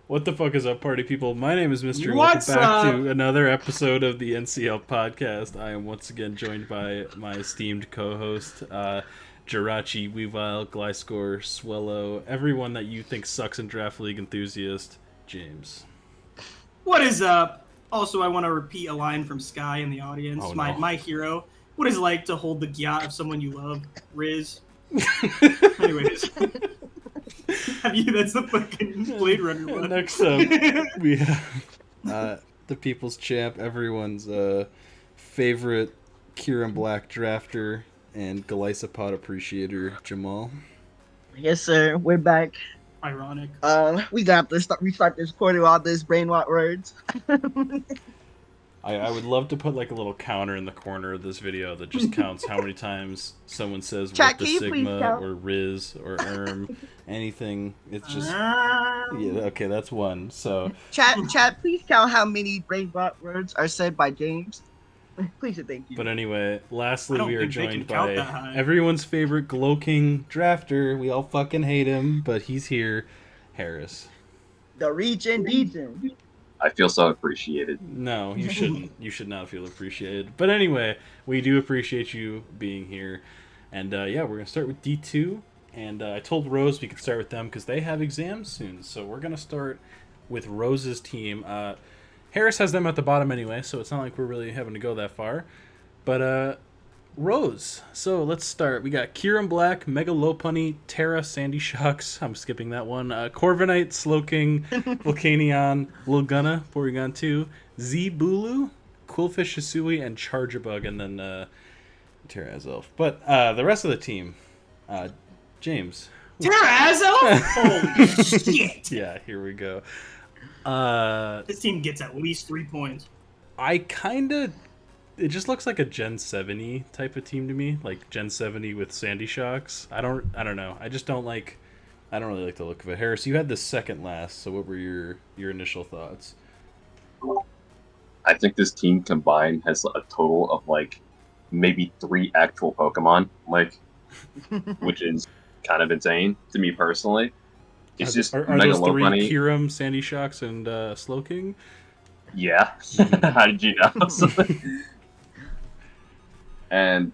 What the fuck is up, party people? My name is Mystery. What's Welcome back up? to another episode of the NCL Podcast. I am once again joined by my esteemed co-host, Jirachi, Weavile, Gliscor, Swellow, everyone that you think sucks in Draft League enthusiast, James. What is up? Also, I want to repeat a line from Sky in the audience. Oh, no. My hero. What is it like to hold the gyat of someone you love? Riz. Anyways. That's the fucking Blade Runner one. Next up, we have the people's champ, everyone's favorite Kieran Black drafter and Galisapod appreciator, Jamal. Yes, sir. We're back. Ironic. We got to restart this quarter with all this brainwash words. I would love to put like a little counter in the corner of this video that just counts how many times someone says Chat, what the can you please Sigma count? or Riz or anything. It's just okay, that's one. So Chat, please count how many brainwash words are said by James. Please and thank you. but anyway, lastly I don't we are think they joined can count by that high. everyone's favorite Glow King drafter. We all fucking hate him, but he's here, Harris. The region. I feel so appreciated. No, you shouldn't. You should not feel appreciated. But anyway, we do appreciate you being here. And yeah, we're going to start with D2. And I told Rose we could start with them because they have exams soon. So we're going to start with Rose's team. Harris has them at the bottom anyway, so it's not like we're really having to go that far. But Rose. So let's start. We got Kieran Black, Mega Lopunny, Terra, Sandy Shocks. I'm skipping that one. Corviknight, Slowking, Volcanion, Lil Gunna, Porygon 2, Z Bulu, Quillfish Hisui, and Charjabug, and then Terra Azelf. But the rest of the team, James. Terrazzo? Holy shit. Yeah, here we go. This team gets at least 3 points. It just looks like a Gen 70 type of team to me, like Gen 70 with Sandy Shocks. I don't know. I don't really like the look of it. Harris, you had the second last, so what were your initial thoughts? I think this team combined has a total of like maybe 3 actual Pokemon, like, which is kind of insane to me personally. It's just are Mega those three Lopunny. Kyurem, Sandy Shocks, and Slowking? Yeah. How did you know? And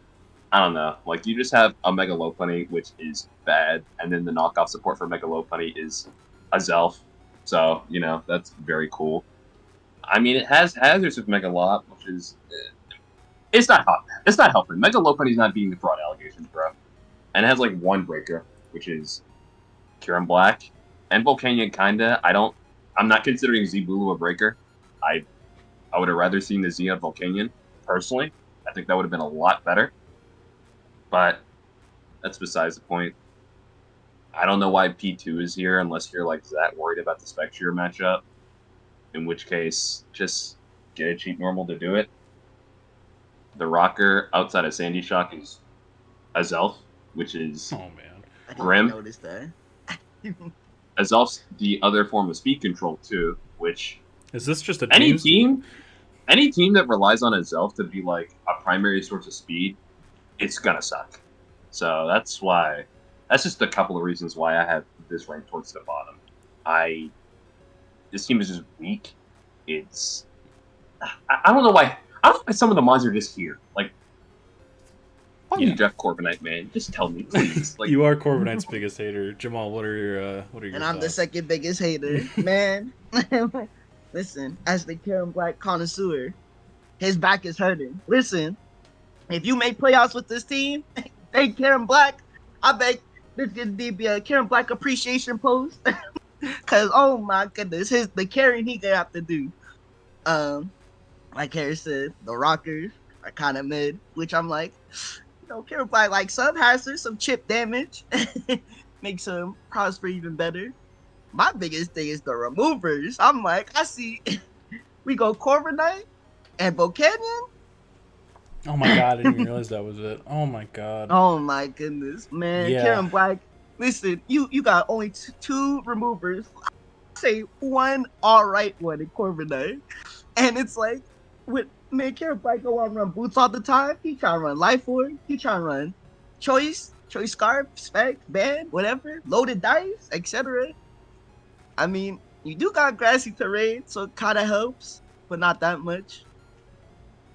I don't know, like you just have a Mega Lopunny, which is bad, and then the knockoff support for Mega Lopunny is Azelf. So, that's very cool. I mean, it has hazards with Mega Lot, which is it's not helping. Mega Lopunny's not beating the fraud allegations, bro. And it has like one breaker, which is Kieran Black. And Volcanion kinda. I'm not considering Z-Bulu a breaker. I would have rather seen the Z on Volcanion, personally. I think that would have been a lot better. But that's besides the point. I don't know why P2 is here unless you're like that worried about the Spectre matchup. In which case, just get a cheap normal to do it. The rocker outside of Sandy Shock is Azelf, which is Oh man. I didn't Grim. notice that. Azelf's the other form of speed control too, which Is this just a any team? team that relies on Azelf to be like a primary source of speed, it's gonna suck. So that's just a couple of reasons why I have this ranked towards the bottom. This team is just weak. I don't know why. I don't know why some of the mods are just here. Like, why Yeah. you Jeff Corviknight, man? Just tell me, please. Like, You are Corviknight's biggest hater. Jamal, what are your And I'm the thoughts? second biggest hater. Man, listen, as the Kieran Black connoisseur, his back is hurting. Listen, if you make playoffs with this team, thank Kieran Black. I bet this could be a Kieran Black appreciation post. Cause oh my goodness, the carrying he gonna have to do. Like Harris said, the rockers are kind of mid, which I'm like, Kieran Black like some hazards, some chip damage, makes him prosper even better. My biggest thing is the removers. I'm like, I see, we go Corviknight and Volcanion. Oh my god, I didn't even realize that was it. Oh my god. Oh my goodness, man. Yeah. Kieran Black, listen, you got only two removers. Say one alright one in Corviknight. And it's like, with man, Kieran Black go on run boots all the time. He trying to run Life Orb. He trying to run Choice Scarf, Spec, Band, whatever, Loaded Dice, etc. I mean, You do got grassy terrain, so it kind of helps, but not that much.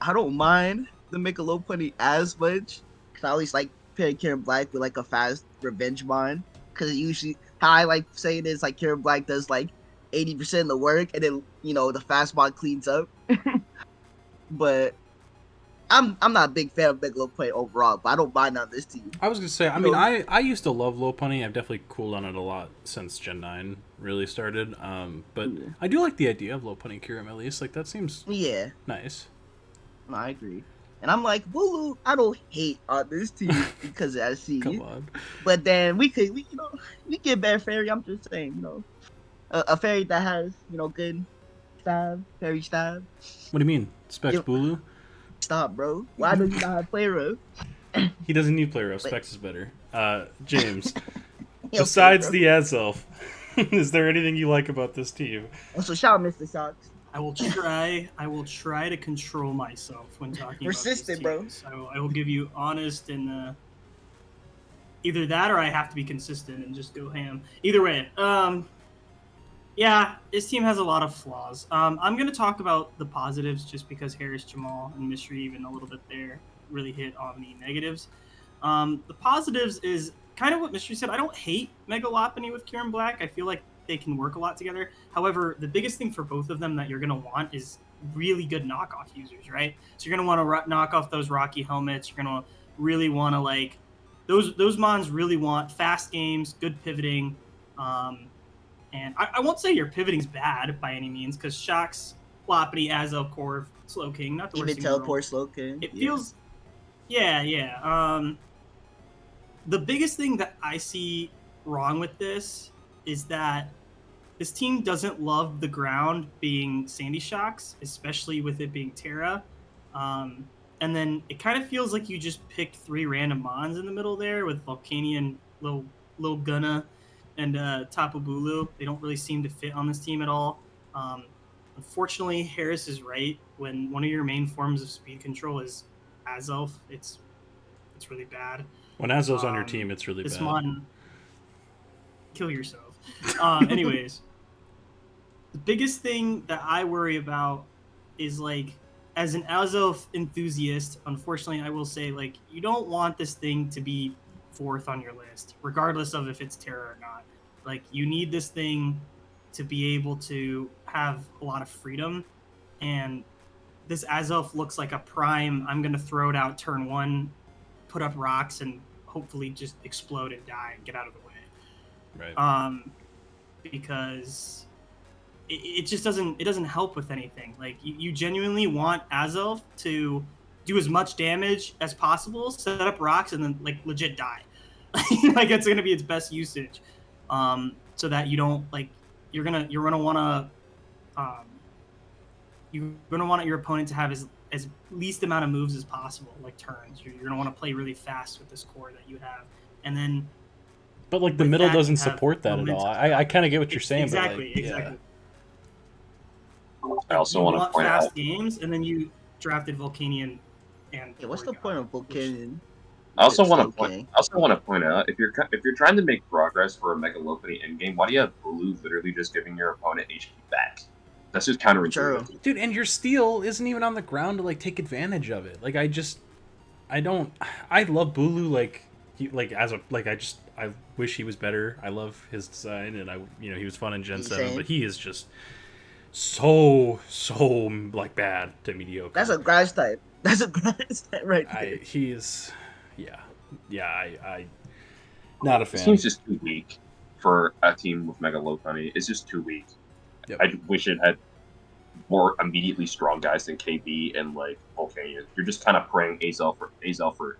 I don't mind the Michelopoly as much, because I always like pairing Kieran Black with like a fast revenge bond. Because usually, how I like saying it is like Kieran Black does like 80% of the work, and then the fast bond cleans up. But I'm not a big fan of Megalopoly overall, but I don't mind on this team. I was gonna say, I used to love Lopunny. I've definitely cooled on it a lot since Gen 9 really started. But I do like the idea of Lopunny Kyurem at least. Like that seems nice. No, I agree. And I'm like, Bulu, I don't hate on this team because of SC. Come on. But then we get better fairy. I'm just saying, a fairy that has, good stab, fairy stab. What do you mean? Specs Bulu? Stop, bro. Why do you not have play rough? He doesn't need play rough. Specs is better. James, besides the Azelf, is there anything you like about this team? So shout out Mr. Shocks. I will try to control myself when talking Persistent, about this team. bro. So I will give you honest and either that or I have to be consistent and just go ham. Either way, yeah, this team has a lot of flaws. I'm going to talk about the positives just because Harris, Jamal, and Mystery, even a little bit there, really hit on the negatives. The positives is kind of what Mystery said. I don't hate Megalopony with Kieran Black. I feel like they can work a lot together. However, the biggest thing for both of them that you're going to want is really good knockoff users, right? So you're going to want to knock off those Rocky helmets. You're going to really want to, those Mons really want fast games, good pivoting, and I won't say your pivoting's bad by any means, because Shocks, Lopunny, Azel, Corv, Slow King, not the worst even teleport Slow King. It feels, yeah. The biggest thing that I see wrong with this is that this team doesn't love the ground being Sandy Shocks, especially with it being Terra. And then it kind of feels like you just picked 3 random Mons in the middle there with Volcanion, Lil Gunna, and Tapu Bulu. They don't really seem to fit on this team at all. Unfortunately, Harris is right. When one of your main forms of speed control is Azelf, it's really bad. When Azelf's on your team, it's really this bad. Mon, kill yourself. Anyways, the biggest thing that I worry about is as an Azelf enthusiast, unfortunately, I will say you don't want this thing to be 4th on your list, regardless of if it's Terra or not. You need this thing to be able to have a lot of freedom, and this Azelf looks like a prime. I'm going to throw it out turn 1, put up rocks, and hopefully just explode and die and get out of the way. Right. Because it just doesn't help with anything. You genuinely want Azelf to do as much damage as possible, set up rocks, and then legit die. It's going to be its best usage, so that you don't you're gonna want your opponent to have as least amount of moves as possible, turns. You're gonna want to play really fast with this core that you have, and then. But the middle doesn't support that at all. I kind of get what you're saying. Exactly. I also want to point fast out games, and then you drafted Volcanion. And what's the point of Volcanion? I also want to point out if you're trying to make progress for a Megalopony endgame, why do you have Bulu literally just giving your opponent HP back? That's just counterintuitive. Dude, and your steal isn't even on the ground to take advantage of it. I love Bulu I wish he was better. I love his design, and he was fun in Gen 7, but he is just so bad to mediocre. That's a grass type. Right there. He is, I not a fan. This team's just too weak for a team with Megalopony. It's just too weak. Yep. I wish it had more immediately strong guys than KB and Volcanion. You're just kind of praying Azel for.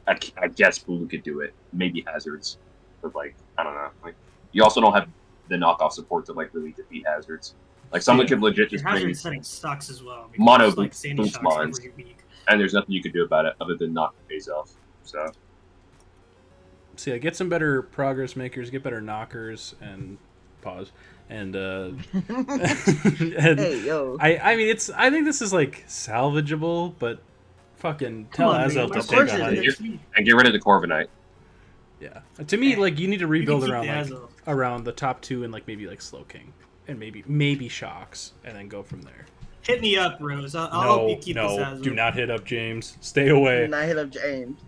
I guess Bulu could do it. Maybe Hazards, but I don't know. You also don't have the knockoff support to really defeat Hazards. Someone could legit just bring. Hazard setting sucks as well. Mono Sandy boost Mons, and there's nothing you could do about it other than knock Azelf. So yeah, get some better progress makers, get better knockers, and pause. And hey yo, I mean I think this is salvageable, but fucking tell Azelf to take a hike and get rid of the Corviknight. Yeah, to me, you need to rebuild around the top 2 and maybe Slow King. and maybe Shocks, and then go from there. Hit me up, Rose. I'll help you keep this No, as do not hit up James. Stay away. And I hit up James.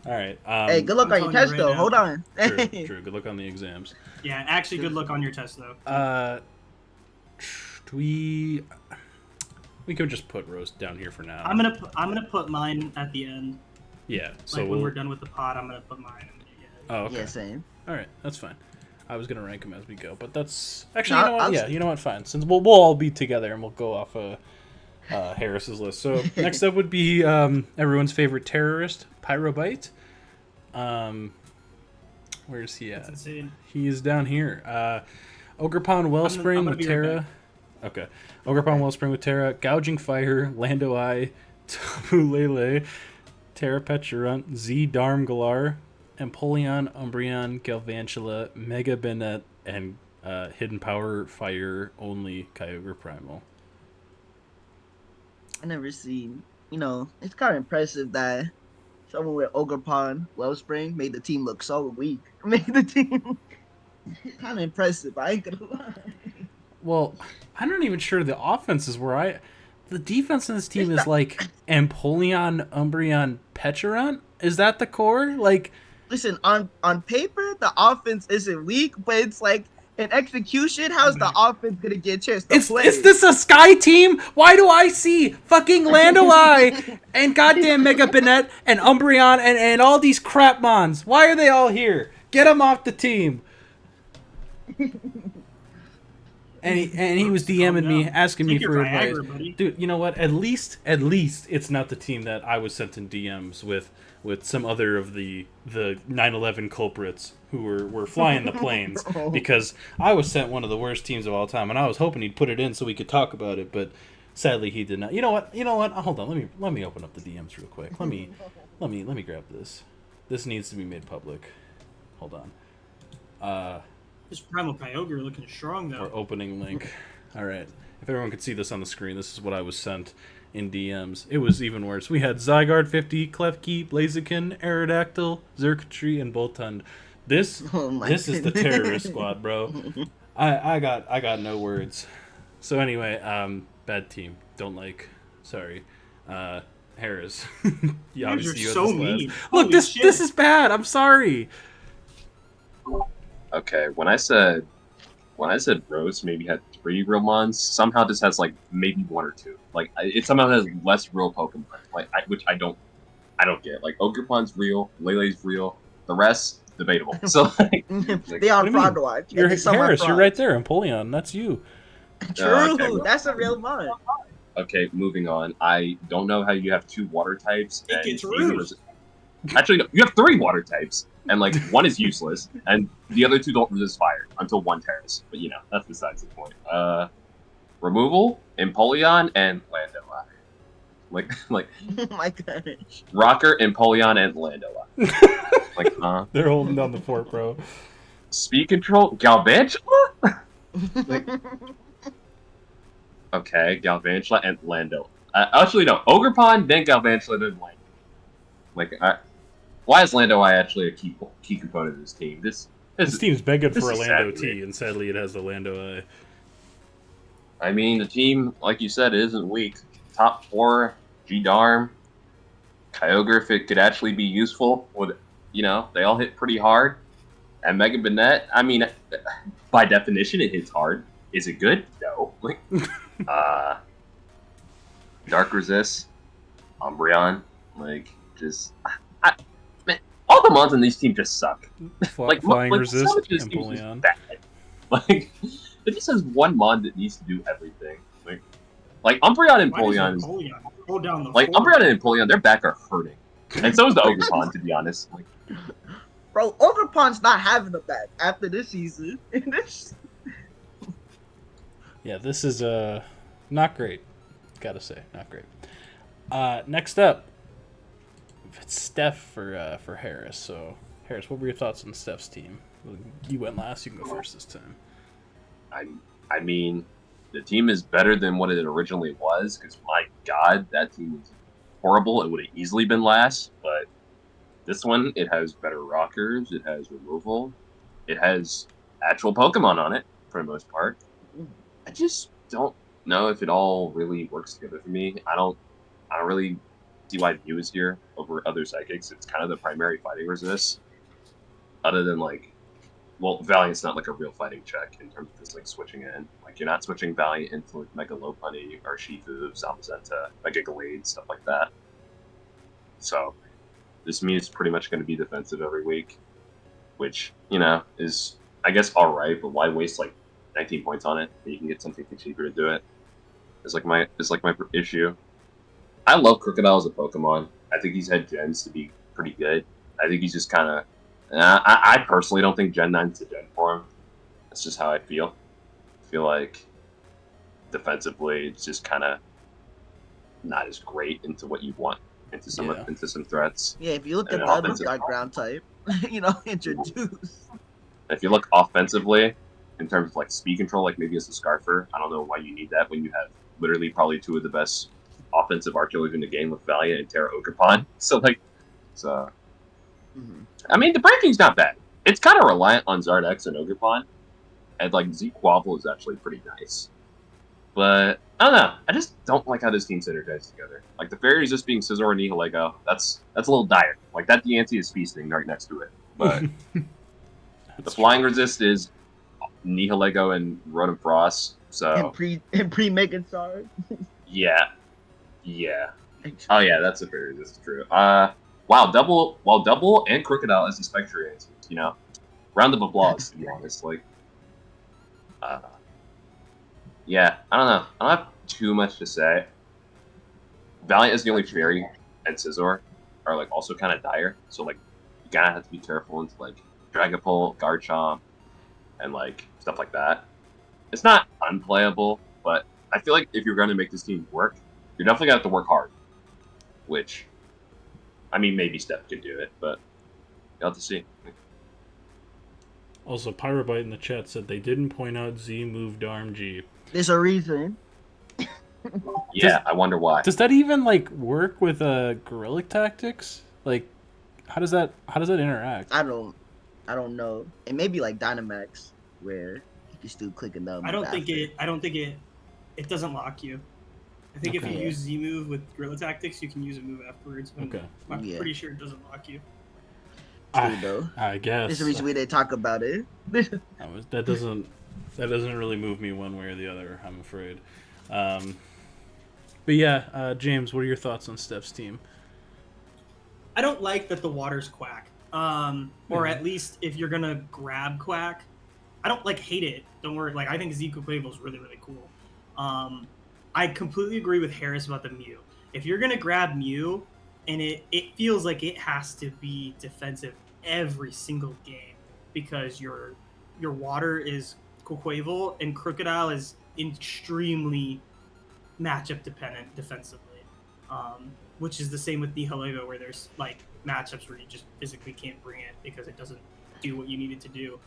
All right. Hey, good luck I'm on your telling test, you though. right now. Hold on. True. Good luck on the exams. Yeah, actually, good luck on your test, though. We could just put Rose down here for now. I'm gonna put mine at the end. Yeah. So Like when we're done with the pod, I'm gonna put mine. Oh, okay. Yeah, same. All right, that's fine. I was gonna rank them as we go, but that's actually No, you know what? I'll- Yeah, you know what? Fine. Since we'll all be together and we'll go off Harris's list. So next up would be everyone's favorite terrorist, Pyrobite. Where's he That's at? insane. He is down here. Ogrepon Wellspring I'm gonna with be right Terra. back. Okay. Ogrepon Wellspring with Terra. Gouging Fire. Lando Eye. Tabu Lele. Terra Petulant. Z Darm Galar. Empoleon. Umbreon. Galvantula. Mega Bennett. And Hidden Power Fire only Kyogre Primal. I never seen. It's kind of impressive that someone with Ogrepon Wellspring made the team look so weak. Made the team kind of impressive. I ain't gonna lie. Well, I'm not even sure the offense is where the defense in this team It's is like Empoleon, Umbreon, Petulant. Is that the core? Like, Listen, on paper, the offense isn't weak, but it's like in execution, how's the offense gonna get a chance to play? is this a Sky team? Why do I see fucking Lando Eye and goddamn Mega Bennett and Umbreon and all these crap mons? Why are they all here? Get them off the team. And he was DMing me, asking me Take your for Viagra, advice. buddy. Dude, you know what? At least it's not the team that I was sent in DMs with some other of the 9/11 culprits who were flying the planes, because I was sent one of the worst teams of all time, and I was hoping he'd put it in so we could talk about it, but sadly he did not. You know what? Hold on. Let me open up the DMs real quick. Let me grab this. This needs to be made public. Hold on. This Primal Kyogre looking strong, though. Or opening link. All right. If everyone could see this on the screen, this is what I was sent in DMs. It was even worse. We had Zygarde 50, Klefki, Blaziken, Aerodactyl, Xurkitree, and Boltund. This is the terrorist squad, bro. I got no words. So anyway, bad team. Don't like. Sorry. Harris. You obviously are had so this last. mean. Look, Holy this shit. is bad. I'm sorry. Okay, when I said Rose maybe had 3 real mons, somehow this has like maybe 1 or 2. Like it somehow has less real Pokemon, which I don't get. Like Ogrepon's real, Lele's real, the rest debatable. So like, they are What do you fraud mean? watch. You're and some are Harris. You're frauds. right there. Empoleon. That's you. True. Okay, well- That's a real mon. okay, moving on. I don't know how you have 2 water types. It and gets even rude. Actually, no, you have 3 water types, and like 1 is useless, and the other 2 don't resist fire until 1 tears. But that's besides the point. Removal, Empoleon, and Lando Eye. Like Oh my gosh. Rocker, Empoleon, and Lando Eye. Like, They're holding down the fort, bro. Speed Control, Galvantula? Okay, Galvantula and Lando. Actually, no. Ogrepon, then Galvantula, then Lando. Why is Lando Eye actually a key component of this team? This team's begging this for a is Lando sad to me. T, and sadly it has the Lando Eye. I mean, the team, like you said, isn't weak. Top 4, G-Darm, Kyogre, if it could actually be useful, they all hit pretty hard. And Mega Bennett, I mean, by definition, it hits hard. Is it good? No. Dark Resist, Umbreon, man, all the mons in these teams just suck. Flying Resist, some of this team is just Empoleon. bad. It just has one mon that needs to do everything. Like Umbreon and Why does Empoleon, Empoleon go down the like floor? Umbreon and Empoleon, their back are hurting, and so is the Ogrepon, to be honest. Bro, Ogrepon's not having a back after this season. Yeah, this is not great. Gotta say, not great. Next up, it's Steph for Harris. So Harris, what were your thoughts on Steph's team? You went last. You can go first this time. I mean, the team is better than what it originally was, because my god, that team was horrible. It would have easily been last, but this one, it has better rockers, it has removal, it has actual Pokemon on it, for the most part. just don't know if it all really works together for me. I don't really see why Mew is here over other psychics. It's kind of the primary fighting resist. Other than Valiant's not like a real fighting check in terms of just like switching in. Like you're not switching Valiant into like Mega Lopunny or Shifu, Zamazenta, Mega Glade, stuff like that. So this Mew is pretty much going to be defensive every week, which is I guess all right. But why waste like 19 points on it? You can get something cheaper to do it. It's like my issue. I love Crocodile as a Pokemon. I think he's had gens to be pretty good. I think he's just kind of. I personally don't think Gen 9's a gen for him. That's just how I feel. I feel like defensively, it's just kind of not as great into what you want into some threats. Yeah, if you look at the other ground type, introduce. If you look offensively, in terms of like speed control, like maybe as a Scarfer, I don't know why you need that when you have literally probably two of the best offensive Archulus in the game with Valiant and Terra Ogerpon. I mean, the breaking's not bad. It's kind of reliant on Zardex and Ogerpon, and like Zeke Quavel is actually pretty nice. But I don't know. I just don't like how this team synergizes together. Like the fairies just being Scizor and Nihilego, that's a little dire. Like that Diancie is feasting right next to it. But the flying resist is Nihilego and Rotom Frost. So and pre Mega Star. Yeah. Oh yeah, that's a fairy resist. True. Wow, double and Crocodile as the Spectre answers. Round of applause to be honest. Like, yeah, I don't know. I don't have too much to say. Valiant is the only fairy, and Scizor are like also kind of dire. So like, you gotta have to be careful into like Dragapult, Garchomp, and like stuff like that. It's not unplayable, but I feel like if you're going to make this team work, you're definitely gonna have to work hard. Which, I mean, maybe Steph could do it, but you'll have to see. Also, Pyrobite in the chat said they didn't point out Z moved RMG. There's a reason. Yeah, I wonder why. Does that even like work with Guerrilla Tactics? Like, how does that interact? I don't know. It may be like Dynamax, where you can still click them. I don't think it doesn't lock you. I think if you use Z move with Guerrilla Tactics, you can use a move afterwards. I'm pretty sure it doesn't lock you. I guess. There's a reason why they talk about it. That doesn't really move me one way or the other, I'm afraid. But yeah, James, what are your thoughts on Steph's team? I don't like that the water's Quack. Or at least if you're gonna grab Quack, I don't hate it. Don't worry. I think Zeke Quavel is really, really cool. I completely agree with Harris about the Mew. If you're gonna grab Mew, and it feels like it has to be defensive every single game because your water is Quavel and Crocodile is extremely matchup dependent defensively, which is the same with Nihilego, where there's matchups where you just physically can't bring it because it doesn't do what you need it to do.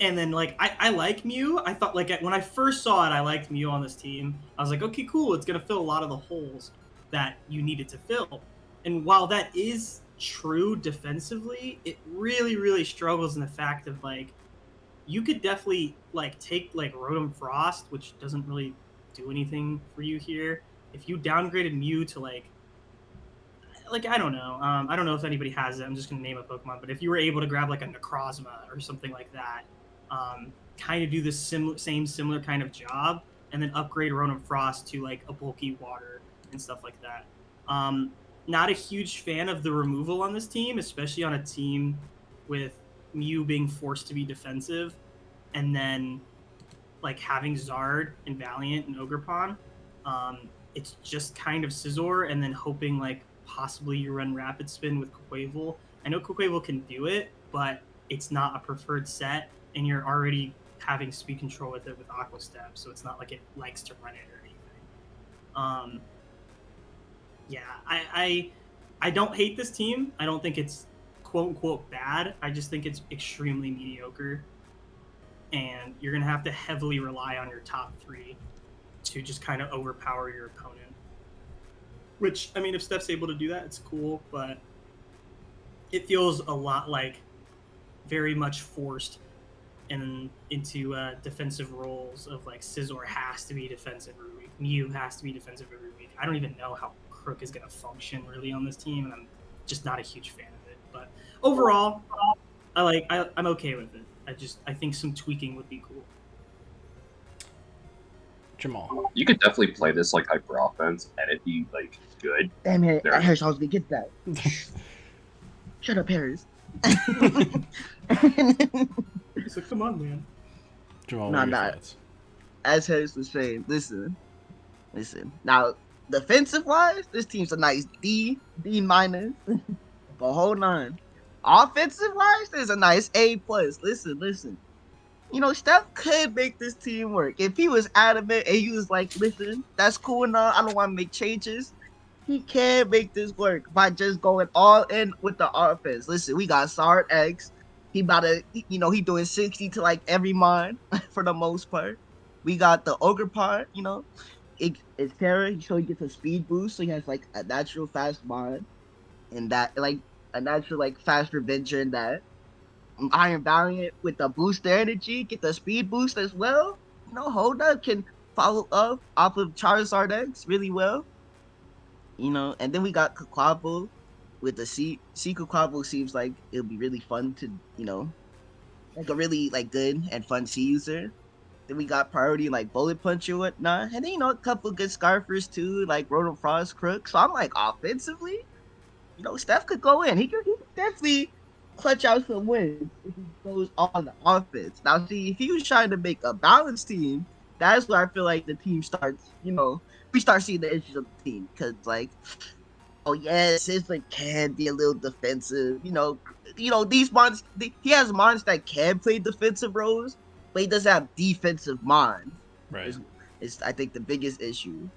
And then I like Mew. I thought when I first saw it, I liked Mew on this team. I was like, okay, cool. It's gonna fill a lot of the holes that you needed to fill. And while that is true defensively, it really, really struggles in the fact of you could definitely take Rotom Frost, which doesn't really do anything for you here. If you downgraded Mew to I don't know. I don't know if anybody has it. I'm just gonna name a Pokemon, but if you were able to grab a Necrozma or something like that, kind of do the similar kind of job, and then upgrade Rotom Frost to a bulky water and stuff like that. Not a huge fan of the removal on this team, especially on a team with Mew being forced to be defensive, and then having Zard and Valiant and Ogerpon. It's just kind of Scizor, and then hoping possibly you run Rapid Spin with Quavel. I know Quavel can do it, but it's not a preferred set, and you're already having speed control with it with Aqua Step, so it's not like it likes to run it or anything. Yeah, I don't hate this team. I don't think it's quote unquote bad. I just think it's extremely mediocre, and you're gonna have to heavily rely on your top three to just kind of overpower your opponent. Which, I mean, if Steph's able to do that, it's cool, but it feels a lot very much forced and into defensive roles of like Scizor has to be defensive every week, Mew has to be defensive every week. I don't even know how Crook is going to function really on this team, and I'm just not a huge fan of it. But overall, I'm okay with it. I think some tweaking would be cool. Jamal. You could definitely play this like hyper offense and it'd be like good. Damn it, There. Harris, I was gonna get that. Shut up, Harris. So come on, man. Jamal, No, what are your not. thoughts? As Harris was saying, listen. Now, defensive wise, this team's a nice D minus, but hold on. Offensive wise, there's a nice A plus. Listen. You know, Steph could make this team work if he was adamant and he was like, "Listen, that's cool enough. I don't want to make changes." He can make this work by just going all in with the offense. Listen, we got Sard X. He about to, he doing 60 to like every mon for the most part. We got the Ogre part, it's Terra, so he gets a speed boost, so he has like a natural fast mod, and that like a natural like faster venture in that. Iron Valiant with the booster energy, get the speed boost as well. Hold up, can follow up off of Charizard X really well. And then we got Kakwabo with the C Kakwabo seems like it'll be really fun to, like a really like good and fun C user. Then we got priority like Bullet Punch or whatnot. And then, a couple good Scarfers too, like Rotom Frost Crook. So I'm like offensively, Steph could go in. He could definitely clutch out some wins if he goes on the offense. Now, see, if he was trying to make a balanced team, that's where I feel like the team starts, we start seeing the issues of the team. Because, like, oh, yes, it's like can be a little defensive. These mons, he has mons that can play defensive roles, but he doesn't have defensive mons. Right. It's I think, the biggest issue.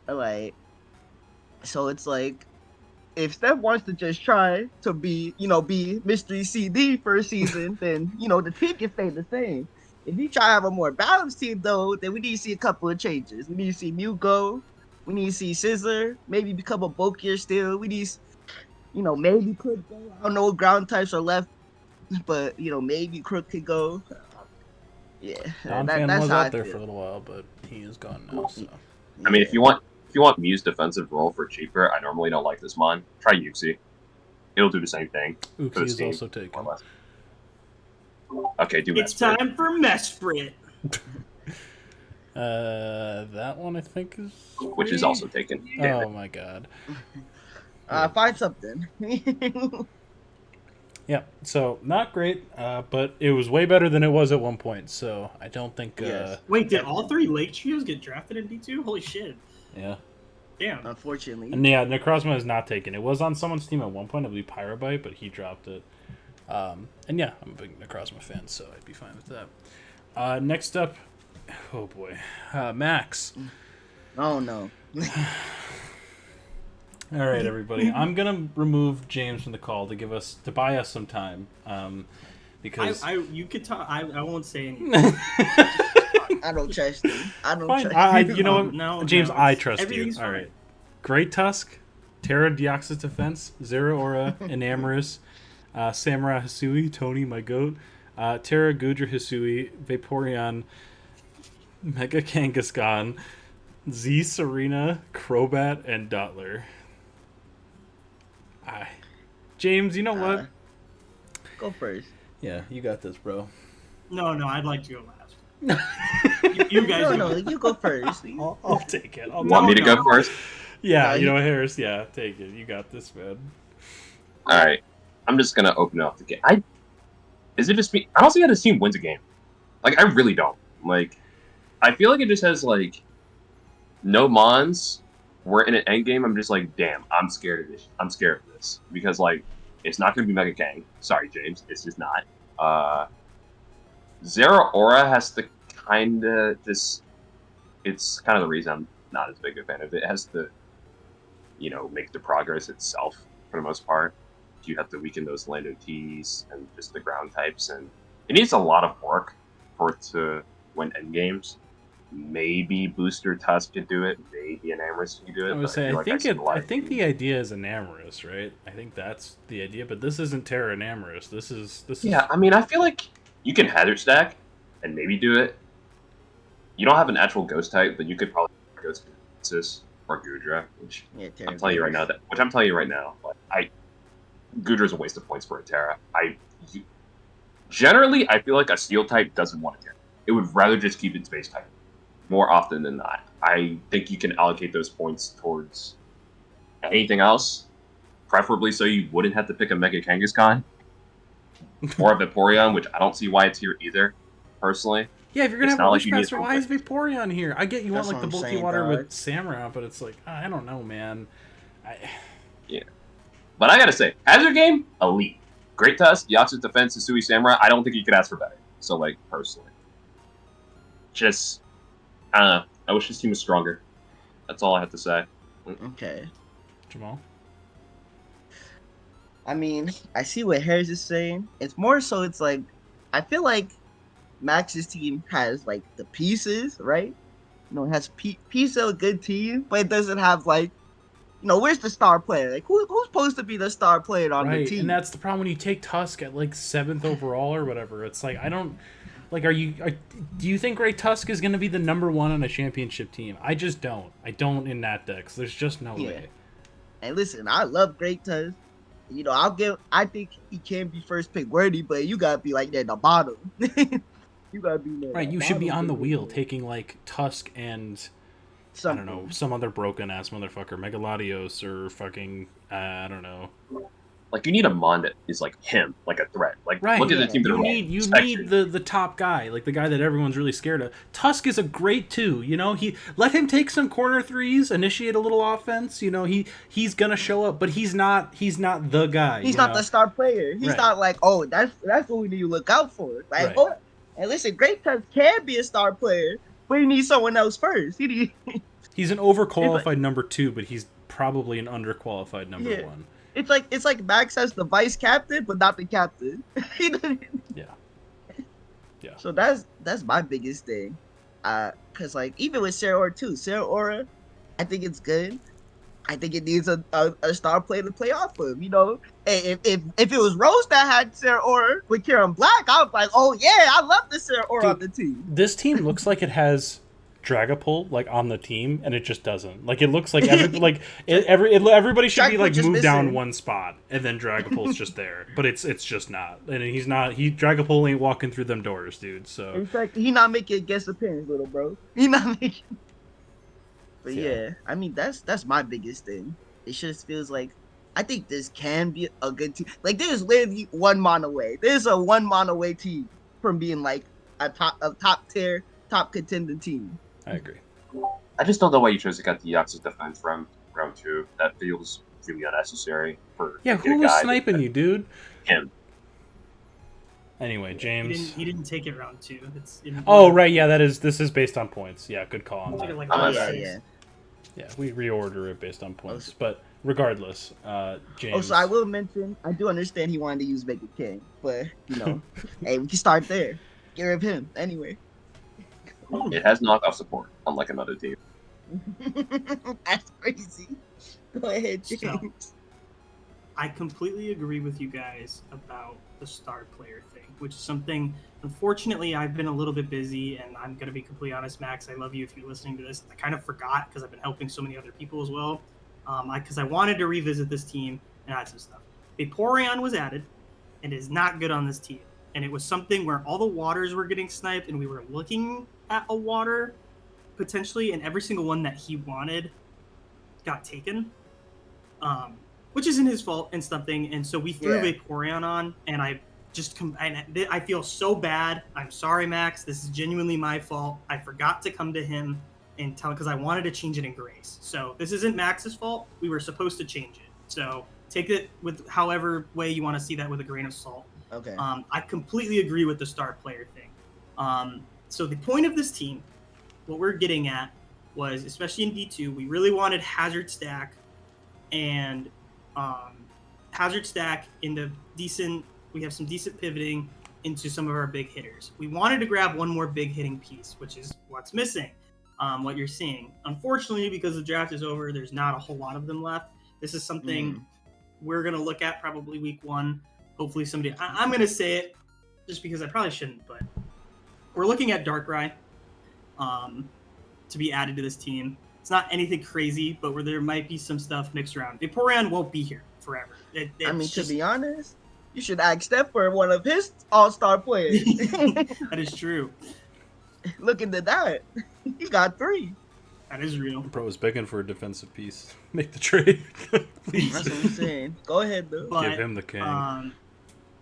Like, so it's like, if Steph wants to just try to be mystery CD for a season, then, the team can stay the same. If you try to have a more balanced team, though, then we need to see a couple of changes. We need to see Mew go. We need to see Scizor maybe become a bulkier still. We need, maybe Crook go. I don't know what ground types are left, but, maybe Crook could go. Yeah. Don Fan was out there for a little while, but he is gone now, so. I mean, if you want Mew's defensive role for cheaper, I normally don't like this mon. Try Uxie. It'll do the same thing. Uxie is also taken. Okay, do It's time for Mesprit. That one I think is which is also taken. Oh my god. Find something. Yeah, so not great, but it was way better than it was at one point. So I don't think. Yes. Wait, did all three Lake Trios get drafted in D2? Holy shit! Yeah. Damn. Unfortunately. And yeah, Necrozma is not taken. It was on someone's team at one point, I believe Pyrobyte, but he dropped it. And yeah, I'm a big Necrozma fan, so I'd be fine with that. Next up, oh boy, Max. Oh no. All right, everybody. I'm gonna remove James from the call to buy us some time, because you could talk. I won't say anything. I don't trust you. I don't Fine. trust you. You know what, No, James? no, I trust you. everything's All fine. right. Great Tusk, Terra Deoxys Defense, Zero Aura, Enamorous, Samurai Hisui, Tony, my goat, Terra Gudra Hisui, Vaporeon, Mega Kangaskhan, Z Serena, Crobat, and Dottler. James, you know what? Go first. Yeah, you got this, bro. No, I'd like to go last. You guys. No, you go first. I'll take it. Want me to go first? Yeah, Harris. Yeah, take it. You got this, man. All right. I'm just gonna open it up the game. Is it just me? I don't see how this team wins a game. Like, I really don't. Like, I feel like it just has like no mons. We're in an end game. I'm just like, damn. I'm scared of this. Because like, it's not gonna be Mega Kang. Sorry, James. It's just not. Zero Aura has to kind of just. It's kind of the reason I'm not as big a fan of it. It has to, make the progress itself for the most part. You have to weaken those Lando T's and just the ground types, and it needs a lot of work for it to win end games. Maybe Booster Tusk could do it. Maybe Enamorous can do it. I would say I think the teams. idea is Enamorous, right? I think that's the idea, but this isn't Terra Enamorous. This is Yeah, I mean, I feel like you can hazard stack and maybe do it. You don't have an actual ghost type, but you could probably go to Sis or Gudra, which I'm telling you right now. Gudra's a waste of points for a Terra. Generally, I feel like a Steel type doesn't want a Terra. It would rather just keep its base type more often than not. I think you can allocate those points towards anything else, preferably so you wouldn't have to pick a Mega Kangaskhan or a Vaporeon, which I don't see why it's here either, personally. Yeah, if you're gonna have a Wishmaster, why is Vaporeon here? I get you want like the bulky water with Samurott, but it's like I don't know, man. Yeah, but I gotta say, Hazard game, elite. Great Tusk, Yaku's Defense, Hisui Samurai. I don't think you could ask for better. So, like, personally, just I don't know. I wish this team was stronger. That's all I have to say. Okay, Jamal. I mean, I see what Harris is saying. It's more so. It's like I feel like Max's team has like the pieces, right? It has piece of a good team, but it doesn't have like, where's the star player? Like who's supposed to be the star player on the team? And that's the problem when you take Tusk at like 7th overall or whatever. It's like I don't like. Do you think Great Tusk is going to be the number 1 on a championship team? I just don't. I don't in that deck. There's just no way. And listen, I love Great Tusk. I think he can be first pick worthy, but you gotta be like at the bottom. You gotta be there. Right, you should be on the wheel taking like Tusk and I don't know, some other broken ass motherfucker, Megalodios or fucking I don't know. Like you need a Mon that is like him, like a threat. Like look at the team that you need the top guy, like the guy that everyone's really scared of. Tusk is a great 2, he let him take some corner threes, initiate a little offense, he's gonna show up, but he's not the guy. He's not the star player. He's not like, oh, that's what we need to look out for. Like and listen, Great Tusk can be a star player, but he needs someone else first. He's an overqualified number 2, but he's probably an underqualified number 1. It's like Max has the vice captain, but not the captain. Yeah. So that's my biggest thing. Cause like even with Sarah Aura too, Sarah Aura, I think it's good. I think it needs a star player to play off of. If it was Rose that had Sarah Aura with Karen Black, I was like, oh yeah, I love the Sarah Aura on the team. This team looks like it has Dragapult like on the team, and it just doesn't. Like it looks like everybody should be like moved down one spot, and then Dragapult's just there, but it's just not. And he's not. Dragapult ain't walking through them doors, dude. So in fact, he not making a guest appearance, little bro. He not making. But yeah, I mean that's my biggest thing. It just feels like I think this can be a good team. Like there's literally one mon away. There's a one mon away team from being like a top tier, top contender team. I agree. I just don't know why you chose to cut the Yaku's Defense from round 2. That feels really unnecessary for who was sniping you, dude? Him. Anyway, James. He didn't take it round 2. Right, yeah, this is based on points. Yeah, good call on that. Yeah, we reorder it based on points. But regardless, James. So I will mention, I do understand he wanted to use Mega King, but hey, we can start there. Get rid of him anyway. It has knockoff support, unlike another team. That's crazy. Go ahead, James. So, I completely agree with you guys about the star player thing, which is something, unfortunately, I've been a little bit busy, and I'm going to be completely honest, Max, I love you if you're listening to this. I kind of forgot because I've been helping so many other people as well, because I wanted to revisit this team and add some stuff. Vaporeon was added and is not good on this team. And it was something where all the waters were getting sniped, and we were looking at a water potentially, and every single one that he wanted got taken, which isn't his fault and something. And so we threw Vaporeon on, and I feel so bad. I'm sorry, Max. This is genuinely my fault. I forgot to come to him and tell him because I wanted to change it in Grace. So this isn't Max's fault. We were supposed to change it. So take it with however way you want to see that with a grain of salt. Okay. I completely agree with the star player thing. So the point of this team, what we're getting at was, especially in D2, we really wanted Hazard Stack and Hazard Stack into decent. We have some decent pivoting into some of our big hitters. We wanted to grab one more big hitting piece, which is what's missing. What you're seeing. Unfortunately, because the draft is over, there's not a whole lot of them left. This is something we're going to look at probably week 1. Hopefully somebody, I'm going to say it, just because I probably shouldn't, but we're looking at Darkrai to be added to this team. It's not anything crazy, but where there might be some stuff mixed around. Vaporeon won't be here forever. To be honest, you should ask Steph for one of his all-star players. That is true. Look into that. You got 3. That is real. Bro was begging for a defensive piece. Make the trade. Please. That's what I'm saying. Go ahead, though. But, Give him the king.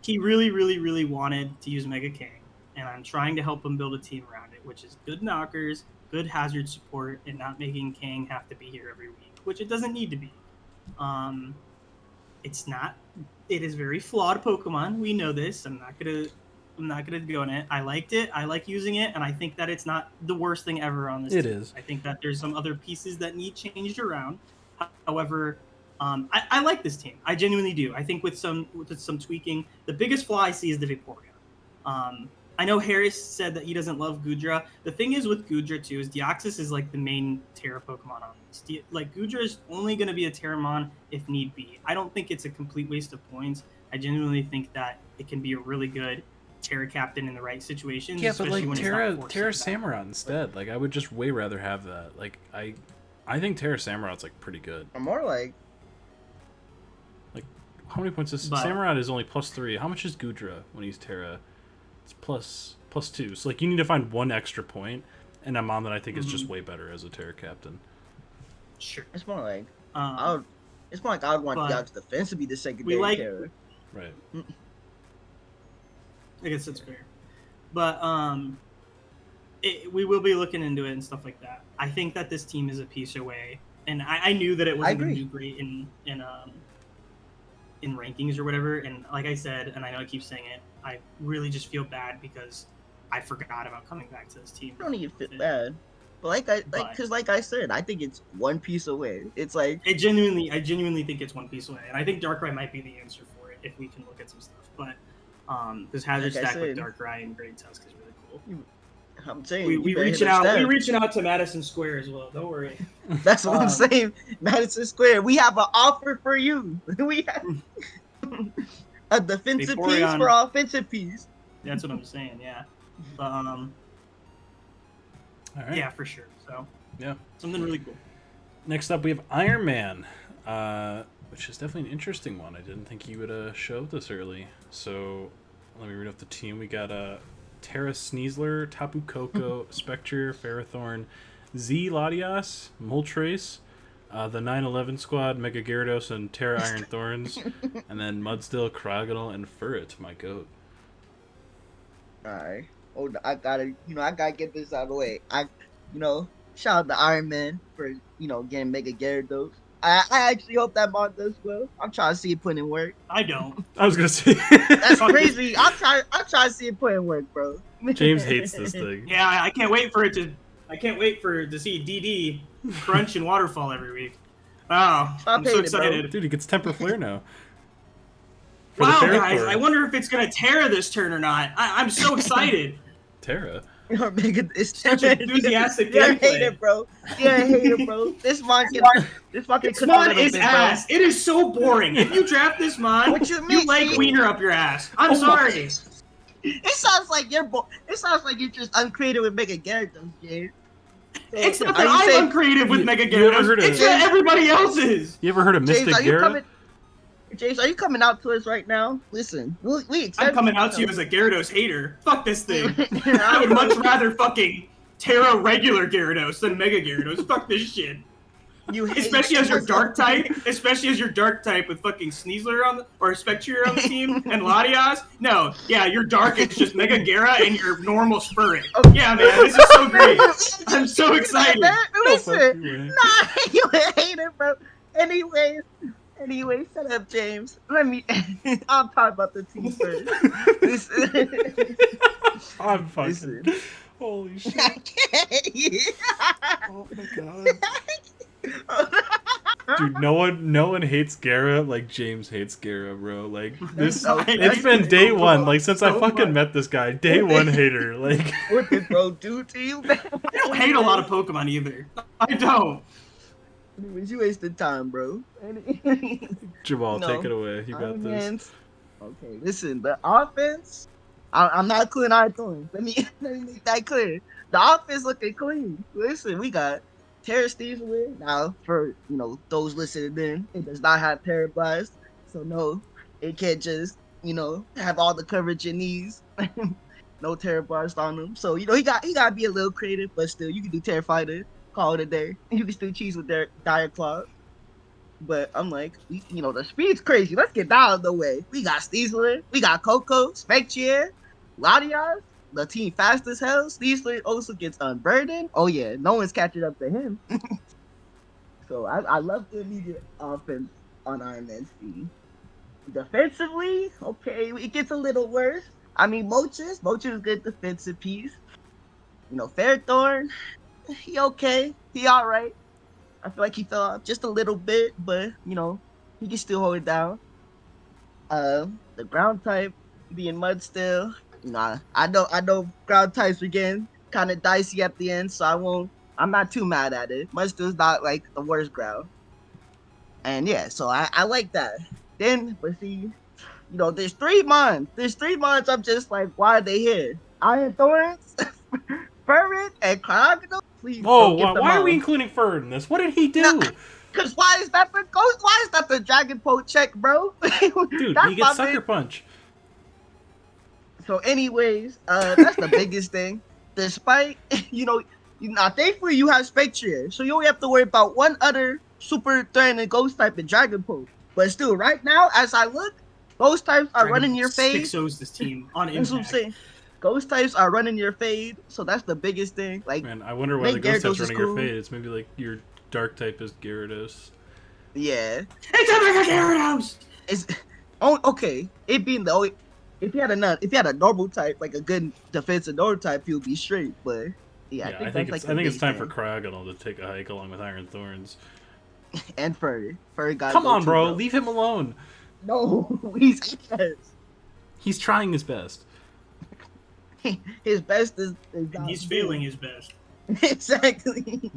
He really, really, really wanted to use Mega King, and I'm trying to help him build a team around it, which is good knockers, good hazard support, and not making King have to be here every week, which it doesn't need to be. It's not. It is very flawed Pokemon. We know this. I'm not gonna go in it. I liked it. I like using it, and I think that it's not the worst thing ever on this team. It is. I think that there's some other pieces that need changed around. However, I like this team. I genuinely do. I think with some tweaking, the biggest flaw I see is the Vaporeon. I know Harris said that he doesn't love Goodra. The thing is with Goodra too is Deoxys is like the main Terra Pokemon on this. Like Goodra is only going to be a Terramon if need be. I don't think it's a complete waste of points. I genuinely think that it can be a really good Terra captain in the right situations. Yeah, but like Terra Samurott. Samurott instead. Like I would just way rather have that. Like I think Terra Samurot's like pretty good. I'm more like how many points is Samurott is only +3. How much is Goodra when he's Terra? It's +2. So like you need to find one extra point, and a mon that I think is just way better as a Terra captain. Sure. It's more like I would want Deoxys Defense to be the secondary Terra. Right. I guess that's fair. But we will be looking into it and stuff like that. I think that this team is a piece away, and I knew that it wasn't going to do great in rankings or whatever. And like I said, and I know I keep saying it, I really just feel bad because I forgot about coming back to this team. I don't even feel bad. But like I said, I think it's one piece away. It's like I genuinely think it's one piece away, and I think Darkrai might be the answer for it if we can look at some stuff. But this hazard stack with Darkrai and Great Tusk is really cool. I'm saying we reaching out to Madison Square as well. Don't worry. That's what I'm saying. Madison Square. We have an offer for you. We have a defensive piece for offensive piece. That's what I'm saying. Yeah. But, all right. Yeah, for sure. So yeah, something really cool. Next up, we have Iron Man, which is definitely an interesting one. I didn't think he would show up this early. So let me read off the team. We got Terra Sneasler, Tapu Koko, Spectre, Ferrothorn, Z Latias, Moltres, the 911 squad, Mega Gyarados, and Terra Iron Thorns, and then Mudstill, Cryogonal, and Furret, my goat. Alright. Oh, I gotta get this out of the way. Shout out to Iron Man for, getting Mega Gyarados. I actually hope that mod does well. I'm trying to see it put in work. I don't. I was gonna say that's crazy. I'm trying to see it put in work, bro. James hates this thing. Yeah, I can't wait for to see DD Crunch and Waterfall every week. Oh, I'm so excited. Dude, he gets Temper Flare now. Wow, guys, I wonder if it's gonna Terra this turn or not. I'm so excited. Terra? You're making this such enthusiastic gameplay. I hate it, bro. Yeah, I hate it, bro. This mon is ass. It is so boring. If you draft this mon, you like wiener up your ass. I'm sorry. It sounds like you're just uncreative with Mega Gyarados, James. It's not that I'm uncreative with Mega Gyarados. It's that everybody else is. You ever heard of Mystic Gyarados? James, are you coming out to us right now? Listen, I'm coming out to you as a Gyarados hater. Fuck this thing. I would much rather fucking Terra regular Gyarados than Mega Gyarados. Fuck this shit. Especially as your dark type with fucking Sneasler or Spectre on the team and Latias. No, yeah, your dark is just Mega Gyara and your normal Furret. Yeah, man, this is so great. I'm so excited. Listen, you hate it, bro. Anyway, shut up, James. I'll talk about the team first. I'm fucking. Holy shit. I can't. Oh my god. Dude, no one hates Gara like James hates Gara, bro. Like this, it's been day one. Like since I fucking met this guy, day one hater. Like what did bro do to you? I don't hate a lot of Pokemon either. I don't. You wasted time, bro. Jamal, take it away. You got this. Okay, listen, the offense, I'm not including Iron Thorns. Let me make that clear. The offense looking clean. Listen, we got Terra Steve's now. For those listening in, it does not have Terra Blast, so no, it can't just have all the coverage it needs. No Terra Blast on him. So he got to be a little creative, but still you can do Terra Fighter. Call it a day. You can still cheese with their Dire Claw. But I'm like, the speed's crazy. Let's get that out of the way. We got Steezler, we got Coco, Spectrier, Latias, the team fast as hell. Steezler also gets unburdened. Oh yeah, no one's catching up to him. So I love the immediate offense on Iron Man's team. Defensively, okay, it gets a little worse. I mean, Mochis is a good defensive piece. Fairthorn, he okay, he all right. I feel like he fell off just a little bit, but he can still hold it down. The ground type being Mud still, I know ground types again kind of dicey at the end, so I'm not too mad at it. Mud still's not like the worst ground, and yeah, so I like that. Then, but see, there's 3 months. I'm just like, why are they here? Iron Thorns, Ferret, and Cryogonal. Please, Whoa, get them why are on. we including Ferd in this? What did he do? Cause why is that the ghost? Why is that the Dragon Poke check, bro? Dude, That's he gets my Sucker big- Punch. So, anyways, that's the biggest thing. Despite thankfully you have Spectrier, so you only have to worry about one other super threatening ghost type in Dragon Poke. But still, right now, as I look, ghost types are running your fade. 6-0's this team on That's what I'm impact. saying. Ghost types are running your fade, so that's the biggest thing. Like, Man, I wonder why the make Ghost type's Gyarados is running your cool. fade. It's maybe like your Dark type is Gyarados. Yeah, It's a Mega Gyarados! it's okay. It being the only, if you had a normal type, like a good defensive normal type, you'll be straight. But yeah, I think that's it's like it's time for thing. Cryogonal to take a hike along with Iron Thorns. And Furry got. Come on, bro, leave him alone. No, he's ass. He's trying his best. His best is not He's good. failing his best. Exactly.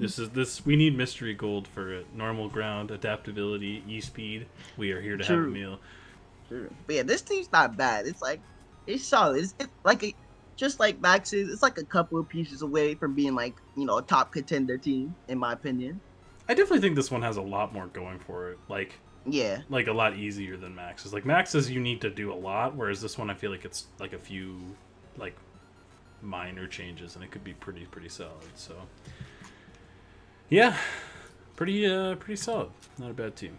We need mystery gold for it. Normal ground, adaptability, E-speed. We are here to have a True. meal. Sure. But yeah, this team's not bad. It's like it's solid. It's like just like Max's. It's like a couple of pieces away from being like a top contender team, in my opinion. I definitely think this one has a lot more going for it. Like Yeah. a lot easier than Max's. Like Max's, you need to do a lot, whereas this one I feel like it's like a few like minor changes, and it could be pretty solid. So yeah, pretty solid. Not a bad team.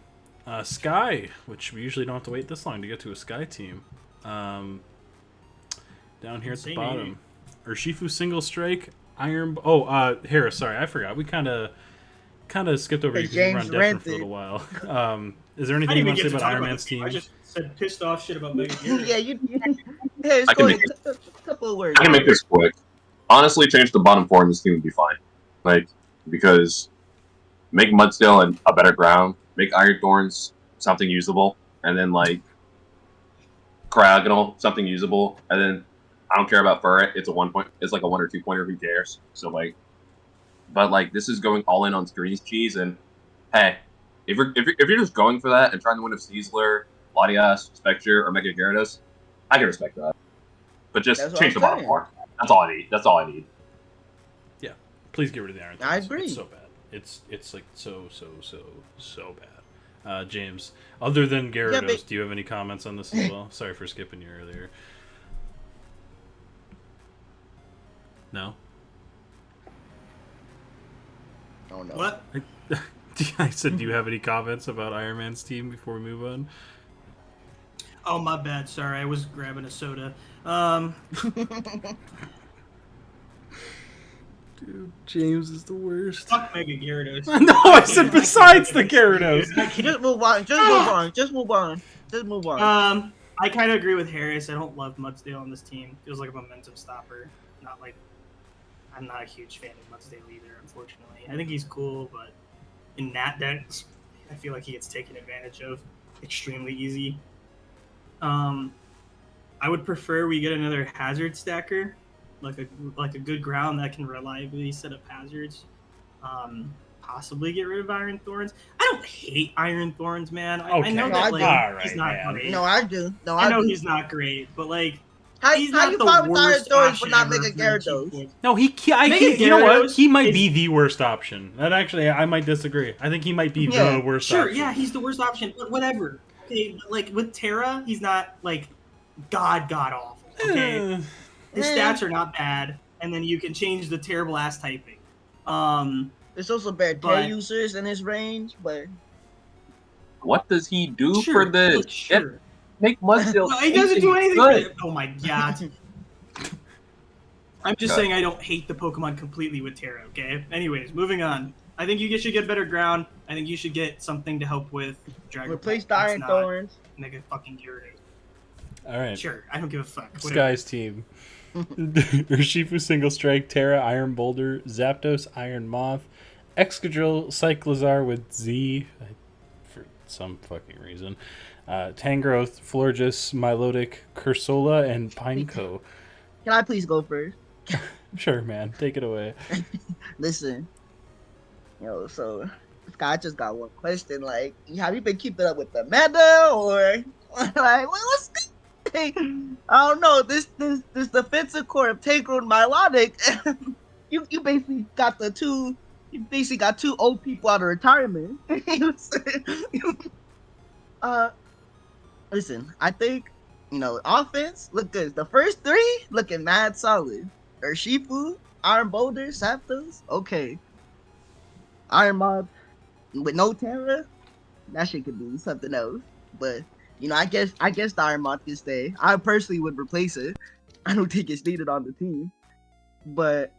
Sky, which we usually don't have to wait this long to get to a Sky team. Down here at the bottom, Urshifu single strike, Iron. Harris. Sorry, I forgot. We kind of skipped over you because you run different for a little while. Is there anything you want to say about Iron Man's team? I just said pissed off shit about Mega Gyarados. Yeah, you. Hey, I can make a couple of words. I can make this quick. Honestly, change the bottom 4 in this team would be fine. Like, because make Mudsteel and a better ground, make Iron Thorns something usable, and then like Cryogonal something usable, and then I don't care about Furret. It's like a 1 or 2 pointer. Who cares? So like, but like this is going all in on Screen's cheese, and hey, if you're just going for that and trying to win with Steezler, Latias, Spectre, or Mega Gyarados, I can respect that. But just change the bottom 4. That's all I need. Yeah, please get rid of the Iron Thorns. I agree. It's so bad. It's like so bad. James, other than Gyarados, do you have any comments on this as well? Sorry for skipping you earlier. No? Oh no. What? I said, do you have any comments about Iron Man's team before we move on? Oh, my bad. Sorry, I was grabbing a soda. Dude, James is the worst. Fuck Mega Gyarados. No, I said besides the Gyarados. Just move on. I kind of agree with Harris. I don't love Mudsdale on this team. Feels like a momentum stopper. I'm not a huge fan of Mudsdale either, unfortunately. I think he's cool, but in that decks, I feel like he gets taken advantage of extremely easy. I would prefer we get another hazard stacker, like a good ground that can reliably set up hazards. Possibly get rid of Iron Thorns. I don't hate Iron Thorns, man. I know that No, like I he's not great. No, I do. I know he's not great, but like How he's you not the fine with Iron worst Thorns option but not ever Mega for a cheap Gyarados? point. No, Mega you know what? Gyarados He might is- be the worst option. That actually, I might disagree. I think he might be Yeah, the worst Sure, option. yeah, he's the worst option, but whatever. Okay, but like with Terra, he's not like god awful. Okay, his stats are not bad, and then you can change the terrible ass typing. There's also better But- Terra users in his range, but What does he do sure, for this? like, sure. Make Mudsteel. No, he doesn't do anything. Good. Oh my god. I'm just saying I don't hate the Pokemon completely with Terra, okay? Anyways, moving on. I think you should get better ground. I think you should get something to help with Dragon. replace the That's Iron not Thorns. Mega fucking Gyarados. All right. Sure, I don't give a fuck. Whatever. Sky's team. Urshifu Single Strike, Terra, Iron Boulder, Zapdos, Iron Moth, Excadrill, Cyclizar with Z, for some fucking reason, Tangrowth, Florges, Milotic, Cursola, and Pineco. Can I please go first? Sure, man. Take it away. Listen, so Sky just got one question. Like, have you been keeping up with the meta, or like what's good? I don't know. This defensive core of Tangrowth and Milotic. you basically got two old people out of retirement. Listen, I think offense look good. The first three looking mad solid. Urshifu, Iron Boulder, Zapdos, okay. Iron Mob with no Terra, that shit could be something else. But I guess the Iron Mob can stay. I personally would replace it. I don't think it's needed on the team. But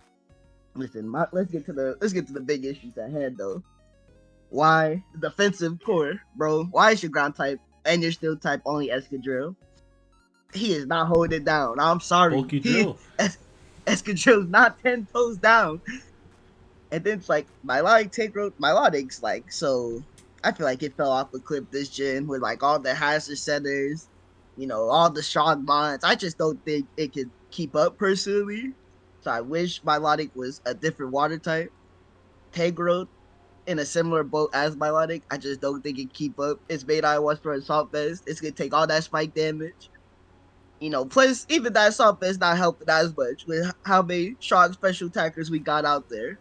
listen, let's get to the big issues at hand though. Why defensive core, bro? Why is your ground type and your steel type only Excadrill? He is not holding it down. I'm sorry. Bulky drill. Excadrill's not 10 toes down. And then it's like Milotic's like, so I feel like it fell off a cliff this gen with like all the hazard centers, all the shock bonds. I just don't think it could keep up personally. So I wish Milotic was a different water type. Tangrowth in a similar boat as Milotic, I just don't think it can keep up. It's made I was for Assault Vest. It's gonna take all that spike damage. Plus even that Assault Vest not helping as much with how many strong special attackers we got out there.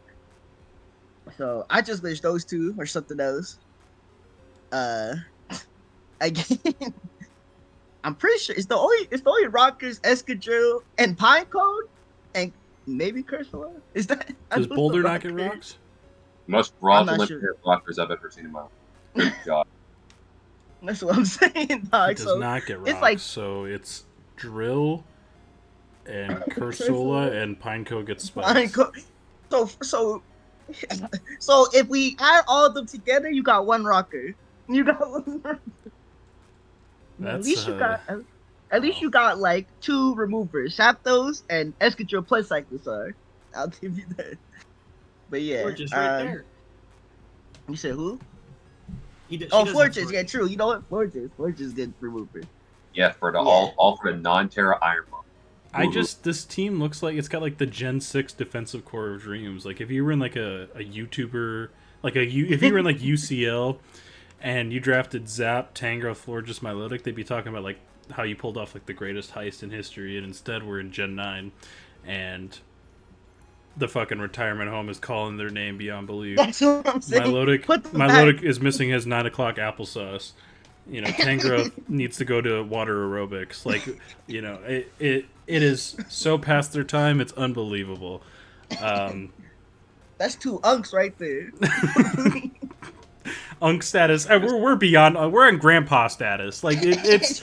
So I just wish those two or something else. Again, I'm pretty sure it's the only rockers, Excadrill, and Pinecone, and maybe Cursola. Is that Does Boulder not get rocks? Most fraudulent blockers I've ever seen in my life. Good job. That's what I'm saying, dog. It does not get rocks. It's like, so it's Drill and Cursola and Pineco gets spikes. So if we add all of them together, you got one rocker. You got one rocker. That's, at least you got like two removers, Zapdos and Excadrill plus Cyclizar. I'll give you that. But yeah, We're just right there. You said who? Florges, yeah, true. You know what? Florges good remover. Yeah, for the all for the non-Terra Iron Mob. This team looks like it's got like the Gen 6 defensive core of dreams. Like if you were in like a YouTuber, if you were in like UCL and you drafted Zap, Tangrowth, Florges, Milotic, they'd be talking about like how you pulled off like the greatest heist in history, and instead we're in Gen 9 and the fucking retirement home is calling their name beyond belief. That's what I'm saying. Milotic is missing his 9 o'clock applesauce. Tangrowth needs to go to water aerobics. Like, it is so past their time. It's unbelievable. That's two unks right there. Unk status. We're beyond. We're in grandpa status. Like it's.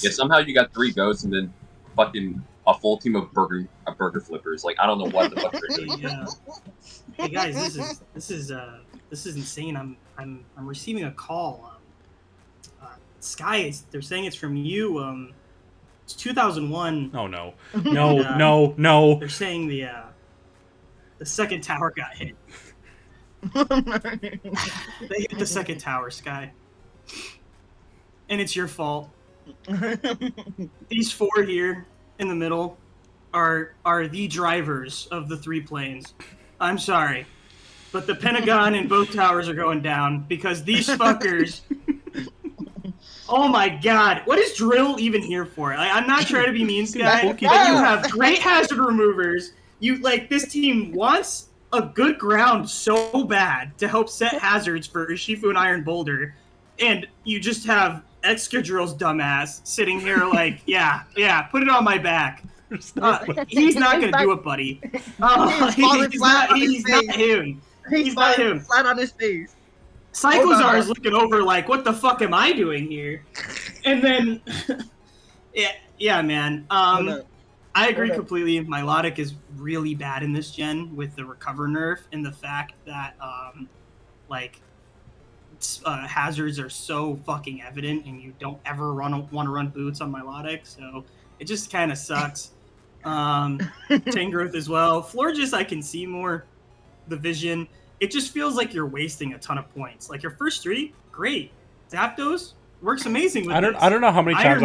Yeah, somehow you got 3 ghosts and then fucking a full team of burger flippers. Like I don't know what the fuck they're doing. Yeah. Hey guys, this is insane. I'm receiving a call. Sky, they're saying it's from you. It's 2001. Oh no, no. They're saying the second tower got hit. They hit the second tower, Sky, and it's your fault. These 4 here in the middle are the drivers of the 3 planes. I'm sorry, but the Pentagon and both towers are going down because these fuckers Oh my god, what is Drill even here for? I'm not trying to be mean, guy, but you have great hazard removers. This team wants a good ground so bad to help set hazards for Urshifu and Iron Boulder, and you just have Excadrill's dumbass sitting here yeah, put it on my back. He's not gonna do it, buddy. He's not him. He's not him. Flat on his face. Cyclozar is looking over like, what the fuck am I doing here? And then, yeah, man. I agree completely. Milotic is really bad in this gen with the recover nerf and the fact that, hazards are so fucking evident and you don't ever want to run boots on Milotic, so it just kind of sucks. Tangrowth as well. Florges, I can see more the vision. It just feels like you're wasting a ton of points. Like your first three, great. Zapdos works amazing with I don't know how many times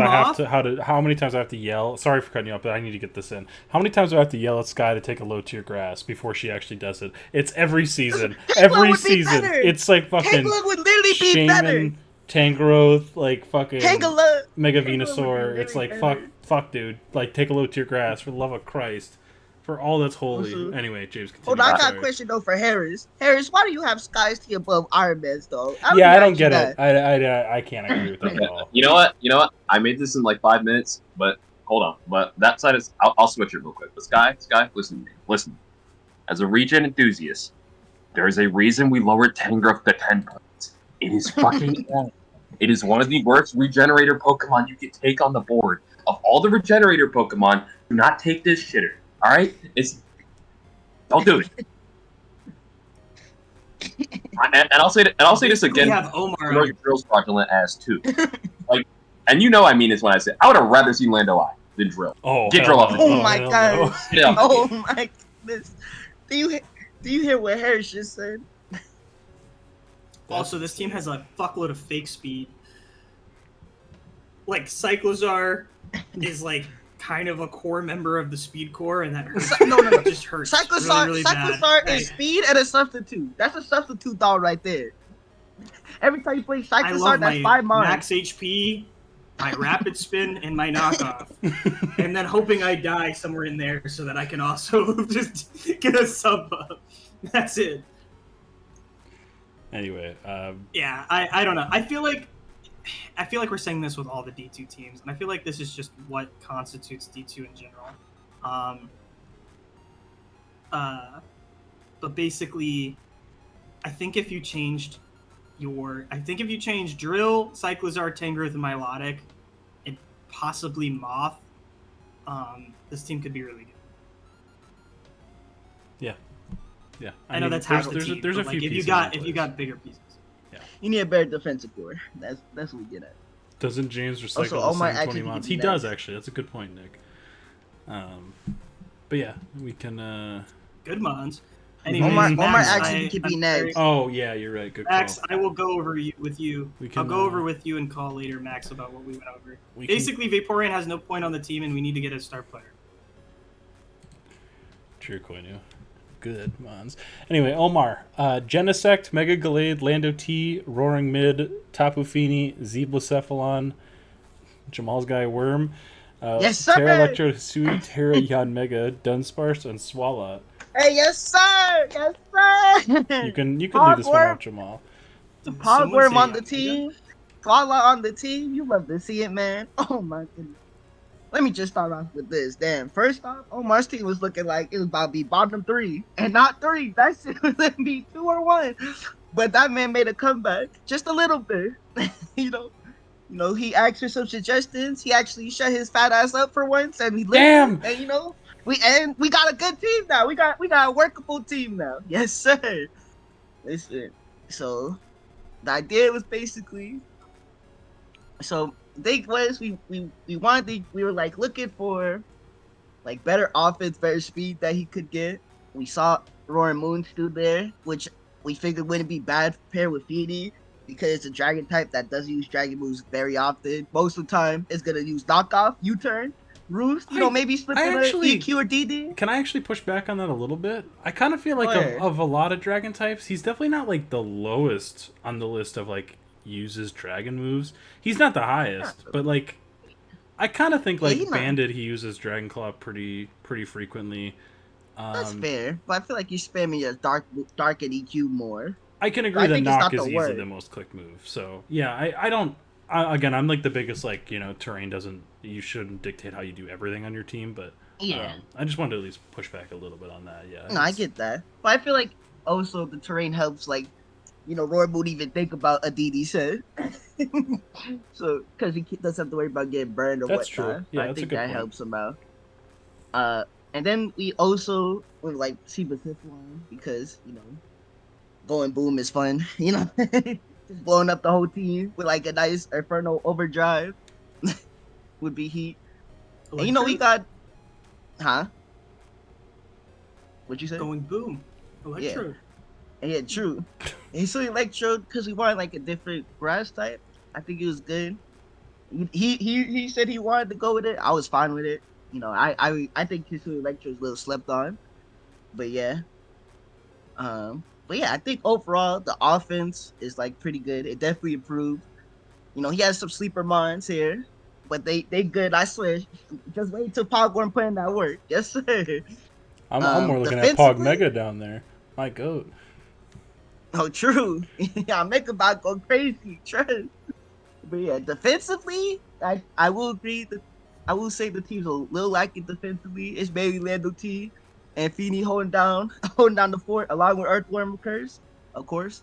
how many times I have to yell. Sorry for cutting you off, but I need to get this in. How many times do I have to yell at Sky to take a low tier grass before she actually does it? It's every season. Every season. It's like fucking Tangela would literally be better. Tangrowth, like fucking Tangela. Mega Venusaur. It's like fuck, dude. Like take a low tier grass for the love of Christ. For all that's holy. Also, anyway, James, continue. Hold on, I got a question though for Harris. Harris, why do you have Sky's T above Iron Man's though? I don't get it. I can't agree with that at all. You know what? I made this in like 5 minutes, but hold on. But that side is I'll switch it real quick. But Sky, listen to me. Listen. As a regen enthusiast, there is a reason we lowered Tangrowth to 10 points. It is fucking bad. It is one of the worst regenerator Pokemon you can take on the board. Of all the regenerator Pokemon, do not take this shitter. All right, don't do it. and I'll say this again. We have Omar. Drill's fraudulent ass too. And you know I mean this when I say I would have rather seen Lando Eye than Drill. Oh, get Drill off. Oh my god. Oh my goodness. Do you hear what Harris just said? Also, this team has a fuckload of fake speed. Like Cyclozar is like kind of a core member of the speed core, and that hurts. No, it just hurts. Cyclozar is speed and a substitute. That's a substitute doll right there. Every time you play Cyclozar, that's 5 marks. Max HP, my rapid spin, and my knockoff, and then hoping I die somewhere in there so that I can also just get a sub up. That's it. Anyway, yeah, I don't know. I feel like we're saying this with all the D2 teams, and I feel like this is just what constitutes D2 in general. But basically, I think if you changed Drill, Cyclozar, Tangrowth, and Milotic, and possibly Moth, this team could be really good. Yeah. I know that's half the team. There's a few pieces. If you got bigger pieces. Yeah. You need a better defensive core. That's what we get at. Doesn't James recycle Also, the same 20 mods? He does, actually. That's a good point, Nick. But yeah, we can... Good mods. Anyways, Omar actually could be next. Oh, yeah, you're right. Good call. Max, I will go over with you. I'll go over with you and call later, Max, about what we went over. Basically, Vaporeon has no point on the team, and we need to get a star player. True, Koinu. Good mons. Anyway, Omar, Genesect, Mega Gallade, Lando T, Roaring Mid, Tapu Fini, Zeblacephalon, Jamal's Guy Worm, yes, sir! Terra Electro, Hisui, Terra Yanmega, Dunsparce, and Swalot. Hey, yes, sir! Yes, sir! You can leave this one out, Jamal. The Pogworm on the team, Swalot on the team. You love to see it, man. Oh my goodness. Let me just start off with this. Damn, first off, Omar's team was looking like it was about to be bottom 3, and not 3. That shit was going to be 2 or 1. But that man made a comeback, just a little bit. you know, he asked for some suggestions. He actually shut his fat ass up for once, and he listened. And we got a good team now. We got a workable team now. Yes, sir. Listen, so the idea was basically, thing was we were like looking for like better offense, better speed that he could get. We saw Roaring Moon still there, which we figured wouldn't be bad paired with Feedy because it's a dragon type that doesn't use dragon moves very often. Most of the time it's gonna use knockoff, U-turn, Roost, maybe slip in a EQ or DD. Can I actually push back on that a little bit? I kind of feel like of a lot of dragon types, he's definitely not like the lowest on the list of like uses dragon moves. He's not the highest, but like I kind of think like Bandit he uses Dragon Claw pretty frequently. That's fair, but I feel like you're spamming your dark and EQ more. I can agree that knock is easily the most click move. So yeah, I don't. Again, I'm like the biggest like terrain doesn't. You shouldn't dictate how you do everything on your team, but yeah, I just wanted to at least push back a little bit on that. Yeah, no, I get that, but I feel like also the terrain helps. Like, Roy won't even think about a DD set, so because he doesn't have to worry about getting burned or whatnot. That's true. Yeah, I think that helps him out. And then we also would like Shiba Sith line because going boom is fun. Just blowing up the whole team with like a nice Inferno overdrive would be heat. And we got, what'd you say? Going boom, Electrode. Yeah, true. And so Electrode because we wanted like a different grass type. I think it was good. He said he wanted to go with it. I was fine with it. I think Hisui Electro is a little slept on, but yeah. But yeah, I think overall the offense is like pretty good. It definitely improved. He has some sleeper mines here, but they good. I swear. Just wait till Pogwarm put in that work. Yes, sir. I'm more looking at Pog Mega down there. My goat. Oh, true. Yeah, Megabot go crazy. Trust. But yeah, defensively, I will agree that. I will say the team's a little lacking defensively. It's mainly Lando T and Feeney holding down the fort along with Earthworm Curse, of course.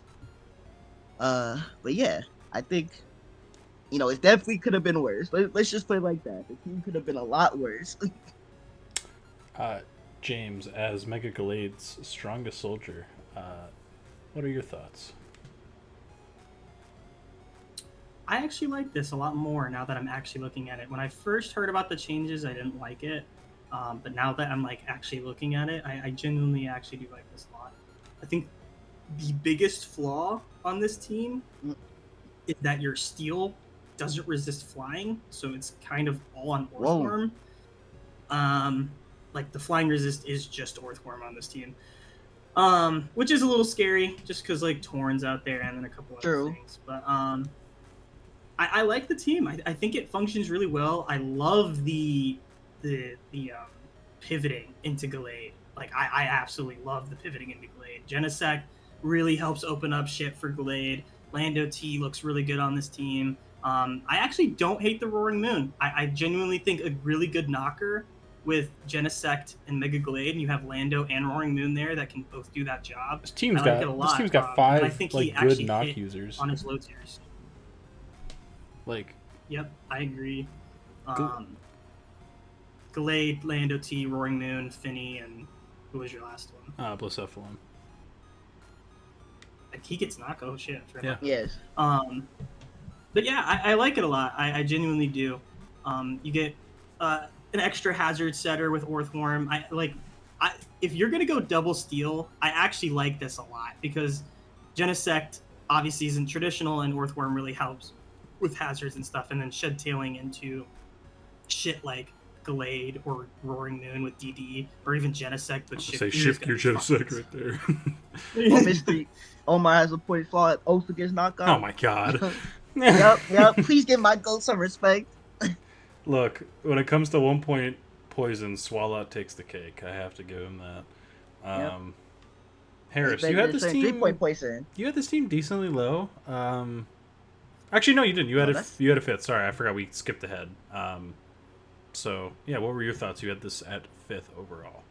But yeah, I think it definitely could have been worse. Let's just put it like that. The team could have been a lot worse. James, as Mega Galade's strongest soldier, what are your thoughts? I actually like this a lot more now that I'm actually looking at it. When I first heard about the changes, I didn't like it. But now that I'm like actually looking at it, I genuinely actually do like this a lot. I think the biggest flaw on this team is that your steel doesn't resist flying, so it's kind of all on Earthworm. Like the flying resist is just Earthworm on this team, which is a little scary just because like Torn's out there and then a couple other things. But I like the team. I think it functions really well. I love the pivoting into Gallade. Like I absolutely love the pivoting into Gallade. Genesect really helps open up shit for Gallade. Lando T looks really good on this team. I actually don't hate the Roaring Moon. I genuinely think a really good knocker with Genesect and Mega Gallade, and you have Lando and Roaring Moon there that can both do that job. This team's got 5 I think like good knock users on his low tiers. Like, yep, I agree. Gallade, Lando T, Roaring Moon, Finny, and who was your last one? Blacephalon. He gets knock. Oh shit! Yeah. Yes. But yeah, I like it a lot. I genuinely do. You get an extra hazard setter with Earthworm. If you're gonna go double steal, I actually like this a lot because Genesect obviously isn't traditional, and Earthworm really helps with hazards and stuff, and then shed tailing into shit like Gallade or Roaring Moon with DD, or even Genesect with shift. Say shift your Genesect right there. Mystery. Omar has a point flaw at Oath against knockout. Oh my god. Yep. Please give my goat some respect. Look, when it comes to 1 point poison, Swallout takes the cake. I have to give him that. Harris, you had this team 3 point poison. You had this team decently low. Actually, no, you didn't. You had a 5th. Sorry, I forgot we skipped ahead. So yeah, what were your thoughts? You had this at 5th overall.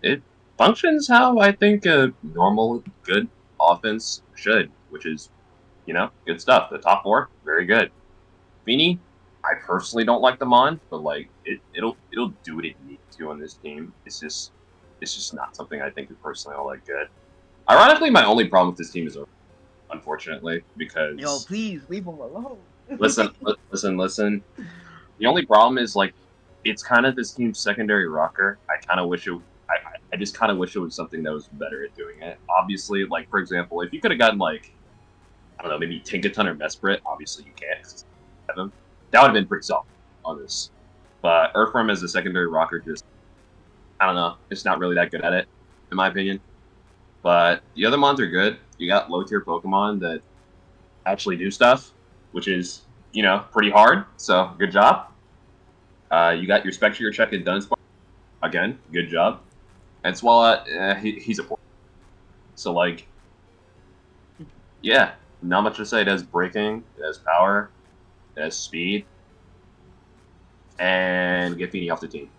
It functions how I think a normal good offense should, which is, good stuff. The top 4, very good. Feeney, I personally don't like them on, but like it'll do what it needs to on this team. It's just not something I think is personally all that good. Ironically, my only problem with this team is, unfortunately, because please leave them alone. listen. The only problem is like it's kind of this team's secondary rocker. I just kind of wish it was something that was better at doing it. Obviously, like for example, if you could have gotten like I don't know, maybe Tinkaton or Mesprit, obviously you can't. 'Cause have them. That would have been pretty solid on this. But Earthworm as a secondary rocker just I don't know, it's not really that good at it, in my opinion. But the other mons are good. You got low tier Pokemon that actually do stuff, which is, pretty hard. So good job. You got your spec your check and done. Again, good job. And Swallow, he's a poor. So like, yeah, not much to say. It has braking, it has power, it has speed, and get Feeney off the team.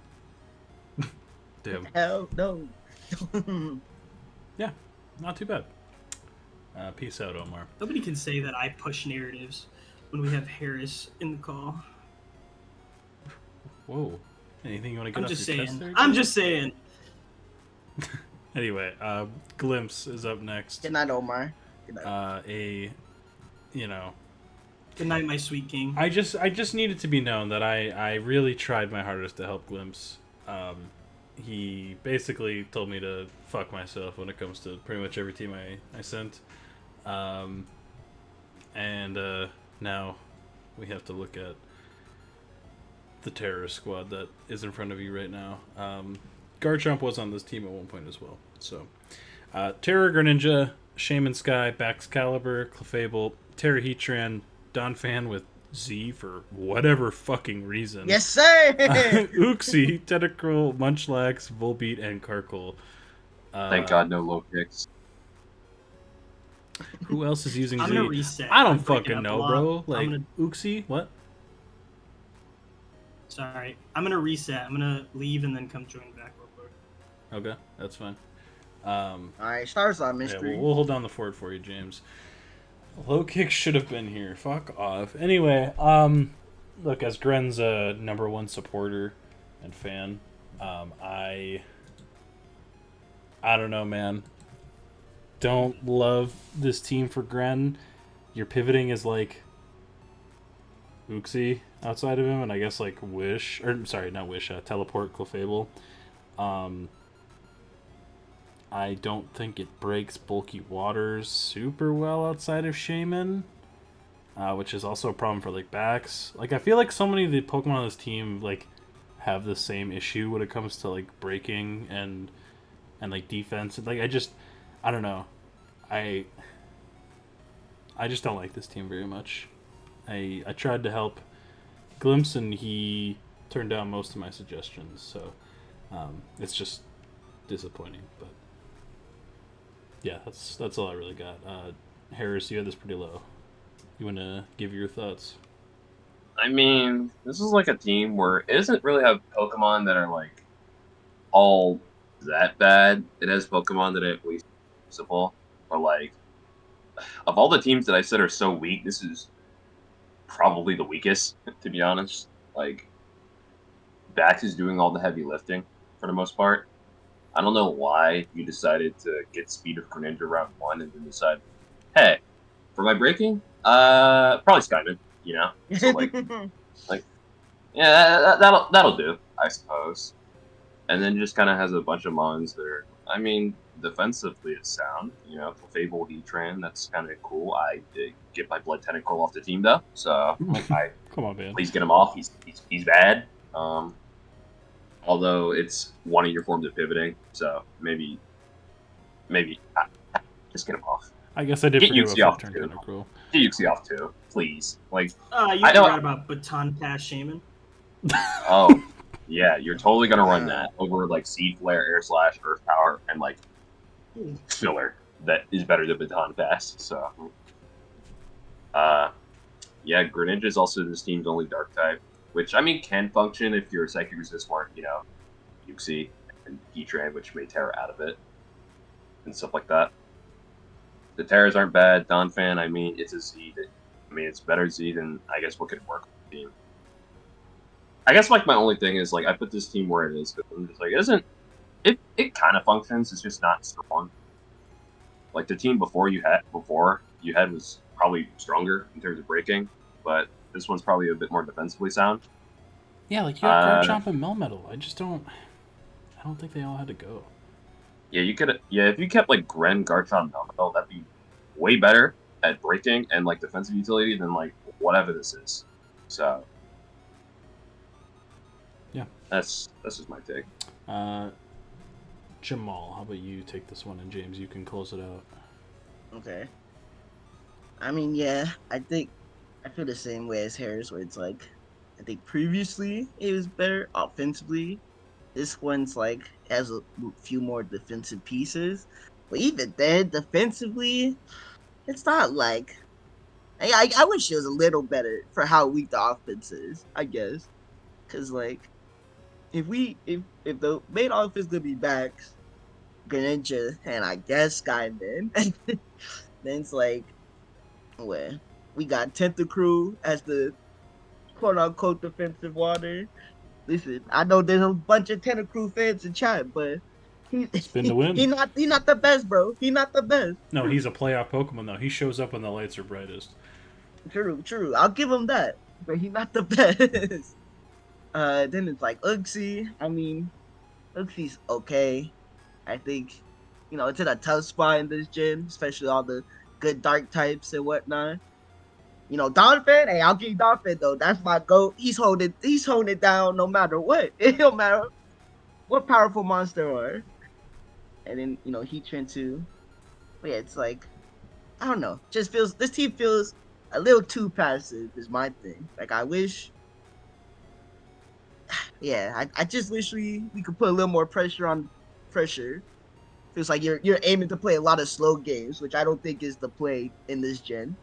Damn. Hell no. Yeah, not too bad. Peace out, Omar. Nobody can say that I push narratives when we have Harris in the call. Whoa. Anything you want to get I'm off just your saying. chest there? I'm just saying. Anyway, Glimpse is up next. Good night, Omar. Good night. Good night, my sweet king. I just needed to be known that I really tried my hardest to help Glimpse. He basically told me to fuck myself when it comes to pretty much every team I sent. And now we have to look at the terrorist squad that is in front of you right now. Garchomp was on this team at one point as well. So, Terror, Greninja, Shaman Sky, Baxcalibur, Clefable, Terra Heatran, Donphan with Z for whatever fucking reason. Yes, sir. Uxie, Tentacruel, Munchlax, Volbeat, and Karkle. Thank God, no low kicks. Who else is using I'm Z? gonna reset. I don't I'm breaking fucking up a know, lot. bro. Like, I'm Uxie? What? Sorry. I'm gonna reset. I'm gonna leave and then come join back real quick. Okay, that's fine. All right, Stars on Yeah, mystery. we'll hold down the fort for you, James. Low kick should have been here. Fuck off. Anyway, look, as Gren's number one supporter and fan, I don't know, man. Don't love this team for Gren. Your pivoting is like Uxie outside of him, and I guess like Wish, or sorry, not Wish, Teleport, Clefable. I don't think it breaks bulky waters super well outside of Shaman, which is also a problem for like backs. Like I feel like so many of the Pokemon on this team like have the same issue when it comes to like breaking and like defense. Like I don't know. I just don't like this team very much. I tried to help Glimpse and he turned down most of my suggestions, so it's just disappointing. But yeah, that's all I really got. Harris, you had this pretty low. You want to give your thoughts? I mean, this is like a team where it doesn't really have Pokemon that are like all that bad. It has Pokemon that are at least usable. But like, of all the teams that I said are so weak, this is probably the weakest, to be honest. Like, Bax is doing all the heavy lifting for the most part. I don't know why you decided to get Speed of Greninja round 1 and then decide, hey, for my breaking, probably Skyman, you know? So like, yeah, that'll do, I suppose. And then just kind of has a bunch of mons that are, I mean, defensively it's sound, you know, Clefable, Heatran, that's kind of cool. I did get my Blood Tentacle off the team though, so Come on, man. please get him off. He's bad. Although it's one of your forms of pivoting, so maybe just get him off. I guess I did Get forget Yuxi about off, Turn too. Tentacruel. Get Yuxi off too, please. Like, You I don't- forgot about Baton Pass Shaman. oh yeah, you're totally gonna run that over like Seed Flare, Air Slash, Earth Power, and like filler that is better than Baton Pass. So, yeah, Greninja is also this team's only Dark type, which I mean can function if your Psychic Resist weren't, you know, Yuxi and Heatran, which may Terra out of it and stuff like that. The Terras aren't bad. Donphan, I mean, it's a Z. It's better Z than I guess what could work with the team. I guess like my only thing is like I put this team where it is because I'm just like it kind of functions. It's just not strong. Like the team before you had was probably stronger in terms of breaking, but this one's probably a bit more defensively sound. Yeah, like you have Garchomp and Melmetal. I don't think they all had to go. Yeah, you could. Yeah, if you kept like Gren, Garchomp, Melmetal, that'd be way better at breaking and like defensive utility than like whatever this is. So yeah, that's just my take. Jamal, how about you take this one, and James, you can close it out. Okay. I mean, yeah, I feel the same way as Harris, where it's like, I think previously it was better offensively. This one's like has a few more defensive pieces, but even then, defensively, it's not like I wish it was a little better for how weak the offense is. I guess because like if the main offense gonna be backs, Greninja and I guess Skyman, then it's like where we got Tentacruel as the quote unquote defensive water. Listen, I know there's a bunch of Tentacruel fans in chat, but he Spin to win. he not the best, bro. He not the best. No, he's a playoff Pokemon though. He shows up when the lights are brightest. True. I'll give him that, but he not the best. Then it's like Uxie. I mean, Uxie's okay. I think, it's in a tough spot in this gen, especially all the good dark types and whatnot. Donphan, hey, I'll give you Donphan though. That's my goat. He's holding it down no matter what. It don't matter what powerful monster are. And then, Heatran too. But yeah, it's like, I don't know. This team feels a little too passive is my thing. Like I wish I just wish we could put a little more pressure on pressure. Feels like you're aiming to play a lot of slow games, which I don't think is the play in this gen.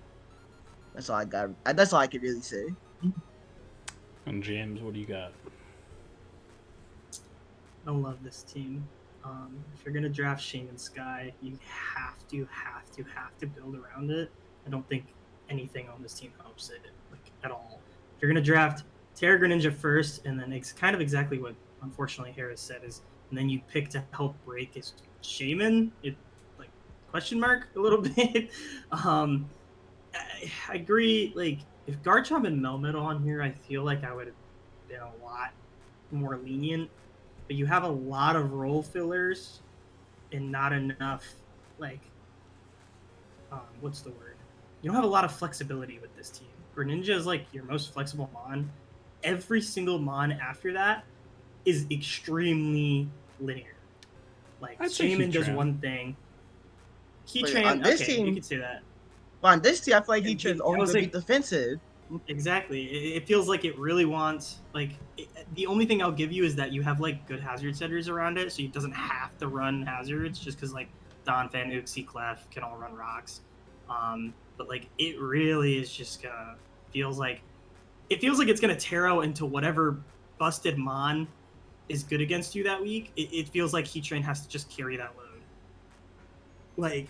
That's all I got. That's all I can really say. And James, what do you got? I love this team. If you're gonna draft Shaman Sky, you have to build around it. I don't think anything on this team helps it at all. If you're gonna draft Terra Greninja first, and then it's kind of exactly what unfortunately Harris said is, and then you pick to help break is Shaman. It question mark a little bit. I agree. Like if Garchomp and Melmetal on here, I feel like I would have been a lot more lenient. But you have a lot of role fillers and not enough what's the word? You don't have a lot of flexibility with this team. Greninja is your most flexible mon. Every single mon after that is extremely linear. Shaman does one thing. Heatran, okay, team, you could say that. But on this team, I feel like Heatran's only going to be defensive. Exactly. It feels like it really wants the only thing I'll give you is that you have good hazard setters around it, so it doesn't have to run hazards just because Donphan, Uxie, Clef can all run rocks. But it really is just gonna feels like it's gonna tear out into whatever busted mon is good against you that week. It feels like Heatran has to just carry that load.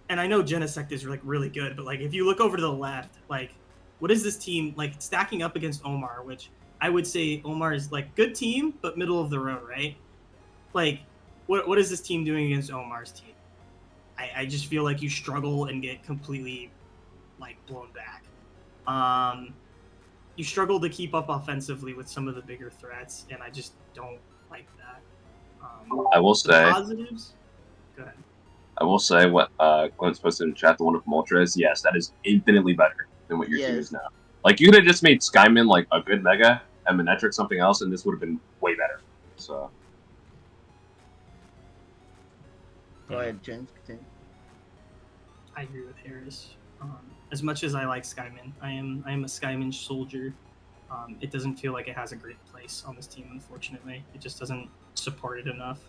And I know Genesect is really good, but if you look over to the left, what is this team stacking up against Omar, which I would say Omar is good team, but middle of the road, right? What is this team doing against Omar's team? I just feel like you struggle and get completely blown back. You struggle to keep up offensively with some of the bigger threats, and I just don't like that. I will say positives. Go ahead. I will say what Glenn's posted in chat, the one with Moltres, yes, that is infinitely better than what your team is now. You could have just made Skyman a good mega and Manectric something else, and this would have been way better. So go ahead, James. I agree with Harris. As much as I like Skyman, I am a Skyman soldier. It doesn't feel like it has a great place on this team, unfortunately. It just doesn't support it enough.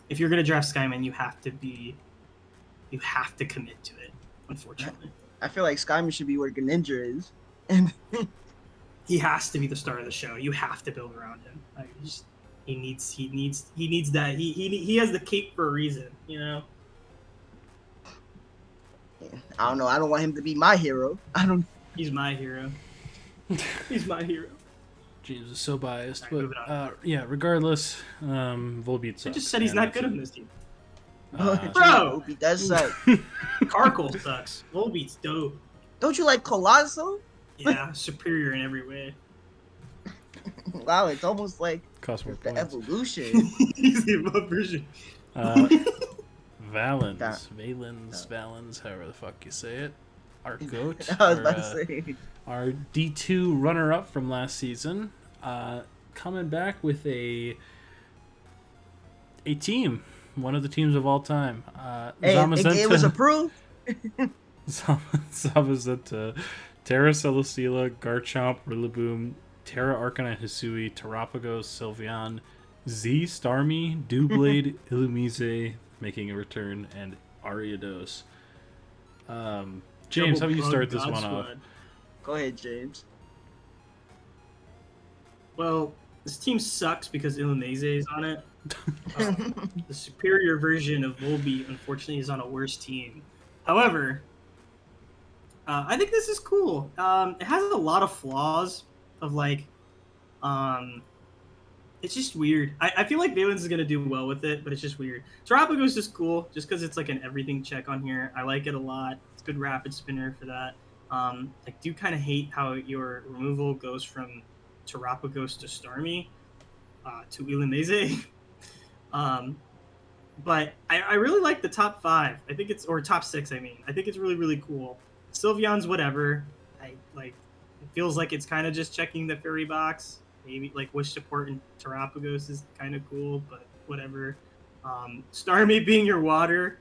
If you're gonna draft Skyman, you have to commit to it, unfortunately. I feel like Skyman should be where Greninja is. And he has to be the star of the show. You have to build around him. He needs that. He has the cape for a reason, Yeah, I don't know. I don't want him to be my hero. He's my hero. He's my hero. James is so biased, right, but regardless, Volbeat sucks. I just said he's not good on this team. Bro, Volbeat does suck. Carkle sucks. Volbeat's dope. Don't you like Colossal? Yeah, superior in every way. Wow, it's almost like cost more the points. evolution. He's the above version. Valens, however the fuck you say it. Our goat. I was about to say. Our D2 runner-up from last season, coming back with a team, one of the teams of all time. Hey, it was approved. Zamazenta, Terra Celesteela, Garchomp, Rillaboom, Terra Arcanine Hisui, Terrapagos, Sylveon, Z Starmie, Doublade, Illumise making a return, and Ariados. James, how about you start this one off? Go ahead, James. Well, this team sucks because Illumise is on it. The superior version of Volbeat, unfortunately, is on a worse team. However, I think this is cool. It has a lot of flaws of like, it's just weird. I feel like Valence is gonna do well with it, but it's just weird. Terrapagos is just cool, just because it's like an everything check on here. I like it a lot. It's a good rapid spinner for that. I do kind of hate how your removal goes from Terrapagos to Starmie to Illumise. But I really like the top 5. I think it's, or top 6. I mean, I think it's really, really cool. Sylveon's whatever. It feels like it's kind of just checking the fairy box. Maybe like wish support and Terrapagos is kind of cool, but whatever. Starmie being your water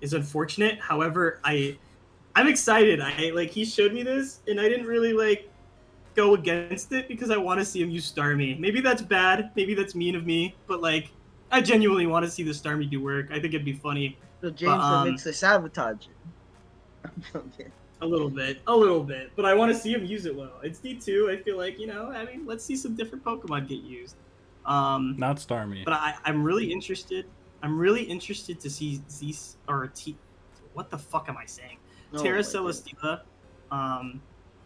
is unfortunate. However, I'm excited. He showed me this, and I didn't really like go against it because I want to see him use Starmie. Maybe that's bad. Maybe that's mean of me, but like I genuinely want to see the Starmie do work. I think it'd be funny. So James admits to sabotaging. I'm joking. A little bit, but I want to see him use it well. It's D2. I feel like, let's see some different Pokemon get used. Not Starmie. But I'm really interested. I'm really interested to see what the fuck am I saying? Terra Celesteela,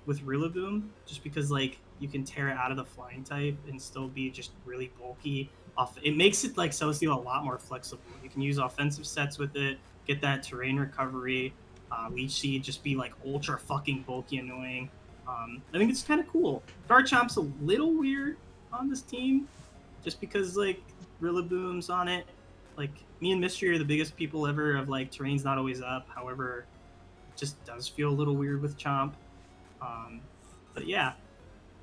with Rillaboom, just because like you can tear it out of the flying type and still be just really bulky. It makes it like Celesteela a lot more flexible. You can use offensive sets with it, get that terrain recovery. Leech Seed just be like ultra fucking bulky annoying. I think it's kind of cool. Garchomp's a little weird on this team, just because like Rillaboom's on it. Like me and Mystery are the biggest people ever of like terrain's not always up. However, it just does feel a little weird with Chomp. But yeah,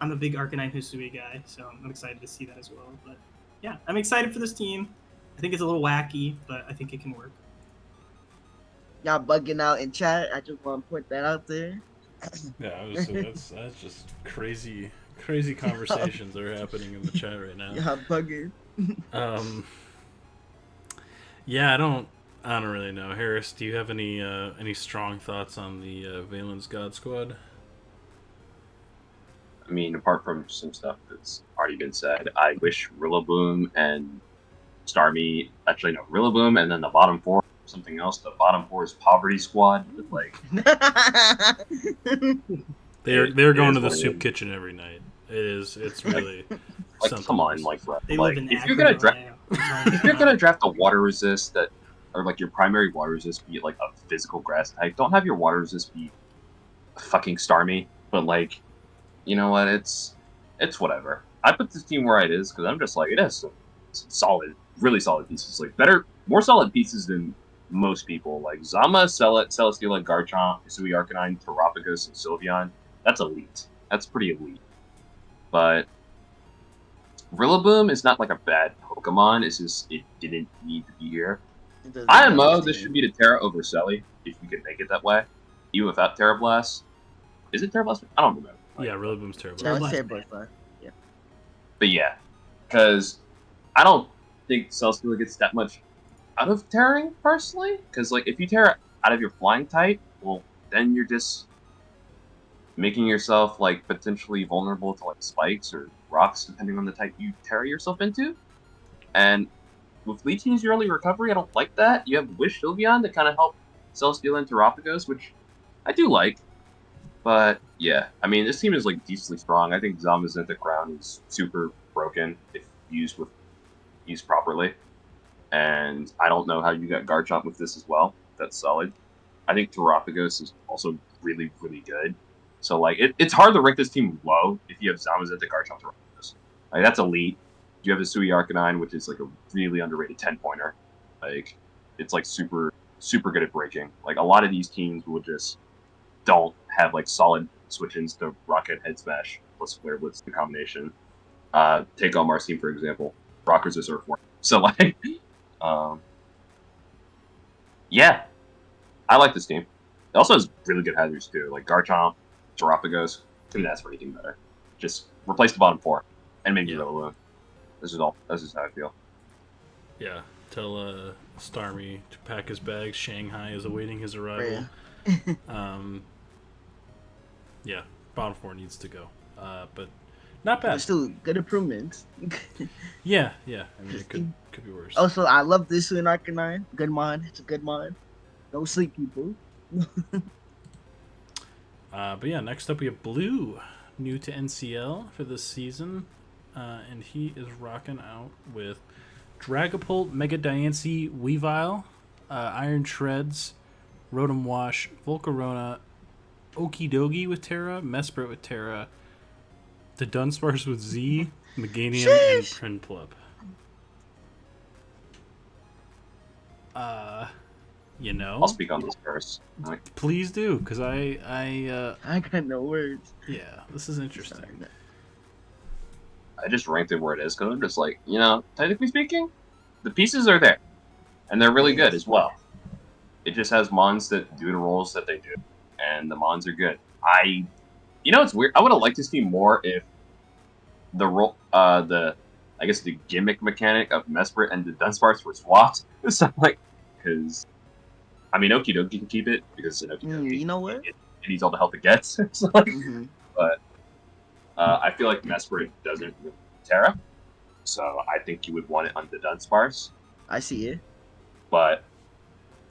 I'm a big Arcanine Hisui guy, so I'm excited to see that as well. But yeah, I'm excited for this team. I think it's a little wacky, but I think it can work. Y'all bugging out in chat. I just want to put that out there. Yeah, that's just crazy conversations that are happening in the chat right now. Y'all bugging. Yeah, I don't really know. Harris, do you have any strong thoughts on the Valence God Squad? I mean, apart from some stuff that's already been said, I wish Rillaboom and Starmie, actually no, Rillaboom and then the bottom 4 something else. The bottom 4 is Poverty Squad. But like, they're going to the soup kitchen every night. It's really like come on, like bro. They like live in if you're gonna draft a water resist that, or like your primary water resist be like a physical grass type, don't have your water resist be fucking Starmie. But like, you know what? It's whatever. I put this team where it is because I'm just like, it has some solid, really solid pieces. Like more solid pieces than most people. Like Zama, Celesteela, Garchomp, Hisui Arcanine, Terrapagos, and Sylveon. That's elite. That's pretty elite. But Rillaboom is not like a bad Pokemon. It's just it didn't need to be here. IMO, this should be the Terra over Selly, if you can make it that way. Even without Terra Blast. Is it Terra Blast? I don't remember. Yeah, Rillaboom's Terra No, Blast. it's Terra Blast. Yeah. But yeah, because I don't think Celesteela gets that much out of tearing, personally. Because like, if you tear out of your flying type, well, then you're just making yourself like potentially vulnerable to like spikes or rocks, depending on the type you tear yourself into. And with Leeching's early recovery, I don't like that. You have Wish Sylveon to kind of help Celesteela and Terrapagos, which I do like. But yeah, I mean, this team is like decently strong. I think Zamazenta Crown is super broken if used properly. And I don't know how you got Garchomp with this as well. That's solid. I think Terrapagos is also really, really good. So like, it's hard to rank this team low if you have Zamazenta, Garchomp, Terrapagos. Like, that's elite. You have the Hisui Arcanine, which is like a really underrated 10-pointer. Like, it's like super, super good at breaking. Like, a lot of these teams will just don't have like solid switch-ins to Rocket Head Smash plus Flare Blitz the combination. Take Omar's team for example. Rockers is Earthworm. So like, yeah, I like this team. It also has really good hazards too, like Garchomp, Terapagos. Couldn't ask for anything better. Just replace the bottom 4 and maybe Rillaboom. This is all. This is how I feel. Yeah. Tell Starmie to pack his bags. Shanghai is awaiting his arrival. Yeah, bottom 4 needs to go. But not bad. Still good improvements. Yeah. I mean, it could be worse. Also, I love this in Arcanine. Good mod. It's a good mod. Don't sleep, people. But yeah, next up we have Blue, new to NCL for this season. And he is rocking out with Dragapult, Mega Diancie, Weavile, Iron Shreds, Rotom Wash, Volcarona, Okidogi with Terra, Mesprit with Terra, the Dunsparce with Z, Meganium, and Prinplup. I'll speak on this first. Please do, because I got no words. Yeah, this is interesting. I just ranked it where it is because I'm just like, technically speaking, the pieces are there, and they're really good as well. It just has mons that do the roles that they do, and the mons are good. It's weird. I would have liked to see more if the gimmick mechanic of Mesprit and the Dunsparce were swapped. So because Okidogi can keep it because it's an Okidogi. You know what? It needs all the help it gets. But I feel like Mesprit doesn't with Terra, so I think you would want it on the Dunsparce. I see it. But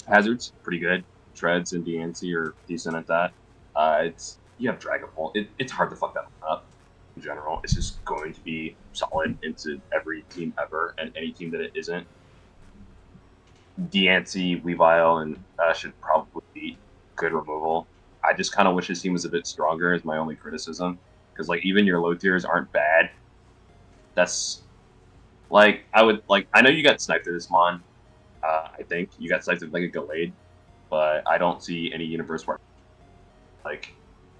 hazards pretty good. Treads and Diancie are decent at that. You have Dragapult. It's hard to fuck that one up. In general, it's just going to be solid into every team ever, and any team that it isn't. Diancie, Weavile, and should probably be good removal. I just kind of wish his team was a bit stronger. Is my only criticism, because even your low tiers aren't bad. That's I know you got sniped at this mon. I think you got sniped with a Gallade, but I don't see any universe where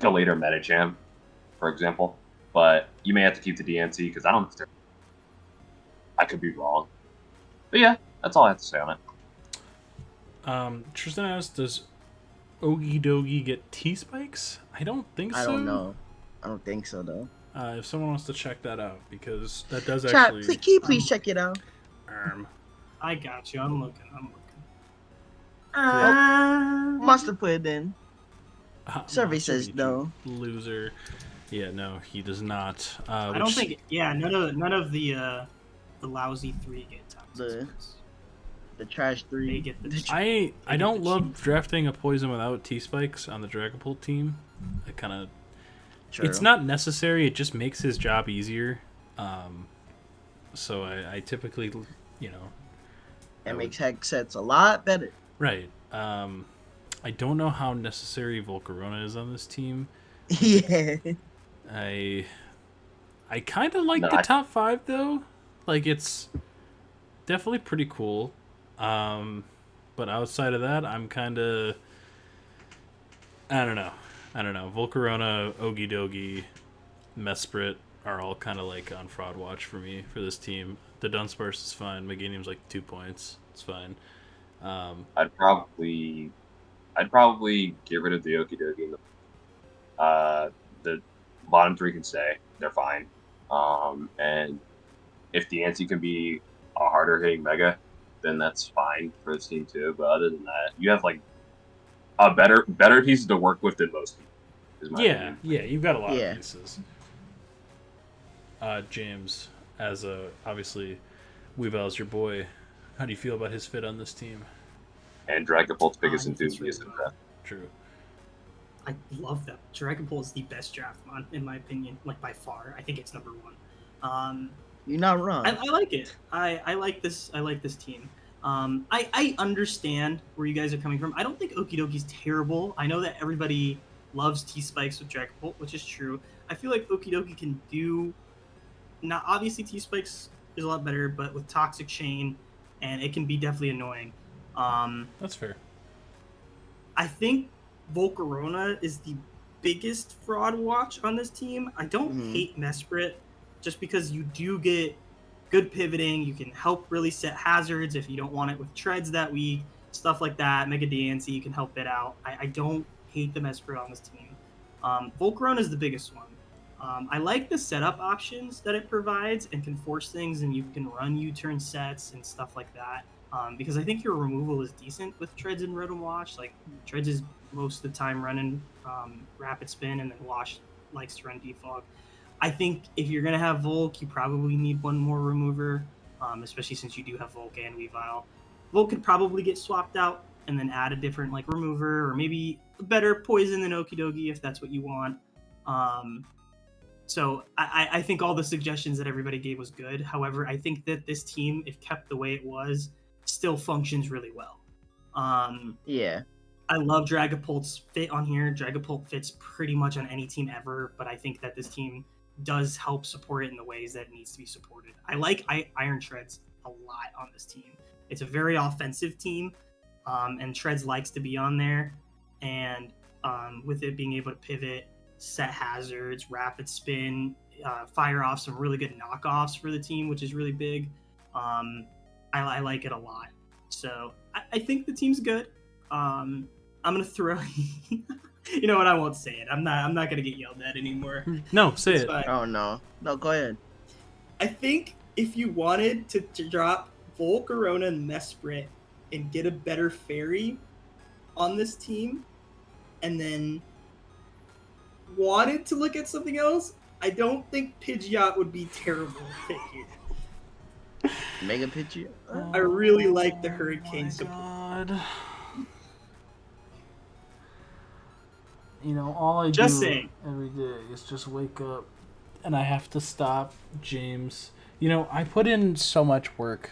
Gallade or Medicham, for example. But you may have to keep the Diancie because I don't know if I could be wrong. But yeah, that's all I have to say on it. Tristan asks, does Okidogi get T-Spikes? I don't think so. I don't know. I don't think so, though. If someone wants to check that out, because that does Chat, actually... can you please check it out? I got you. I'm looking. Must have put it in. Survey says no. Loser. Yeah, no, he does not. I don't think. Yeah, none of the lousy 3 get times. The trash 3. They get the. I don't love drafting a poison without T-Spikes on the Dragapult team. It kind of. It's not necessary. It just makes his job easier. So I typically, It makes hex sets a lot better. Right. I don't know how necessary Volcarona is on this team. Yeah. I kind of like the top 5 though. It's definitely pretty cool. But outside of that, I'm kind of I don't know. Volcarona, Okidogi, Mesprit are all kind of on fraud watch for me for this team. The Dunsparce is fine. Meganium's 2 points. It's fine. I'd probably get rid of the Okidogi. The bottom 3 can stay. They're fine. And if Diancie can be a harder hitting Mega, then that's fine for this team too. But other than that, you have a better pieces to work with than most people. Is my opinion. Yeah, you've got a lot of pieces. James, as obviously Weavile's your boy, how do you feel about his fit on this team? And Dragapult's biggest enthusiast in that. True. I love that. Dragapult is the best draft mon, in my opinion, by far. I think it's number 1. You're not wrong. I like it. I like this. I like this team. I understand where you guys are coming from. I don't think Okidogi's terrible. I know that everybody loves T-Spikes with Dragapult, which is true. I feel like Okidogi can do... Not obviously T-Spikes is a lot better, but with Toxic Chain, and it can be definitely annoying. That's fair. I think Volcarona is the biggest fraud watch on this team. I don't hate Mesprit, just because you do get good pivoting. You can help really set hazards if you don't want it with treads that week. stuff like that. Mega Diancie can help it out. I don't hate the Mesprit on this team. Volcarona is the biggest one. I like the setup options that it provides and can force things, and you can run U-turn sets and stuff like that. Because I think your removal is decent with Treads and Rotom Wash. Like, Treads is most of the time running Rapid Spin, and then Wash likes to run Defog. I think if you're going to have Volk, you probably need one more remover, especially since you do have Volk and Weavile. Volk could probably get swapped out and then add a different like remover, or maybe a better poison than Okidogi if that's what you want. So I think all the suggestions that everybody gave was good. However, I think that this team, if kept the way it was, still functions really well. Yeah. I love Dragapult's fit on here. Dragapult fits pretty much on any team ever, but I think that this team does help support it in the ways that it needs to be supported. I like Iron Treads a lot on this team. It's a very offensive team, and Treads likes to be on there. And with it being able to pivot, set hazards, rapid spin, fire off some really good knockoffs for the team, which is really big. I like it a lot. So I think the team's good. I'm gonna throw. You know what? I won't say it. I'm not gonna get yelled at anymore. No, say it. Fine. Oh no, go ahead. I think if you wanted to drop Volcarona and Mesprit and get a better fairy on this team, and then wanted to look at something else, I don't think Pidgeot would be terrible fit here. Mega Pidgeot. I really like the Hurricane support. God. You know, all I Just do saying. every day is just wake up, and I have to stop James. You know, I put in so much work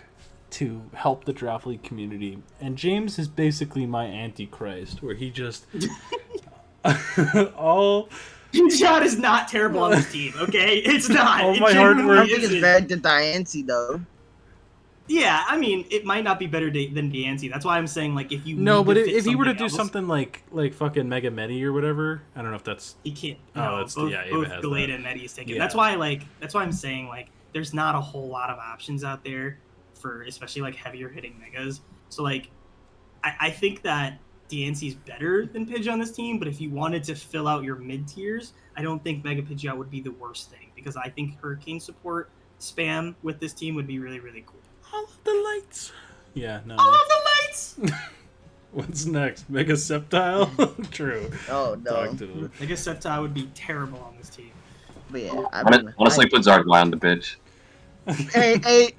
to help the Draft League community, and James is basically my Antichrist, where he just all. Pidgeot is not terrible on this team, okay? It's not. All It my hard genuinely I work think it's isn't. better than Diancie though. Yeah, I mean, it might not be better than Diancie. That's why I'm saying, like, if you No, need but to fit if he were to something do else, something like fucking Mega Medi or whatever, I don't know if that's. he can't. Oh, No, that's- both, yeah, Ava both has Galeta that. and Medi is taken. Yeah. That's why I'm saying, like, there's not a whole lot of options out there for especially like heavier hitting megas. So like, I think that Diancie's better than Pidgeot on this team, but if you wanted to fill out your mid tiers, I don't think Mega Pidgeot would be the worst thing, because I think Hurricane support spam with this team would be really, really cool. All of the lights. Yeah, no. All of the lights! What's next? Mega Sceptile? True. Oh no. Talk to him. I guess Sceptile would be terrible on this team. But yeah, I mean, Honestly, put Zargly on the bench. hey,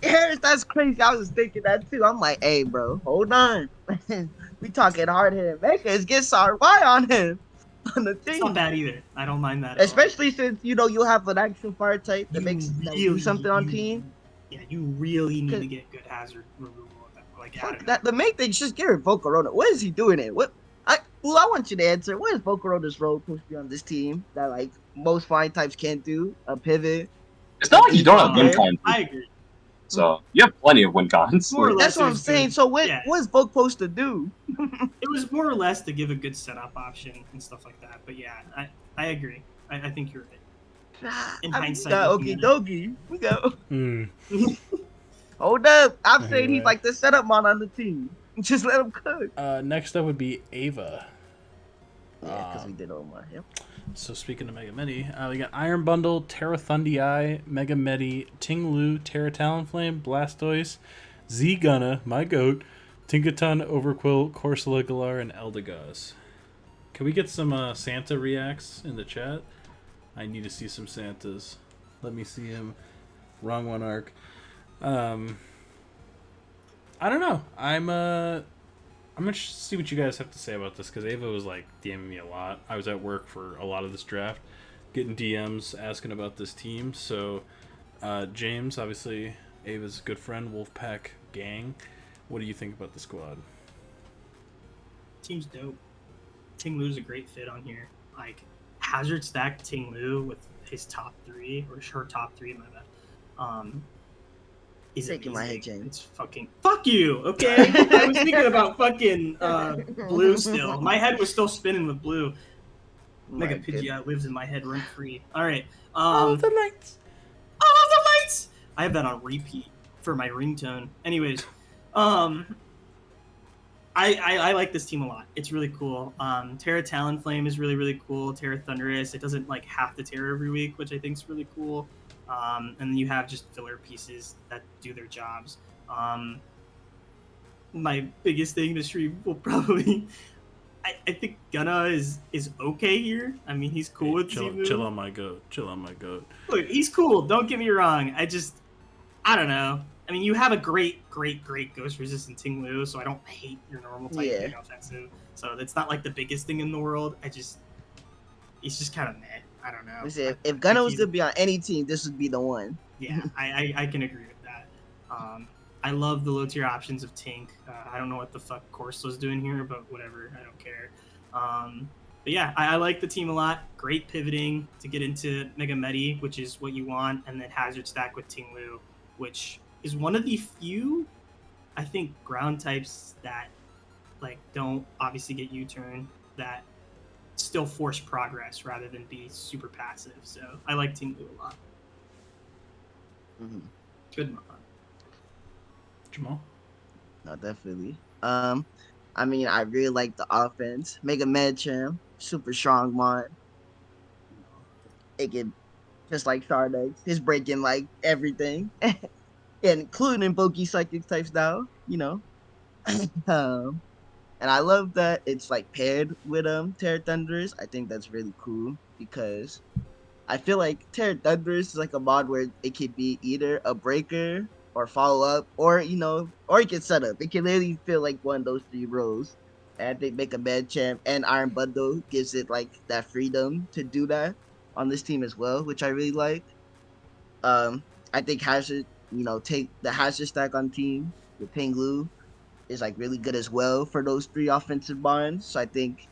Harris, that's crazy. I was thinking that too. I'm like, hey, bro, hold on. We talking hard here. Megas get Sarwai on him on the It's not team. bad either. I don't mind that at all. Especially since you'll have an actual fire type that You makes that really- do something on you- team. Yeah, you really need to get good hazard removal. Like, I Fuck don't know. that. The main thing is just get rid of Volcarona. What is he doing it? I want you to answer. What is Volcarona's role supposed to be on this team that like most flying types can't do? A pivot. It's not like you don't have win Okay. cons, I agree. so you have plenty of win cons. More or less. That's what I'm there's saying. good- So what? yeah. What is Volk supposed to do? It was more or less to give a good setup option and stuff like that. But yeah, I agree. I think you're right. In I mean, hindsight, we got looking Okie at dokie. We go. Hmm. Hold up. I'm saying Anyway. he's like the setup man on the team. Just let him cook. Next up would be Ava. Yeah, because we did Omar. Yep. So speaking of Mega Medi, we got Iron Bundle, Terra Thundii, Mega Medi, Ting-Lu, Terra Talonflame, Blastoise, Z-Gunna, my goat, Tinkaton, Overquill, Corsola Galar, and Eldegoss. Can we get some Santa reacts in the chat? I need to see some Santas. Let me see him. Wrong one, Arc. I don't know. I'm gonna see what you guys have to say about this, because Ava was like DMing me a lot. I was at work for a lot of this draft, getting DMs asking about this team. So, James, obviously Ava's a good friend, Wolfpack gang. What do you think about the squad? Team's dope. Ting Lu's a great fit on here. Like, hazard stack Ting Lu with his top three, or her top three, my bad. Is Taking my amazing. head, James. It's fucking fuck you. Okay, I was thinking about fucking blue still. My head was still spinning with blue. Mega My goodness. Pidgeot lives in my head rent free. All right. All of the lights. All of the lights. I have that on repeat for my ringtone. Anyways, I like this team a lot. It's really cool. Terra Talonflame is really, really cool. Terra Thunderous, it doesn't like have to Terra every week, which I think is really cool. And then you have just filler pieces that do their jobs. My biggest thing this stream will probably I think Gunna is okay here. I mean, he's cool with chill on my goat. Chill on my goat. Look, he's cool. Don't get me wrong. I don't know. I mean, you have a great ghost resistant Ting Lu, so I don't hate your normal type being offensive. So it's not like the biggest thing in the world. He's just kind of meh. I don't know. Listen, if Gunna was to be on any team, this would be the one. Yeah, I can agree with that. I love the low tier options of Tink. I don't know what the fuck Corso's doing here, but whatever. I don't care. But yeah, I like the team a lot. Great pivoting to get into Mega Medi, which is what you want, and then Hazard Stack with Ting Lu, which is one of the few, I think, ground types that like don't obviously get U-turn, that still force progress rather than be super passive. So I like Ting Lu a lot. Mm-hmm. Good mod. Jamal? No, definitely. I mean, I really like the offense. Mega Medcham, super strong mod. It can, just like Shardex, he's breaking like everything, including Invoking Psychic types now, um, and I love that it's like paired with Terra Thunderous. I think that's really cool because I feel like Terra Thunderous is like a mod where it could be either a breaker or follow up, or or it can set up. It can literally feel like one of those three roles. And I think Make a Bad Champ and Iron Bundle gives it like that freedom to do that on this team as well, which I really like. I think Hazard, take the Hazard stack on team with Pinglu is like really good as well for those three offensive bonds. So I think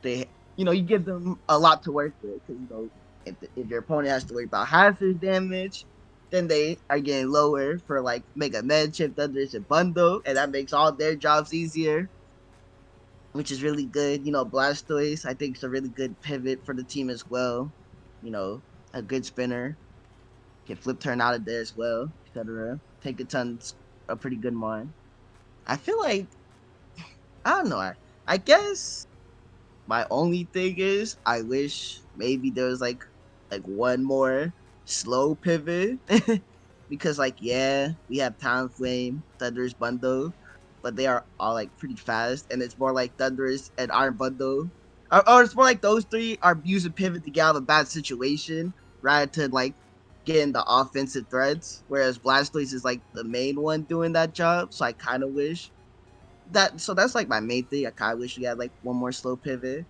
they you give them a lot to work with because if your opponent has to worry about hazard damage, then they are getting lower for like Mega Med Chip Thunders and Bundle, and that makes all their jobs easier, which is really good. Blastoise I think is a really good pivot for the team as well. A good spinner, can flip turn out of there as well, etc. Take a ton's a pretty good one. I feel like I don't know. I guess my only thing is I wish maybe there was like one more slow pivot because we have Talonflame, Thunderous Bundle, but they are all like pretty fast, and it's more like Thunderous and Iron Bundle, or it's more like those three are using pivot to get out of a bad situation rather to like getting the offensive threats, whereas Blastoise is like the main one doing that job. So I kind of wish that's like my main thing. I kind of wish we had like one more slow pivot.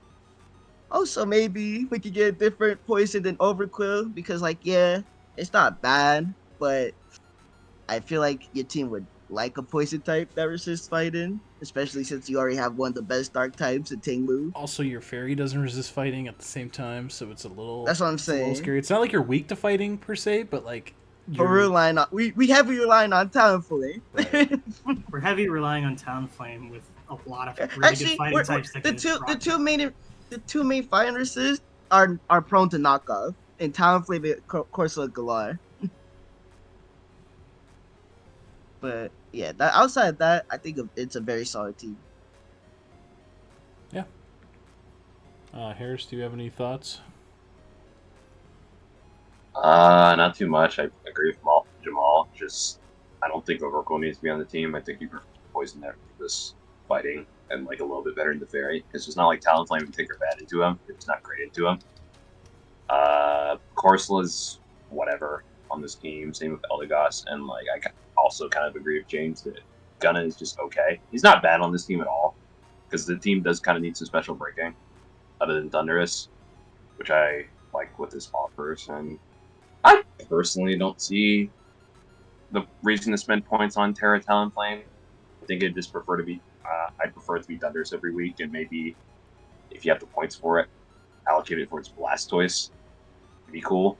Also, maybe we could get a different poison than Overquill because, it's not bad, but I feel like your team would like a poison type that resists fighting, especially since you already have one of the best dark types in Tinglu. Also, your fairy doesn't resist fighting at the same time, so it's a little. That's what I'm it's a little saying. scary. It's not like you're weak to fighting per se, but like We're relying on we heavily relying on Talonflame. Right. We're heavy relying on Talonflame with a lot of really good fighting types. That The two main fighting resists are prone to knockoff, and Talonflame and Corso Galar. But yeah, outside of that, I think it's a very solid team. Yeah. Harris, do you have any thoughts? Not too much. I agree with Jamal. Just I don't think Overkill needs to be on the team. I think you prefer Poison there for this fighting and like a little bit better into Fairy. It's just not like Talonflame and take her bad into him. It's not great into him. Corsla's whatever on this team. Same with Eldegoss, and like I also kind of agree with James that Gunna is just okay. He's not bad on this team at all because the team does kind of need some special breaking other than Thunderous, which I like what this offers. And I personally don't see the reason to spend points on Terra Talonflame. I think I'd just prefer to be I prefer it to be Thunderous every week, and maybe if you have the points for it, allocate it towards Blastoise. It'd be cool.